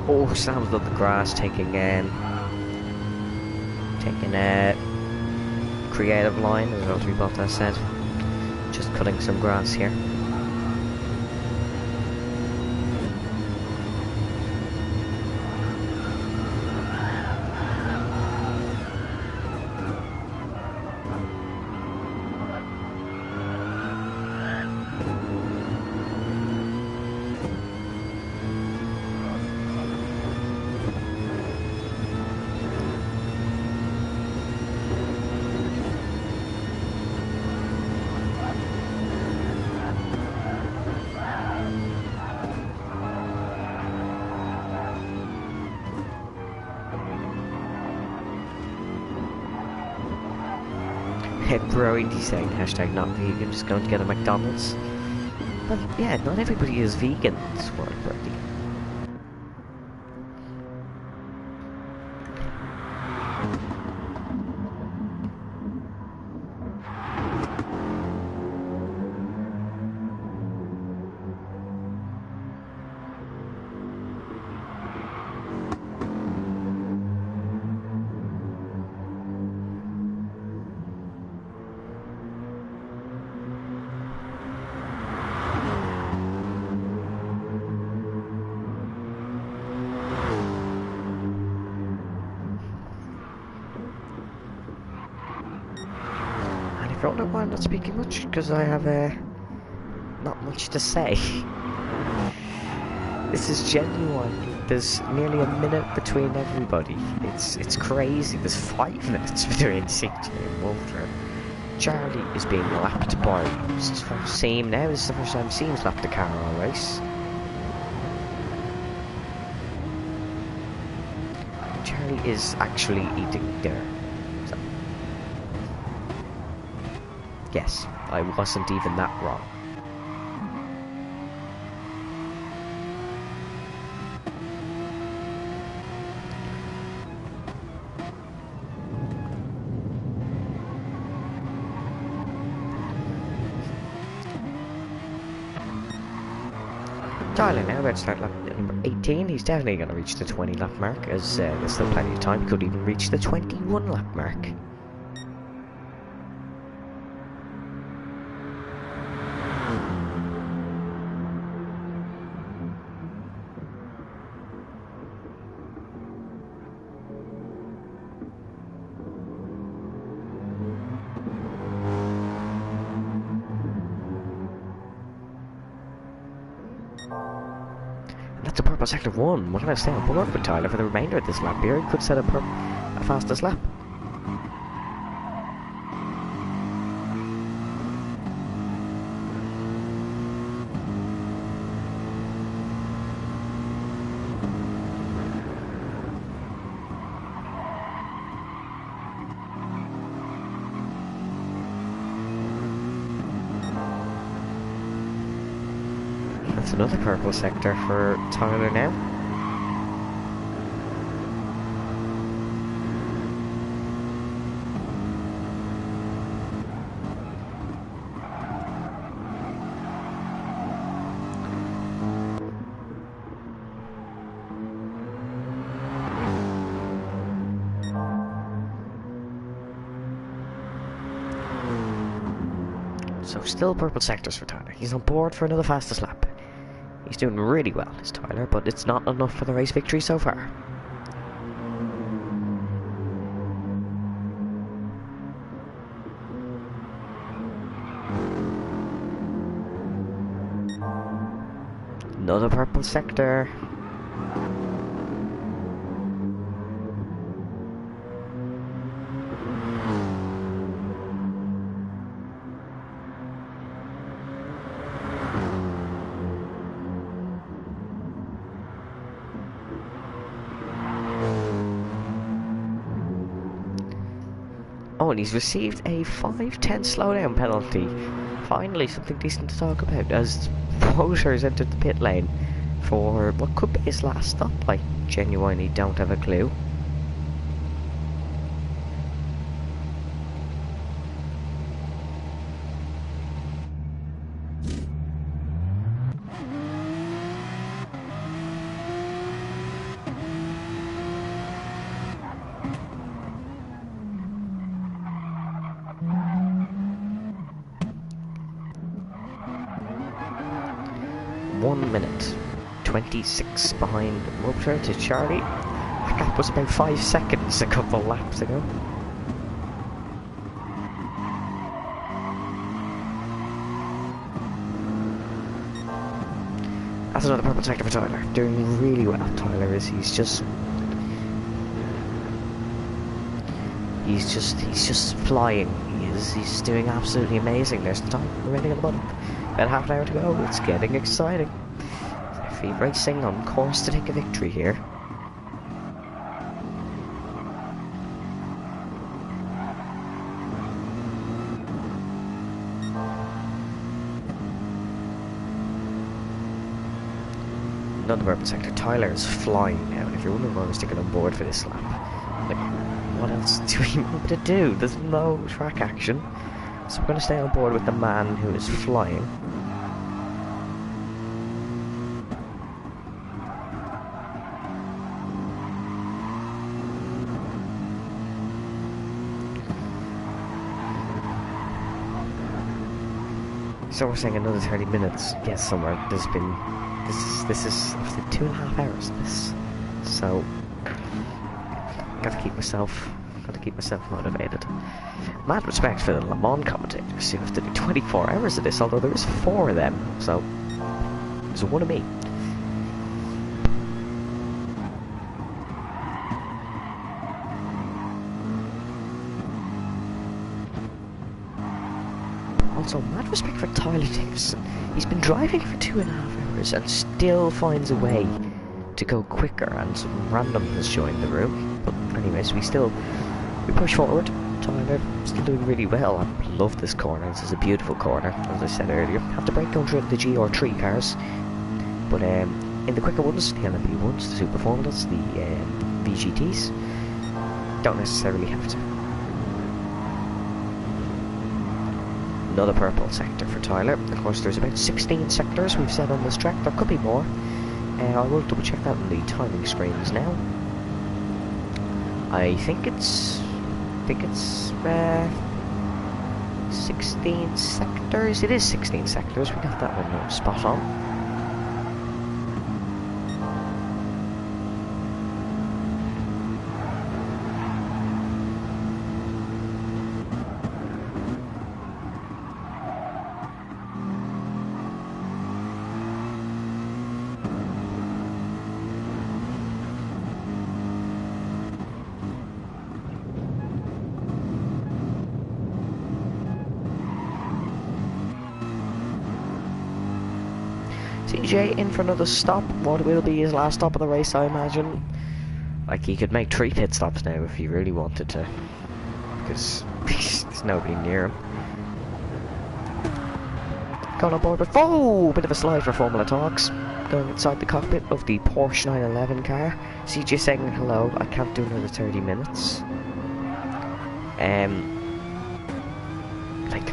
Oh, Sam's done the grass, taking a creative line, as Valtteri Bottas said. Just cutting some grass here. Brody saying hashtag not vegan, just going to get a McDonald's. But yeah, not everybody is vegan in this world, Brody. I don't know why I'm not speaking much, because I have not much to say. This is genuine. There's nearly a minute between everybody. It's crazy. There's 5 minutes between CJ and Walter. Charlie is being lapped by Seam now. This is the first time Seam's lapped the car all race. Charlie is actually eating dinner. So. Yes, I wasn't even that wrong. Tyler now about to start lap number 18. He's definitely going to reach the 20 lap mark, as there's still plenty of time. He could even reach the 21 lap mark. That's a purple sector 1. What can I stay on board with Tyler for the remainder of this lap here? He could set up a fastest lap. That's another purple sector for Tyler now. So still purple sectors for Tyler. He's on board for another fastest lap. He's doing really well, is Tyler, but it's not enough for the race victory so far. Another purple sector. Oh, and he's received a 5-10 slowdown penalty. Finally, something decent to talk about as Voters entered the pit lane for what could be his last stop. I genuinely don't have a clue. One minute 26 behind Motor to Charlie. That gap was about 5 seconds a couple of laps ago. That's another purple sector for Tyler. Doing really well. Tyler is he's just flying. He's doing absolutely amazing. There's the time remaining on the button. About half an hour to go. It's getting exciting. Feet racing on course to take a victory here. Another purple sector. Tyler is flying now. If you're wondering why we're sticking on board for this lap, like, what else do we want to do? There's no track action. So we're going to stay on board with the man who is flying. So we're saying another 30 minutes. Yes, somewhere there's been this is after 2.5 hours. So gotta keep myself motivated. Mad respect for the Le Mans commentators who have to do 24 hours of this, although there is 4 of them, so there's one of me. Also, mad respect for Tyler Davison. He's been driving for 2.5 hours and still finds a way to go quicker, and some random has joined the room. But anyways, we push forward. Tyler still doing really well. I love this corner. This is a beautiful corner, as I said earlier. Have to brake going through the GR3 cars, but in the quicker ones, the LMP1s, the Super Formulas, the VGTs, don't necessarily have to. Another purple sector for Tyler. Of course, there's about 16 sectors we've said on this track. There could be more. I will double check that on the timing screens now. I think it's 16 sectors. It is 16 sectors. We got that one spot on. TJ in for another stop. What will be his last stop of the race, I imagine. Like, he could make 3 pit stops now if he really wanted to, because there's nobody near him. Going on board with... Oh! Bit of a slide for Formula Talks. Going inside the cockpit of the Porsche 911 car. CJ saying hello. I can't do another 30 minutes. Like,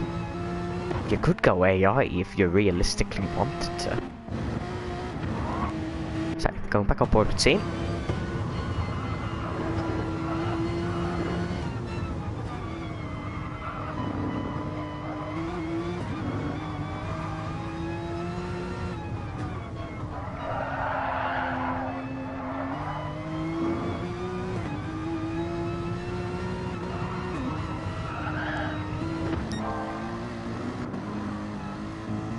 you could go AI if you realistically wanted to. So, going back on board with C.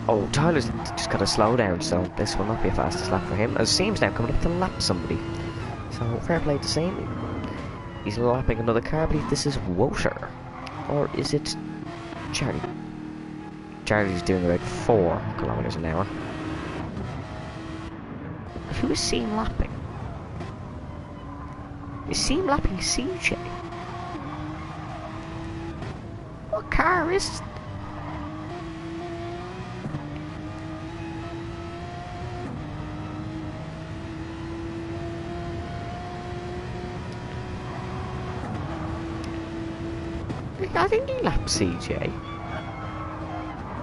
Oh, Tyler's just got to slow down, so this will not be a fastest lap for him. As Seam's now coming up to lap somebody. So, fair play to Seam. He's lapping another car, but this is Woter. Or is it Charlie? Charlie's doing about 4 kilometers an hour. Who is Seam lapping? Is Seam lapping CJ? What car is it? I think he lapped CJ.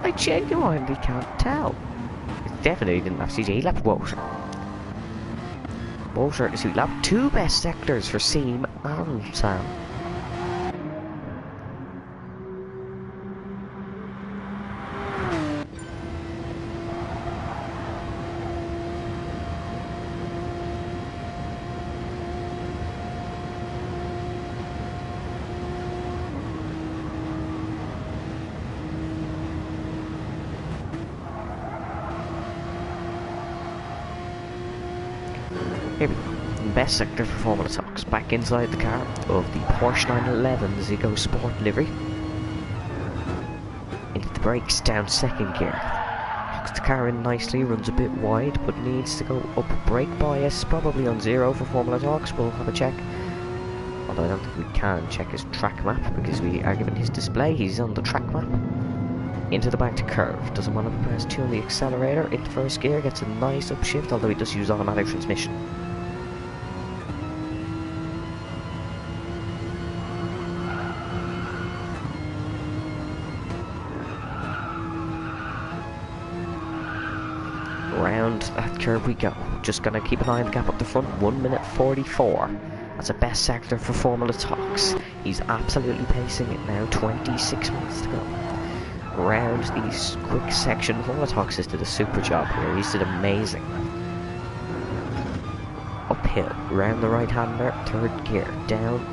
I genuinely can't tell. He definitely didn't lap CJ, he lapped Woter. Woter is who lapped 2 best sectors for Seam and Sam. Here we go. Best sector for Formula Talks. Back inside the car of the Porsche 911 GT Sport livery. Into the brakes, down second gear. Hooks the car in nicely, runs a bit wide, but needs to go up brake bias, probably on 0 for Formula Talks. We'll have a check. Although I don't think we can check his track map because we are given his display. He's on the track map. Into the back to curve. Doesn't want to press 2 on the accelerator. Into first gear, gets a nice upshift, although he does use automatic transmission. Round that curve we go. Just gonna keep an eye on the gap up the front. 1 minute 44. That's a best sector for Formula Talks. He's absolutely pacing it now. 26 minutes to go. Round these quick section. Formula Talks has did a super job here. He's did amazing. Uphill. Round the right hander. Third gear. Down.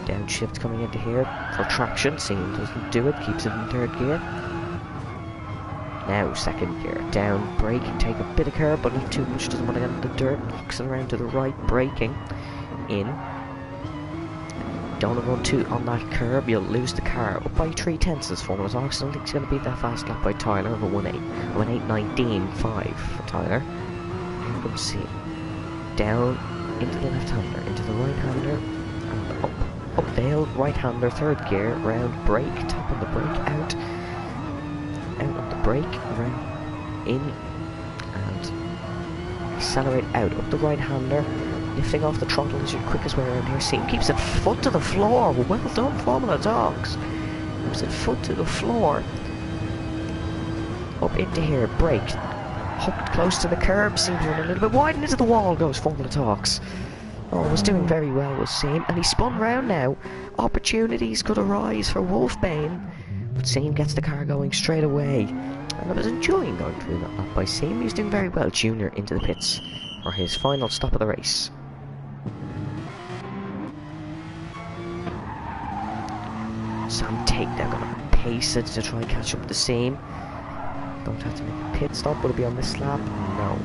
Downshift coming into here for traction. Seam doesn't do it. Keeps it in third gear. Now second gear, down, brake, take a bit of curve, but not too much, doesn't want to get into the dirt, knocks it around to the right, braking, in, don't run too on that curb, you'll lose the car, up by 3/10 as Formula Talks. I don't think it's going to be that fast lap by Tyler, of a 1:8.19.5 for Tyler. Let's see, down, into the left hander, into the right hander, and up Vale, right hander, third gear, round, brake, tap on the brake, out on the brake, round, in, and accelerate out, up the right hander, lifting off the throttle is your quickest way around here. Seam keeps it foot to the floor, well done Formula Talks, keeps it foot to the floor, up into here, brake, hooked close to the curb, Seam's running a little bit wide, and into the wall goes Formula Talks. Oh, was doing very well with Seam, and he spun round now, opportunities could arise for Wolfbane. But Seam gets the car going straight away, and I was enjoying going through that lap by Seam. He was doing very well. Junior into the pits for his final stop of the race. Sam Tate now going to pace it to try and catch up with the Seam. Don't have to make a pit stop. Will it be on this lap? No.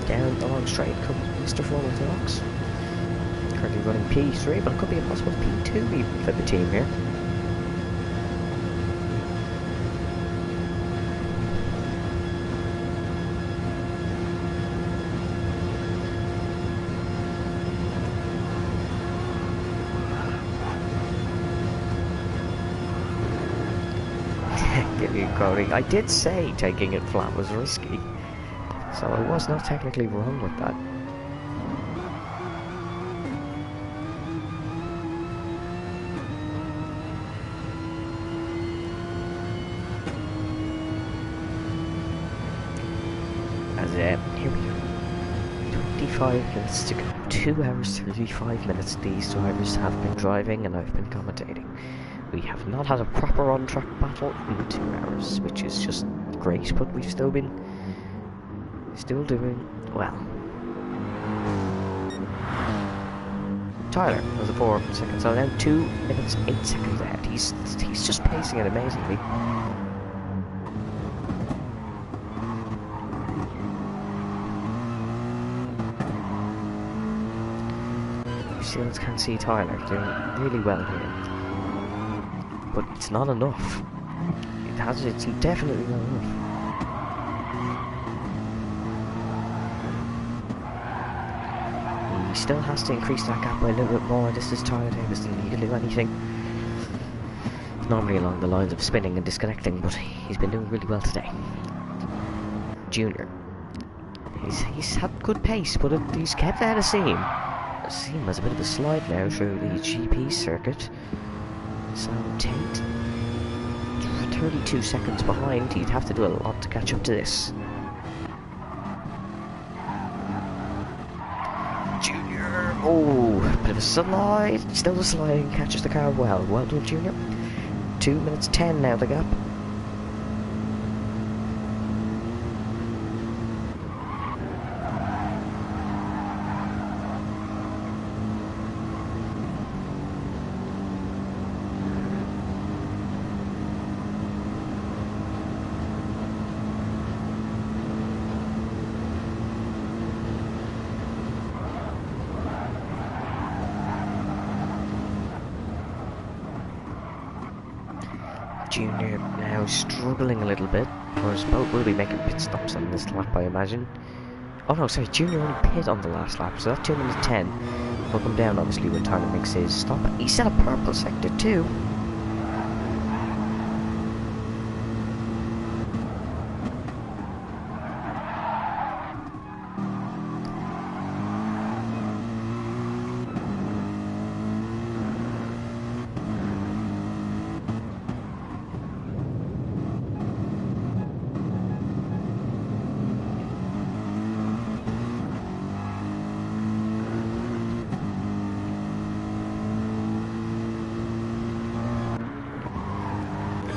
Down the long straight comes Mr. Formula Talks. Currently running P3, but it could be a possible P2 even for the team here. Give you Cody. I did say taking it flat was risky, so I was not technically wrong with that. As here we go. 25 minutes to go. 2 hours 35 minutes these drivers have been driving and I've been commentating. We have not had a proper on-track battle in 2 hours, which is just great, but we've still been doing well. Tyler was a 4 seconds, so now 2 minutes 8 seconds ahead. He's just pacing it amazingly. You still can see Tyler doing really well here. But it's not enough. It's definitely not enough. He still has to increase that gap by a little bit more. This is Tyler Davis, and he can do anything. It's normally along the lines of spinning and disconnecting, but he's been doing really well today. Junior. He's had good pace, but he's kept out of seam. Seam has a bit of a slide now through the GP circuit. So Tate, 32 seconds behind. He'd have to do a lot to catch up to this. Junior, oh, bit of a slide. Still a slide, catches the car well. Well done, Junior. 2 minutes 10 now the gap. Junior now struggling a little bit, whereas both will be making pit stops on this lap, I imagine. Oh no, sorry, Junior only pit on the last lap, so that 2 minutes 10 will come down obviously when Tyler makes his stop. He set a purple sector too.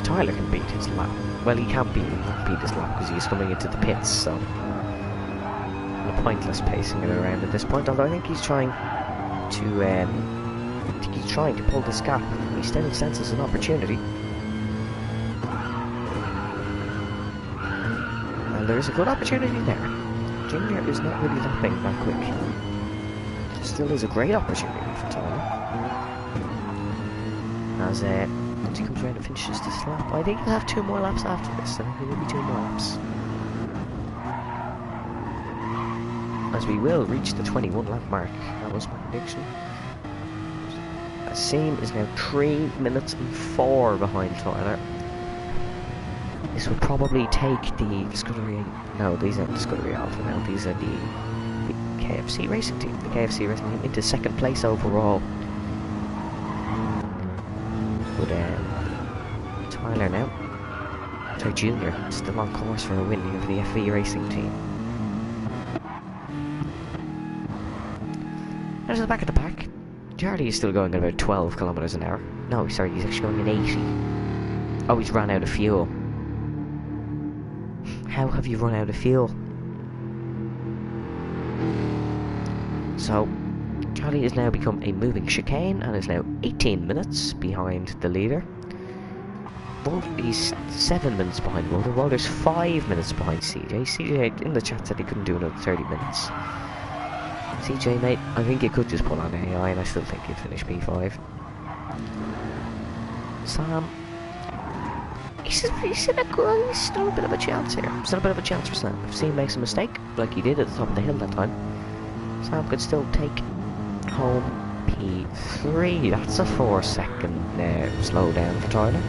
Tyler can beat his lap. Well, he can't beat his lap because he's coming into the pits, so a pointless pacing it around at this point. Although I think he's trying to pull this gap. He still senses an opportunity, and there is a good opportunity there. Junior is not really lapping that quick. Still is a great opportunity for Tyler. As once he comes around and finishes this lap, I think he'll have 2 more laps after this. I think there will be 2 more laps. As we will reach the 21 lap mark. That was my prediction. Seam is now 3 minutes and 4 behind Tyler. This would probably take the Scuderia... No, these aren't the Scuderia Alpha now. These are the KFC Racing Team. The KFC Racing Team into 2nd place overall. But Tyler now, so Junior, still on course for a win over the FE Racing Team. There's the back of the pack. Charlie is still going at about 12 kilometers an hour. No, sorry, he's actually going at 80. Oh, he's run out of fuel. How have you run out of fuel? So, Charlie has now become a moving chicane and is now 18 minutes behind the leader. He's 7 minutes behind Walter. Walter's 5 minutes behind CJ. CJ in the chat said he couldn't do another 30 minutes. CJ, mate, I think you could just pull on AI and I still think you'd finish P5. Sam, he's still a bit of a chance here. Still a bit of a chance for Sam. If Sam makes a mistake, like he did at the top of the hill that time, Sam could still take home P3. That's a 4 second slow down for Tyler.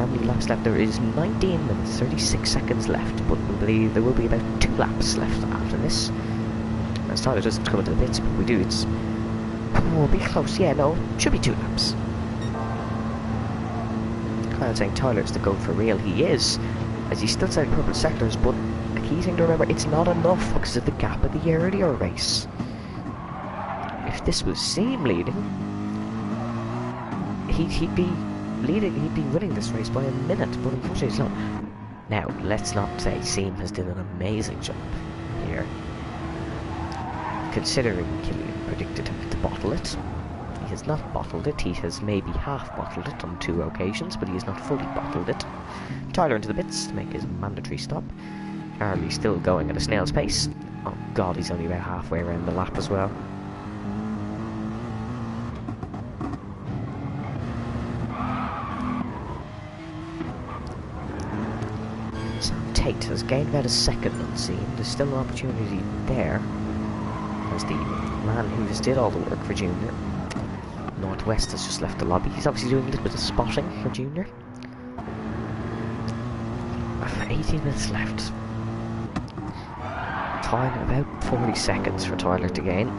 how many laps left. There is 19 minutes, 36 seconds left, but we believe there will be about 2 laps left after this. As Tyler doesn't come into the pits, but we do. It's... oh, be close. Yeah, no, should be 2 laps. Kind of saying Tyler's the GOAT for real. He is, as he's still selling purple sectors, but a key thing to remember, it's not enough because of the gap of the earlier race. If this was Seam leading, he'd be winning this race by a minute, but unfortunately he's not. Now, let's not say Seam has done an amazing job here, considering Killian predicted him to bottle it. He has not bottled it. He has maybe half bottled it on 2 occasions, but he has not fully bottled it. Tyler into the pits to make his mandatory stop. Charlie still going at a snail's pace. Oh god, he's only about halfway around the lap as well. Sam Tate has gained about a second unseen. There's still an opportunity there, as the man who just did all the work for Junior, Northwest, has just left the lobby. He's obviously doing a little bit of spotting for Junior. 18 minutes left. Time about 40 seconds for Tyler to gain.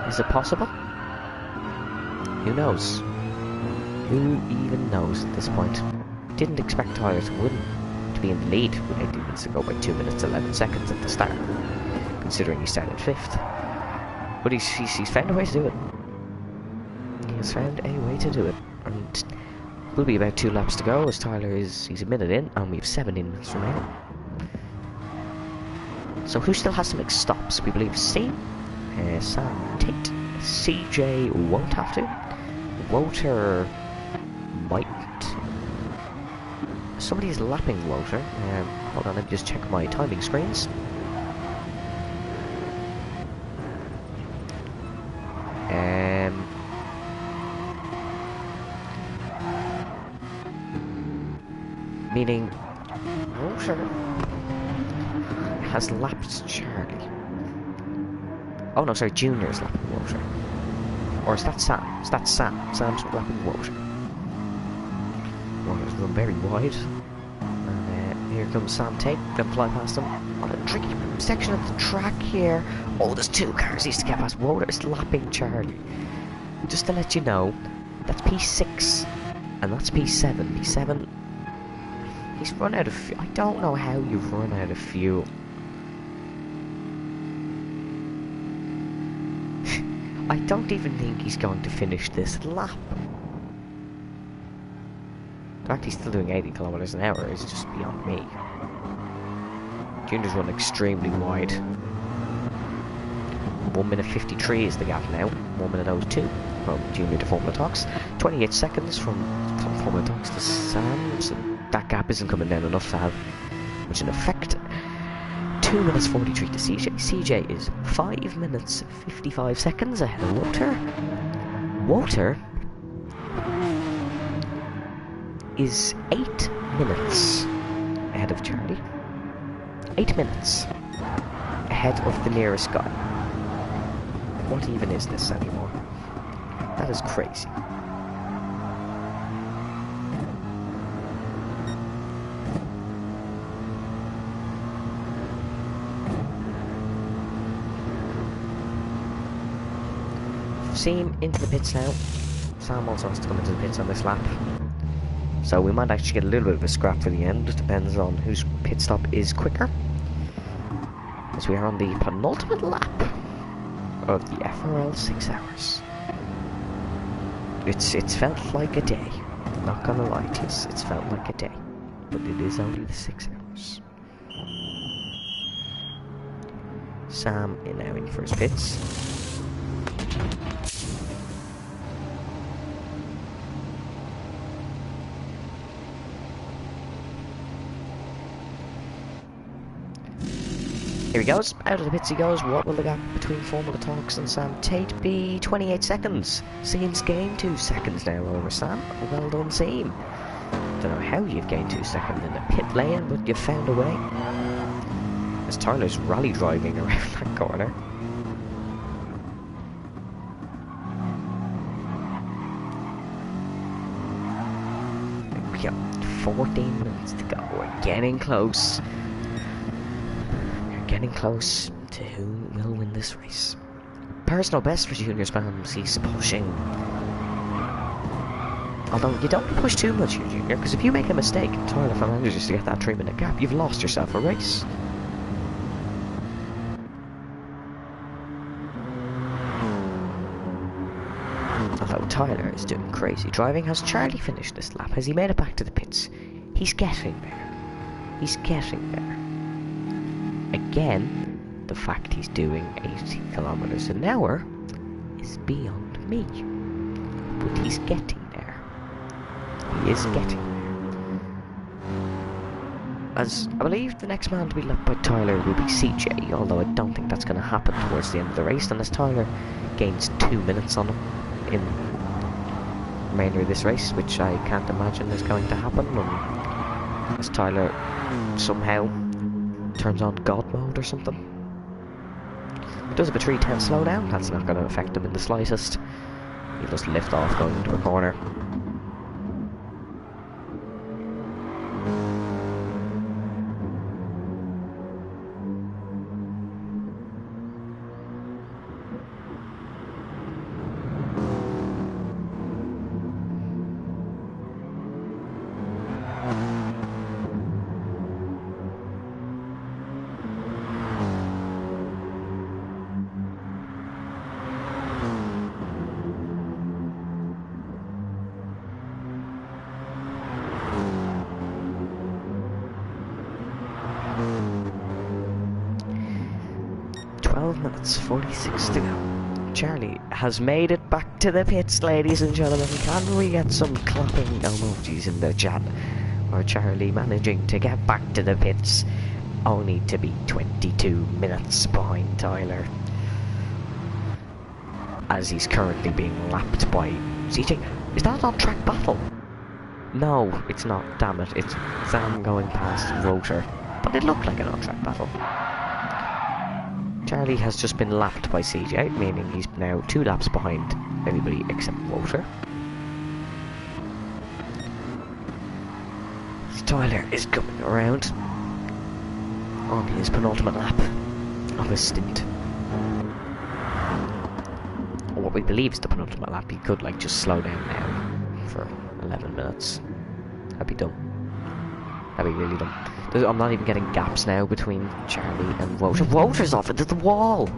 Is it possible? Who knows? Who even knows at this point? Didn't expect Tyler to win, to be in the lead with 18 minutes to go by 2 minutes 11 seconds at the start, considering he started 5th. But he's found a way to do it. He has found a way to do it. And will be about 2 laps to go, as he's a minute in, and we have 17 minutes remaining. So who still has to make stops? We believe C, Sam Tate, CJ won't have to, Woter might. Somebody is lapping Woter. Hold on, let me just check my timing screens. Meaning Woter has lapped Charlie. Oh no, sorry, Junior's lapping Woter. Or is that Sam? Is that Sam? Sam's lapping Woter. Woter's run very wide. And here comes Sam Tate, then fly past him on a tricky section of the track here. Oh, there's 2 cars he's to get past. Woter is lapping Charlie. Just to let you know, that's P6 and that's P7. P7, he's run out of fuel. I don't know how you've run out of fuel. I don't even think he's going to finish this lap. The fact he's still doing 80 kilometers an hour is just beyond me. Junior's run extremely wide. 1 minute 53 is the gap now. 1 minute 02 from Junior to Formula Talks. 28 seconds from Formula Talks to Sam. So that gap isn't coming down enough to have much an effect. 2 minutes 43 to CJ. CJ is 5 minutes 55 seconds ahead of Woter. Woter is 8 minutes ahead of Charlie. 8 minutes ahead of the nearest guy. What even is this anymore? That is crazy. Seam into the pits now. Sam also has to come into the pits on this lap. So we might actually get a little bit of a scrap for the end. It depends on whose pit stop is quicker. As we are on the penultimate lap of the FRL 6 hours. It's felt like a day. I'm not gonna lie to you, it's felt like a day. But it is only the 6 hours. Sam is now in first pits. Here he goes, out of the pits he goes. What will the gap between Formula Talks and Sam Tate be? 28 seconds. Seam's gained 2 seconds now over Sam. Well done, Seam. Don't know how you've gained 2 seconds in the pit lane, but you've found a way. As Tyler's rally driving around that corner. go. 14 minutes to go. We're getting close. We're getting close to who will win this race. Personal best for Junior Spams. He's pushing. Although you don't push too much here, Junior, because if you make a mistake and Tyler manages to get that 3-minute gap, you've lost yourself a race. Although Tyler is doing crazy driving, has Charlie finished this lap? Has he made it back to the pits? He's getting there. He's getting there. Again, the fact he's doing 80 kilometers an hour is beyond me. But he's getting there. He is getting there. As I believe the next man to be left by Tyler will be CJ, although I don't think that's going to happen towards the end of the race, unless Tyler gains 2 minutes on him in the remainder of this race, which I can't imagine is going to happen, as Tyler somehow turns on God mode or something. He does have a 310 slowdown, that's not going to affect him in the slightest. He'll just lift off going into a corner. Minutes 46 to go. Charlie has made it back to the pits, ladies and gentlemen. Can we get some clapping emojis in the chat? Or Charlie managing to get back to the pits, only to be 22 minutes behind Tyler, as he's currently being lapped by CJ. Is that an on-track battle? No, it's not. Damn it! It's Sam going past Rotor, but it looked like an on-track battle. Charlie has just been lapped by CJ, meaning he's now 2 laps behind everybody except Rotor. Tyler is coming around on his penultimate lap of his stint. Or what we believe is the penultimate lap. He could like just slow down now for 11 minutes. That'd be dumb. That'd be really dumb. I'm not even getting gaps now between Charlie and Rotor. Rotor's off into the wall!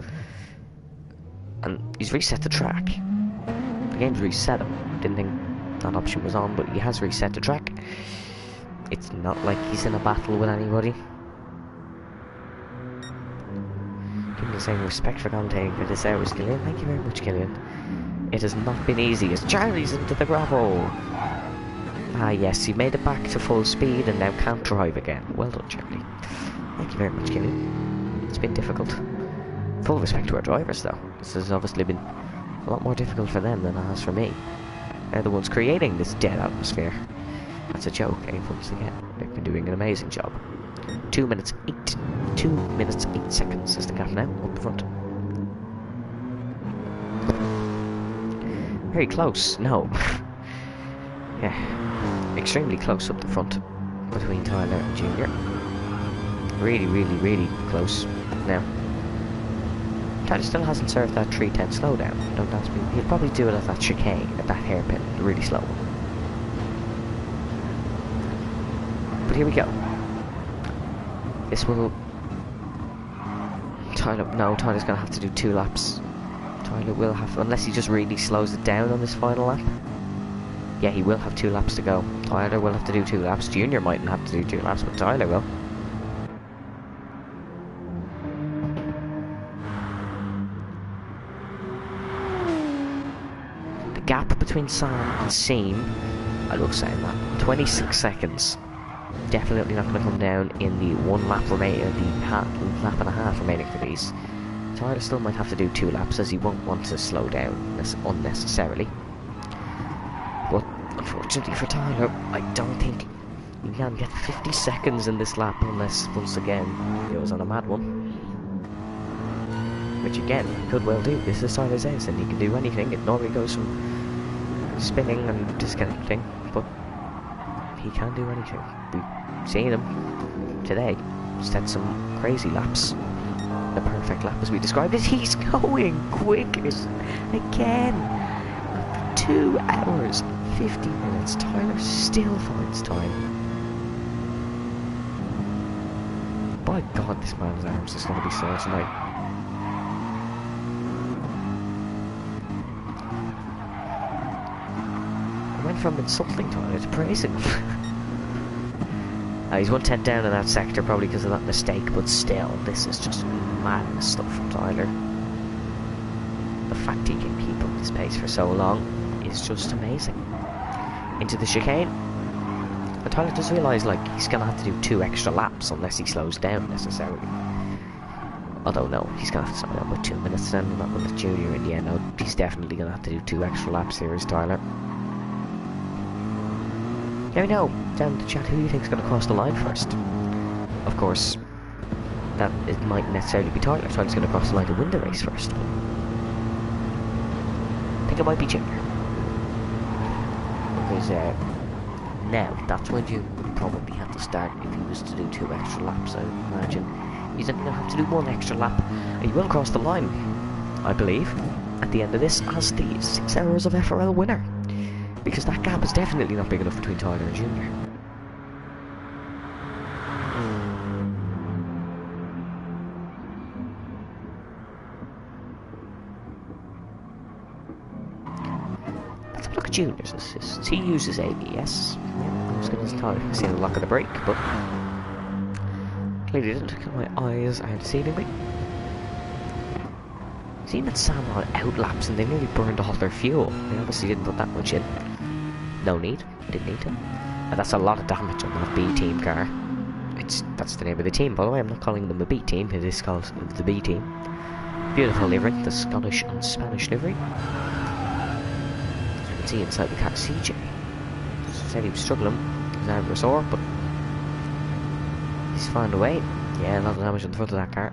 And he's reset the track. The game's reset him. Didn't think that option was on, but he has reset the track. It's not like he's in a battle with anybody. Give me saying respect for commentating for this hours, Gillian. Thank you very much, Gillian. It has not been easy as Charlie's into the gravel. Ah yes, he made it back to full speed and now can't drive again. Well done, Charlie. Thank you very much, Gillian. It's been difficult. Full respect to our drivers, though. This has obviously been a lot more difficult for them than it has for me. They're the ones creating this dead atmosphere. That's a joke, once again. They've been doing an amazing job. 2 minutes 8 seconds is the gap now, up the front. Very close, no. Yeah, extremely close up the front between Tyler and Junior. Really, really, really close now. Tyler still hasn't served that 310 slowdown. Don't ask me. He'll probably do it at that chicane, at that hairpin, really slow. But here we go. This will... Tyler's going to have to do 2 laps. Tyler will have... Unless he just really slows it down on this final lap. Yeah, he will have 2 laps to go. Tyler will have to do 2 laps. Junior mightn't have to do 2 laps, but Tyler will. The gap between Sam and Seam, I love saying that, 26 seconds. Definitely not going to come down in the 1 lap remaining, the lap and a half remaining for these. Tyler still might have to do 2 laps as he won't want to slow down unnecessarily. But unfortunately for Tyler, I don't think you can get 50 seconds in this lap unless, once again, he goes on a mad one. Which again, he could well do. This is Tyler's ace and he can do anything. It normally goes from spinning and disconnecting, but He can do anything. We've seen him today. Set some crazy laps. The perfect lap as we described it. He's going quicker again. After 2 hours, 50 minutes, Tyler still finds time. By God, this man's arms is going to be sore tonight. I went from insulting Tyler to praising him. He's 1/10 down in that sector, probably because of that mistake, but still, this is just madness stuff from Tyler. The fact he can keep up this pace for so long is just amazing. Into the chicane. And Tyler does realise, like, he's going to have to do 2 extra laps unless he slows down necessarily. Although, no, he's going to have to slow down with 2 minutes then, and that will let Junior in the end. No, he's definitely going to have to do 2 extra laps here, is Tyler. Let me know down in the chat who you think is going to cross the line first. Of course, that it might necessarily be Tyler. Tyler's going to cross the line to win the race first. I think it might be Junior. Because now, that's when Junior would probably have to start if he was to do 2 extra laps, I would imagine. He's only going to have to do 1 extra lap. And he will cross the line, I believe, at the end of this as the 6 Hours of FRL winner. Because that gap is definitely not big enough between Tyler and Junior. Let's have a look at Junior's assists. He uses ABS. Yeah, I was going to start seeing the lock of the brake, but clearly didn't because my eyes are deceiving me. Seen that Sam on outlaps and they nearly burned all their fuel. They obviously didn't put that much in. No need, didn't need to. And that's a lot of damage on that B team car. That's the name of the team, by the way. I'm not calling them a B team, it is called the B team. Beautiful livery, the Scottish and Spanish livery. As you can see inside the car, CJ said he was struggling, his arms were sore, but he's found a way. Yeah, a lot of damage on the front of that car.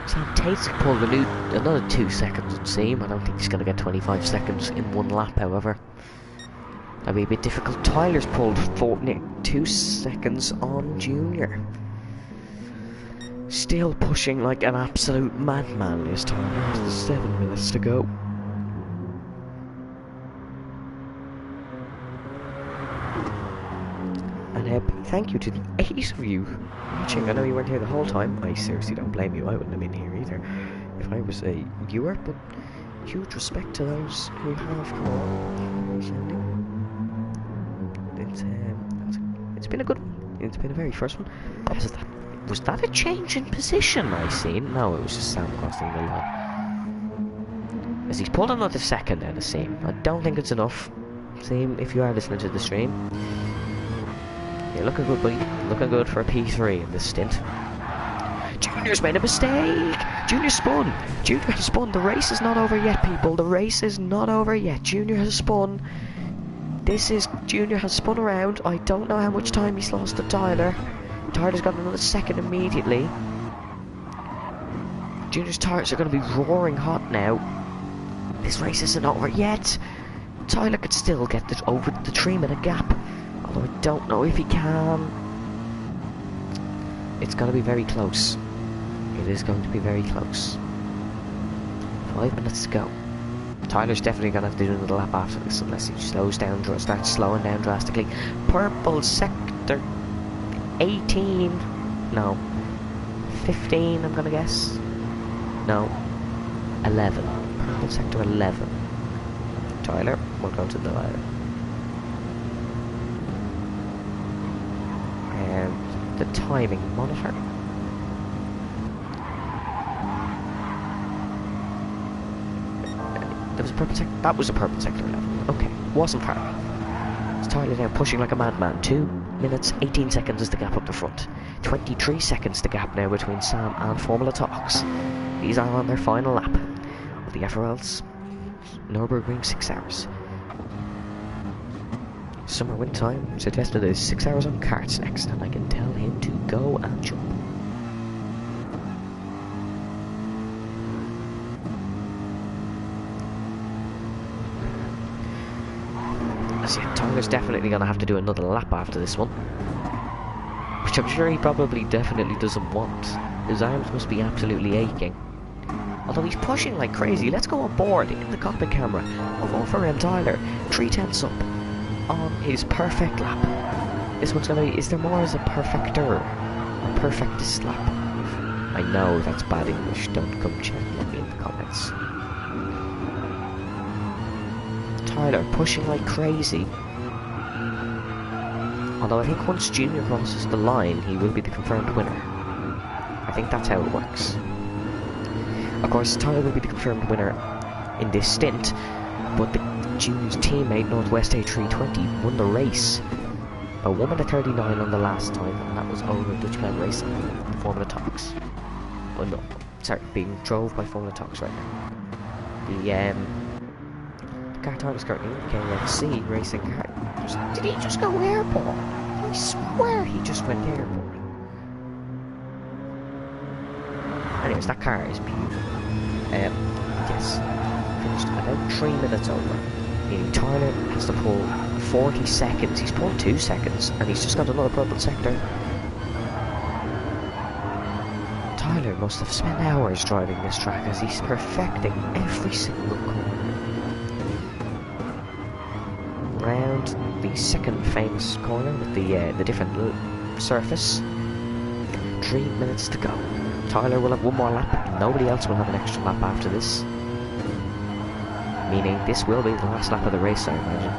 Sam Tate's pulled another 2 seconds on seam. I don't think he's going to get 25 seconds in 1 lap, however. That'd be a bit difficult. Tyler's pulled 2 seconds on Junior. Still pushing like an absolute madman this time. There's 7 minutes to go. And thank you to the 8 of you watching. I know you weren't here the whole time. I seriously don't blame you. I wouldn't have been here either if I was a viewer. But huge respect to those who have come on. It's been a good one. It's been a very first one. Was that a change in position I seen? No, it was just Sam crossing the line. As he's pulled another second down the seam. I don't think it's enough. Seam, if you are listening to the stream. Yeah, looking good, buddy. Looking good for a P3 in this stint. Junior's made a mistake! Junior spun! Junior has spun. The race is not over yet, people. The race is not over yet. Junior has spun. Junior has spun around. I don't know how much time he's lost to Tyler. Tyler's got another second immediately. Junior's tires are going to be roaring hot now. This race isn't over yet. Tyler could still get over the 3-minute gap. Although I don't know if he can. It's going to be very close. It is going to be very close. 5 minutes to go. Tyler's definitely going to have to do another lap after this unless he slows down, starts slowing down drastically. Purple sector 18. No. 15, I'm going to guess. No. 11. Purple sector 11. Tyler, we'll go to the ladder. And the timing monitor. That was a purple sector 11. Okay, wasn't far. It's Tyler now pushing like a madman. 2 minutes, 18 seconds is the gap up the front. 23 seconds the gap now between Sam and Formula Talks. These are on their final lap of the FRL's Nürburgring 6 hours. Summer wind time suggested there's 6 hours on karts next, and I can tell him to go and jump. So yeah, Tyler's definitely going to have to do another lap after this one. Which I'm sure he probably definitely doesn't want. His arms must be absolutely aching. Although he's pushing like crazy. Let's go on board in the cockpit camera of FRL Tyler. 3/10 up on his perfect lap. This one's going to be... Is there more as a perfecter? A perfectest lap? I know that's bad English. Don't come chatting at me in the comments. Tyler pushing like crazy. Although I think once Junior crosses the line, he will be the confirmed winner. I think that's how it works. Of course, Tyler will be the confirmed winner in this stint, but the Junior's teammate, Northwest A320, won the race by 1 minute 39 on the last time, and that was over Dutchman Racing, Formula Talks. Well, no, sorry, being drove by Formula Talks right now. The car time is currently in KFC Racing car. Did he just go airport? I swear he just went airport. Anyways, that car is beautiful. Yes, finished about 3 minutes over. Meaning Tyler has to pull 40 seconds. He's pulled 2 seconds, and he's just got another purple sector. Tyler must have spent hours driving this track as he's perfecting every single corner. Round the second famous corner with the different surface. 3 minutes to go. Tyler will have one more lap. Nobody else will have an extra lap after this. Meaning this will be the last lap of the race, I imagine.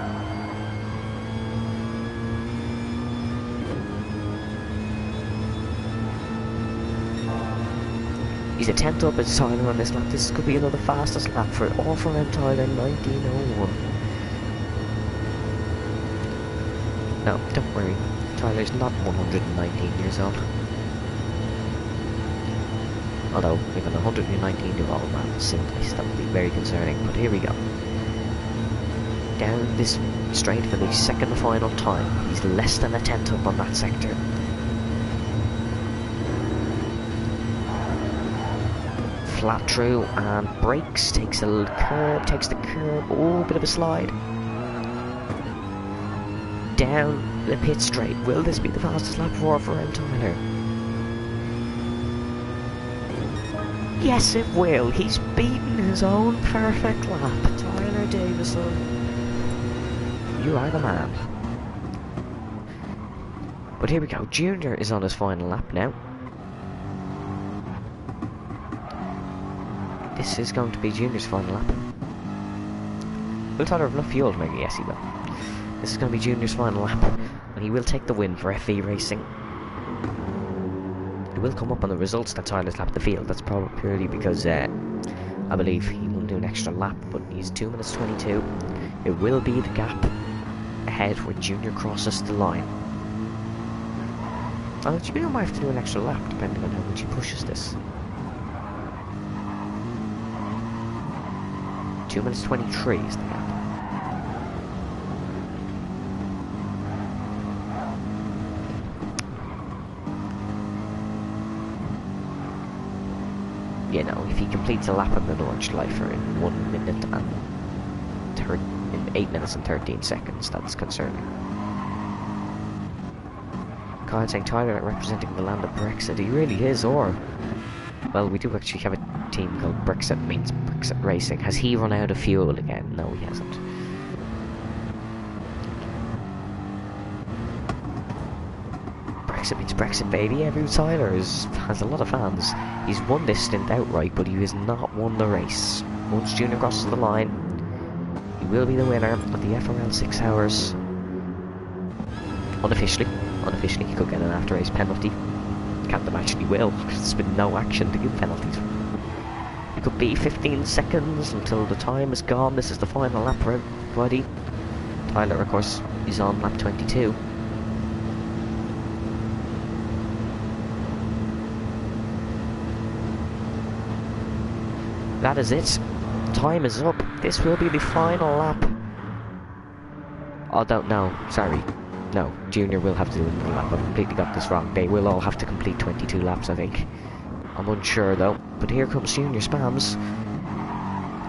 He's a 10th up as Tyler on this lap. This could be another fastest lap for FRL Tyler 1901. No, don't worry. Tyler's not 119 years old. Although, if an 119-year-old man singlist, that would be very concerning. But here we go. Down this straight for the second final time. He's less than a 10th up on that sector. Flat through and brakes. Takes a curb. Takes the curb. Oh, bit of a slide. Down the pit straight. Will this be the fastest lap for Tyler? Yes, it will. He's beaten his own perfect lap. Tyler Davison, you are the man. But here we go. Junior is on his final lap now. This is going to be Junior's final lap. Will Tyler have enough fuel? Maybe yes, he will. This is going to be Junior's final lap, and he will take the win for FE Racing. It will come up on the results that Tyler's lapped the field. That's probably purely because I believe he will do an extra lap, but he's 2 minutes 22. It will be the gap ahead where Junior crosses the line. Oh, Junior might have to do an extra lap depending on how much he pushes this. 2 minutes 23 is the gap. You know, if he completes a lap of the Nordschleifer in 1 minute and in 8 minutes and 13 seconds, that's concerning. Kyle saying Tyler representing the land of Brexit. He really is, or... Well, we do actually have a team called Brexit, means Brexit Racing. Has he run out of fuel again? No, he hasn't. Brexit means Brexit, baby. Every Tyler has a lot of fans. He's won this stint outright, but he has not won the race. Once Junior crosses the line, he will be the winner of the FRL 6 hours. Unofficially, he could get an after-race penalty. Can't imagine he will, because there's been no action to give penalties. It could be 15 seconds until the time is gone. This is the final lap for everybody. Tyler, of course, is on lap 22. That is it. Time is up. This will be the final lap. Oh, no, sorry. No, Junior will have to do another lap. I completely got this wrong. They will all have to complete 22 laps, I think. I'm unsure, though. But here comes Junior Spams.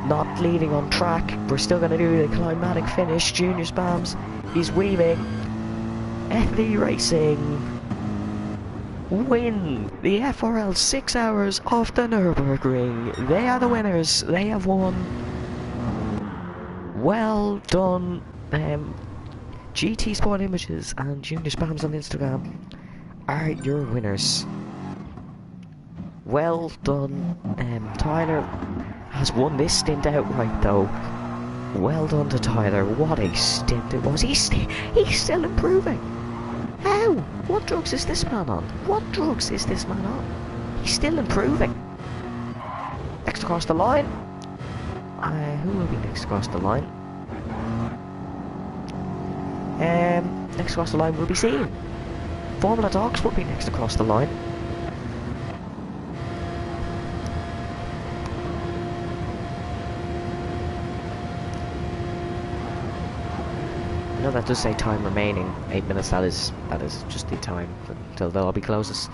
not leading on track. We're still going to do the climatic finish. Junior Spams, he's weaving. FV Racing win the FRL 6 hours of the Nürburgring. They are the winners. They have won. Well done. GT Sport Images and Junior Spams on Instagram are your winners. Well done. Tyler has won this stint outright though. Well done to Tyler. What a stint it was. He's still improving. How? What drugs is this man on? What drugs is this man on? He's still improving. Next across the line. Who will be next across the line? Next across the line will be seen. Formula Dogs will be next across the line. I know that does say time remaining, 8 minutes. That is just the time until the lobby closes.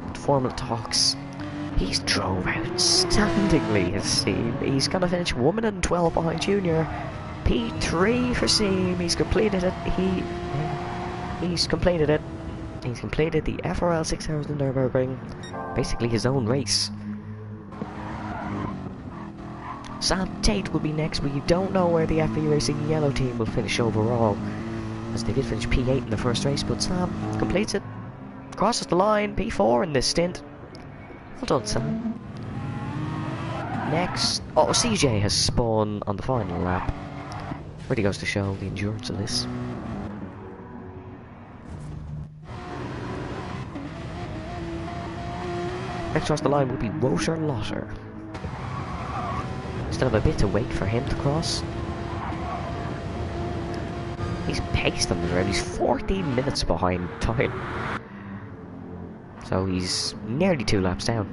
But Formula Talks, he's drove outstandingly his team. He's gonna finish 1 minute and 12 behind Junior. P3 for Seam. He's completed it. He's completed it. He's completed the FRL 6 hours in Nürburgring. Basically his own race. Sam Tate will be next. We don't know where the FE Racing yellow team will finish overall, as they did finish P8 in the first race, but Sam completes it. Crosses the line, P4 in this stint. Well done, Sam. Next, oh, CJ has spun on the final lap. Really goes to show the endurance of this. Next across the line will be Rotor Lotter. Still have a bit to wait for him to cross. He's paced on the road. He's 14 minutes behind Tyler. So he's nearly 2 laps down.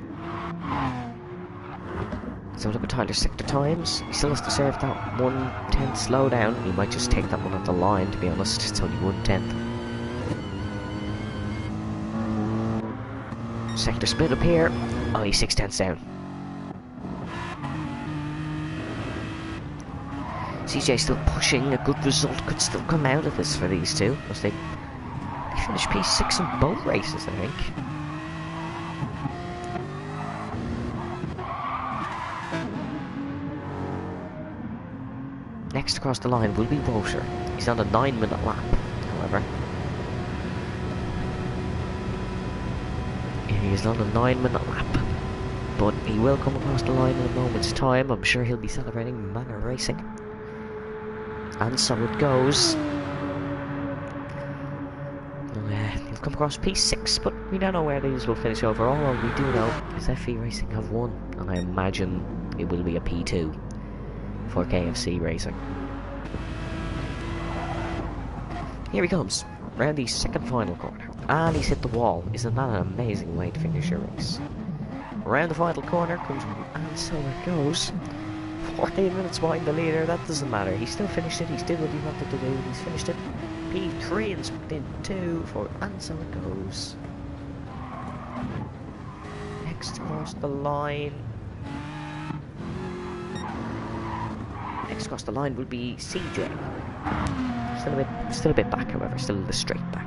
So look at Tyler's sector times. He still has to serve that 1/10 slowdown. He might just take that one at the line, to be honest. It's only 1/10. Sector split up here. Oh, he's 6/10 down. CJ still pushing. A good result could still come out of this for these two, because they finished P6 in both races, I think. Next across the line will be Rotor. He's on a 9-minute lap, however. He is on a 9-minute lap, but he will come across the line in a moment's time. I'm sure he'll be celebrating Manor Racing. And so it goes. He'll come across P6, but we don't know where these will finish overall. All we do know is FE Racing have won, and I imagine it will be a P2 for KFC Racing. Here he comes, round the second final corner, and he's hit the wall. Isn't that an amazing way to finish your race? Around the final corner comes, and so it goes. 14 minutes behind the leader, that doesn't matter. He still finished it, he did what he wanted to do, he's finished it. P3 and stint 2 for, and so it goes. Next across the line. Next across the line will be CJ. Still a bit back, however, still the straight back.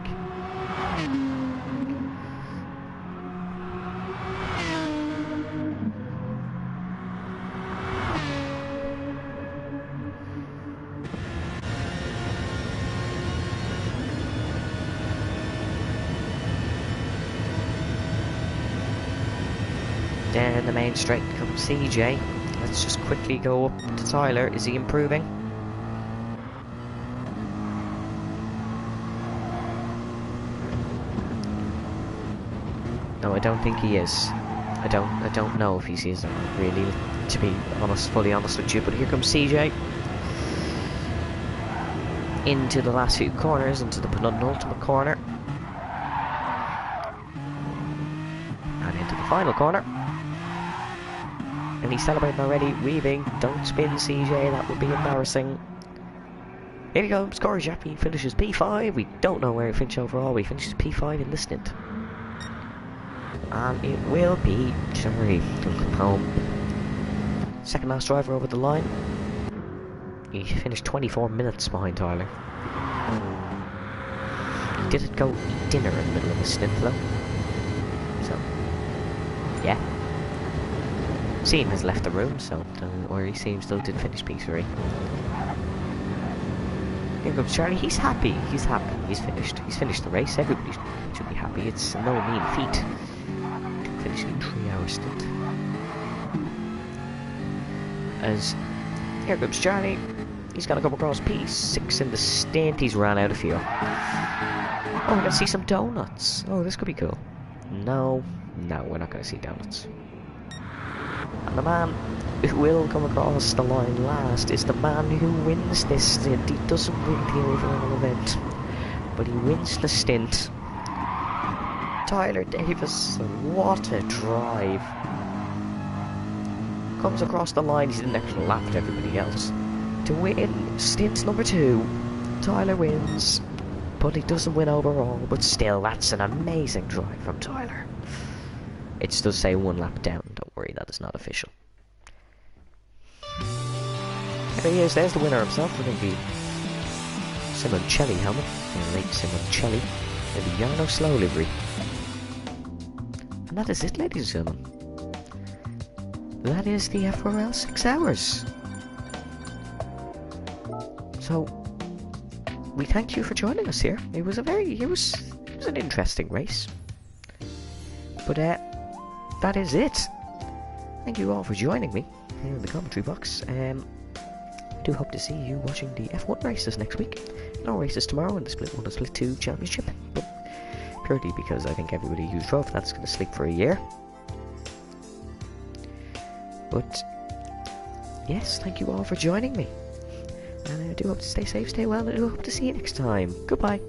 Down the main straight comes CJ. Let's just quickly go up to Tyler. Is he improving? No, I don't think he is. I don't know if he is or not, really, to be honest, fully honest with you. But here comes CJ. Into the last few corners, into the penultimate corner. And into the final corner. And he's celebrating already, weaving. Don't spin, CJ, that would be embarrassing. Here he goes, Corey Jappy finishes P5. We don't know where he finished overall. He finishes P5 in the stint. And it will be Jerry. He'll come home. Second last driver over the line. He finished 24 minutes behind Tyler. He didn't go eat dinner in the middle of his stint though. So, yeah. Seam has left the room, so don't worry, Seam still did finish P3. Here comes Charlie, he's happy, he's finished. He's finished the race, everybody should be happy, it's no mean feat. Finishing a 3-hour stint. As here comes Charlie, he's gonna come across P6 in the stint, he's ran out of fuel. Oh, we're gonna see some donuts. Oh, this could be cool. No, we're not gonna see donuts. And the man who will come across the line last is the man who wins this stint. He doesn't win the overall event, but he wins the stint. Tyler Davis, what a drive. Comes across the line, he's in the next lap to everybody else. To win stint number 2, Tyler wins, but he doesn't win overall, but still, that's an amazing drive from Tyler. It does say 1 lap down, don't worry, that is not official. There he is, there's the winner himself, with the Simoncelli helmet, the late Simoncelli, in the Yarno Slow livery. And that is it, ladies and gentlemen. That is the FRL 6 hours. So, we thank you for joining us here. It was an interesting race. But that is it. Thank you all for joining me here in the commentary box. I do hope to see you watching the F1 races next week. No races tomorrow in the Split 1 and Split 2 Championship. But purely because I think everybody who drove that's going to sleep for a year. But yes, thank you all for joining me. And I do hope to stay safe, stay well, and I do hope to see you next time. Goodbye.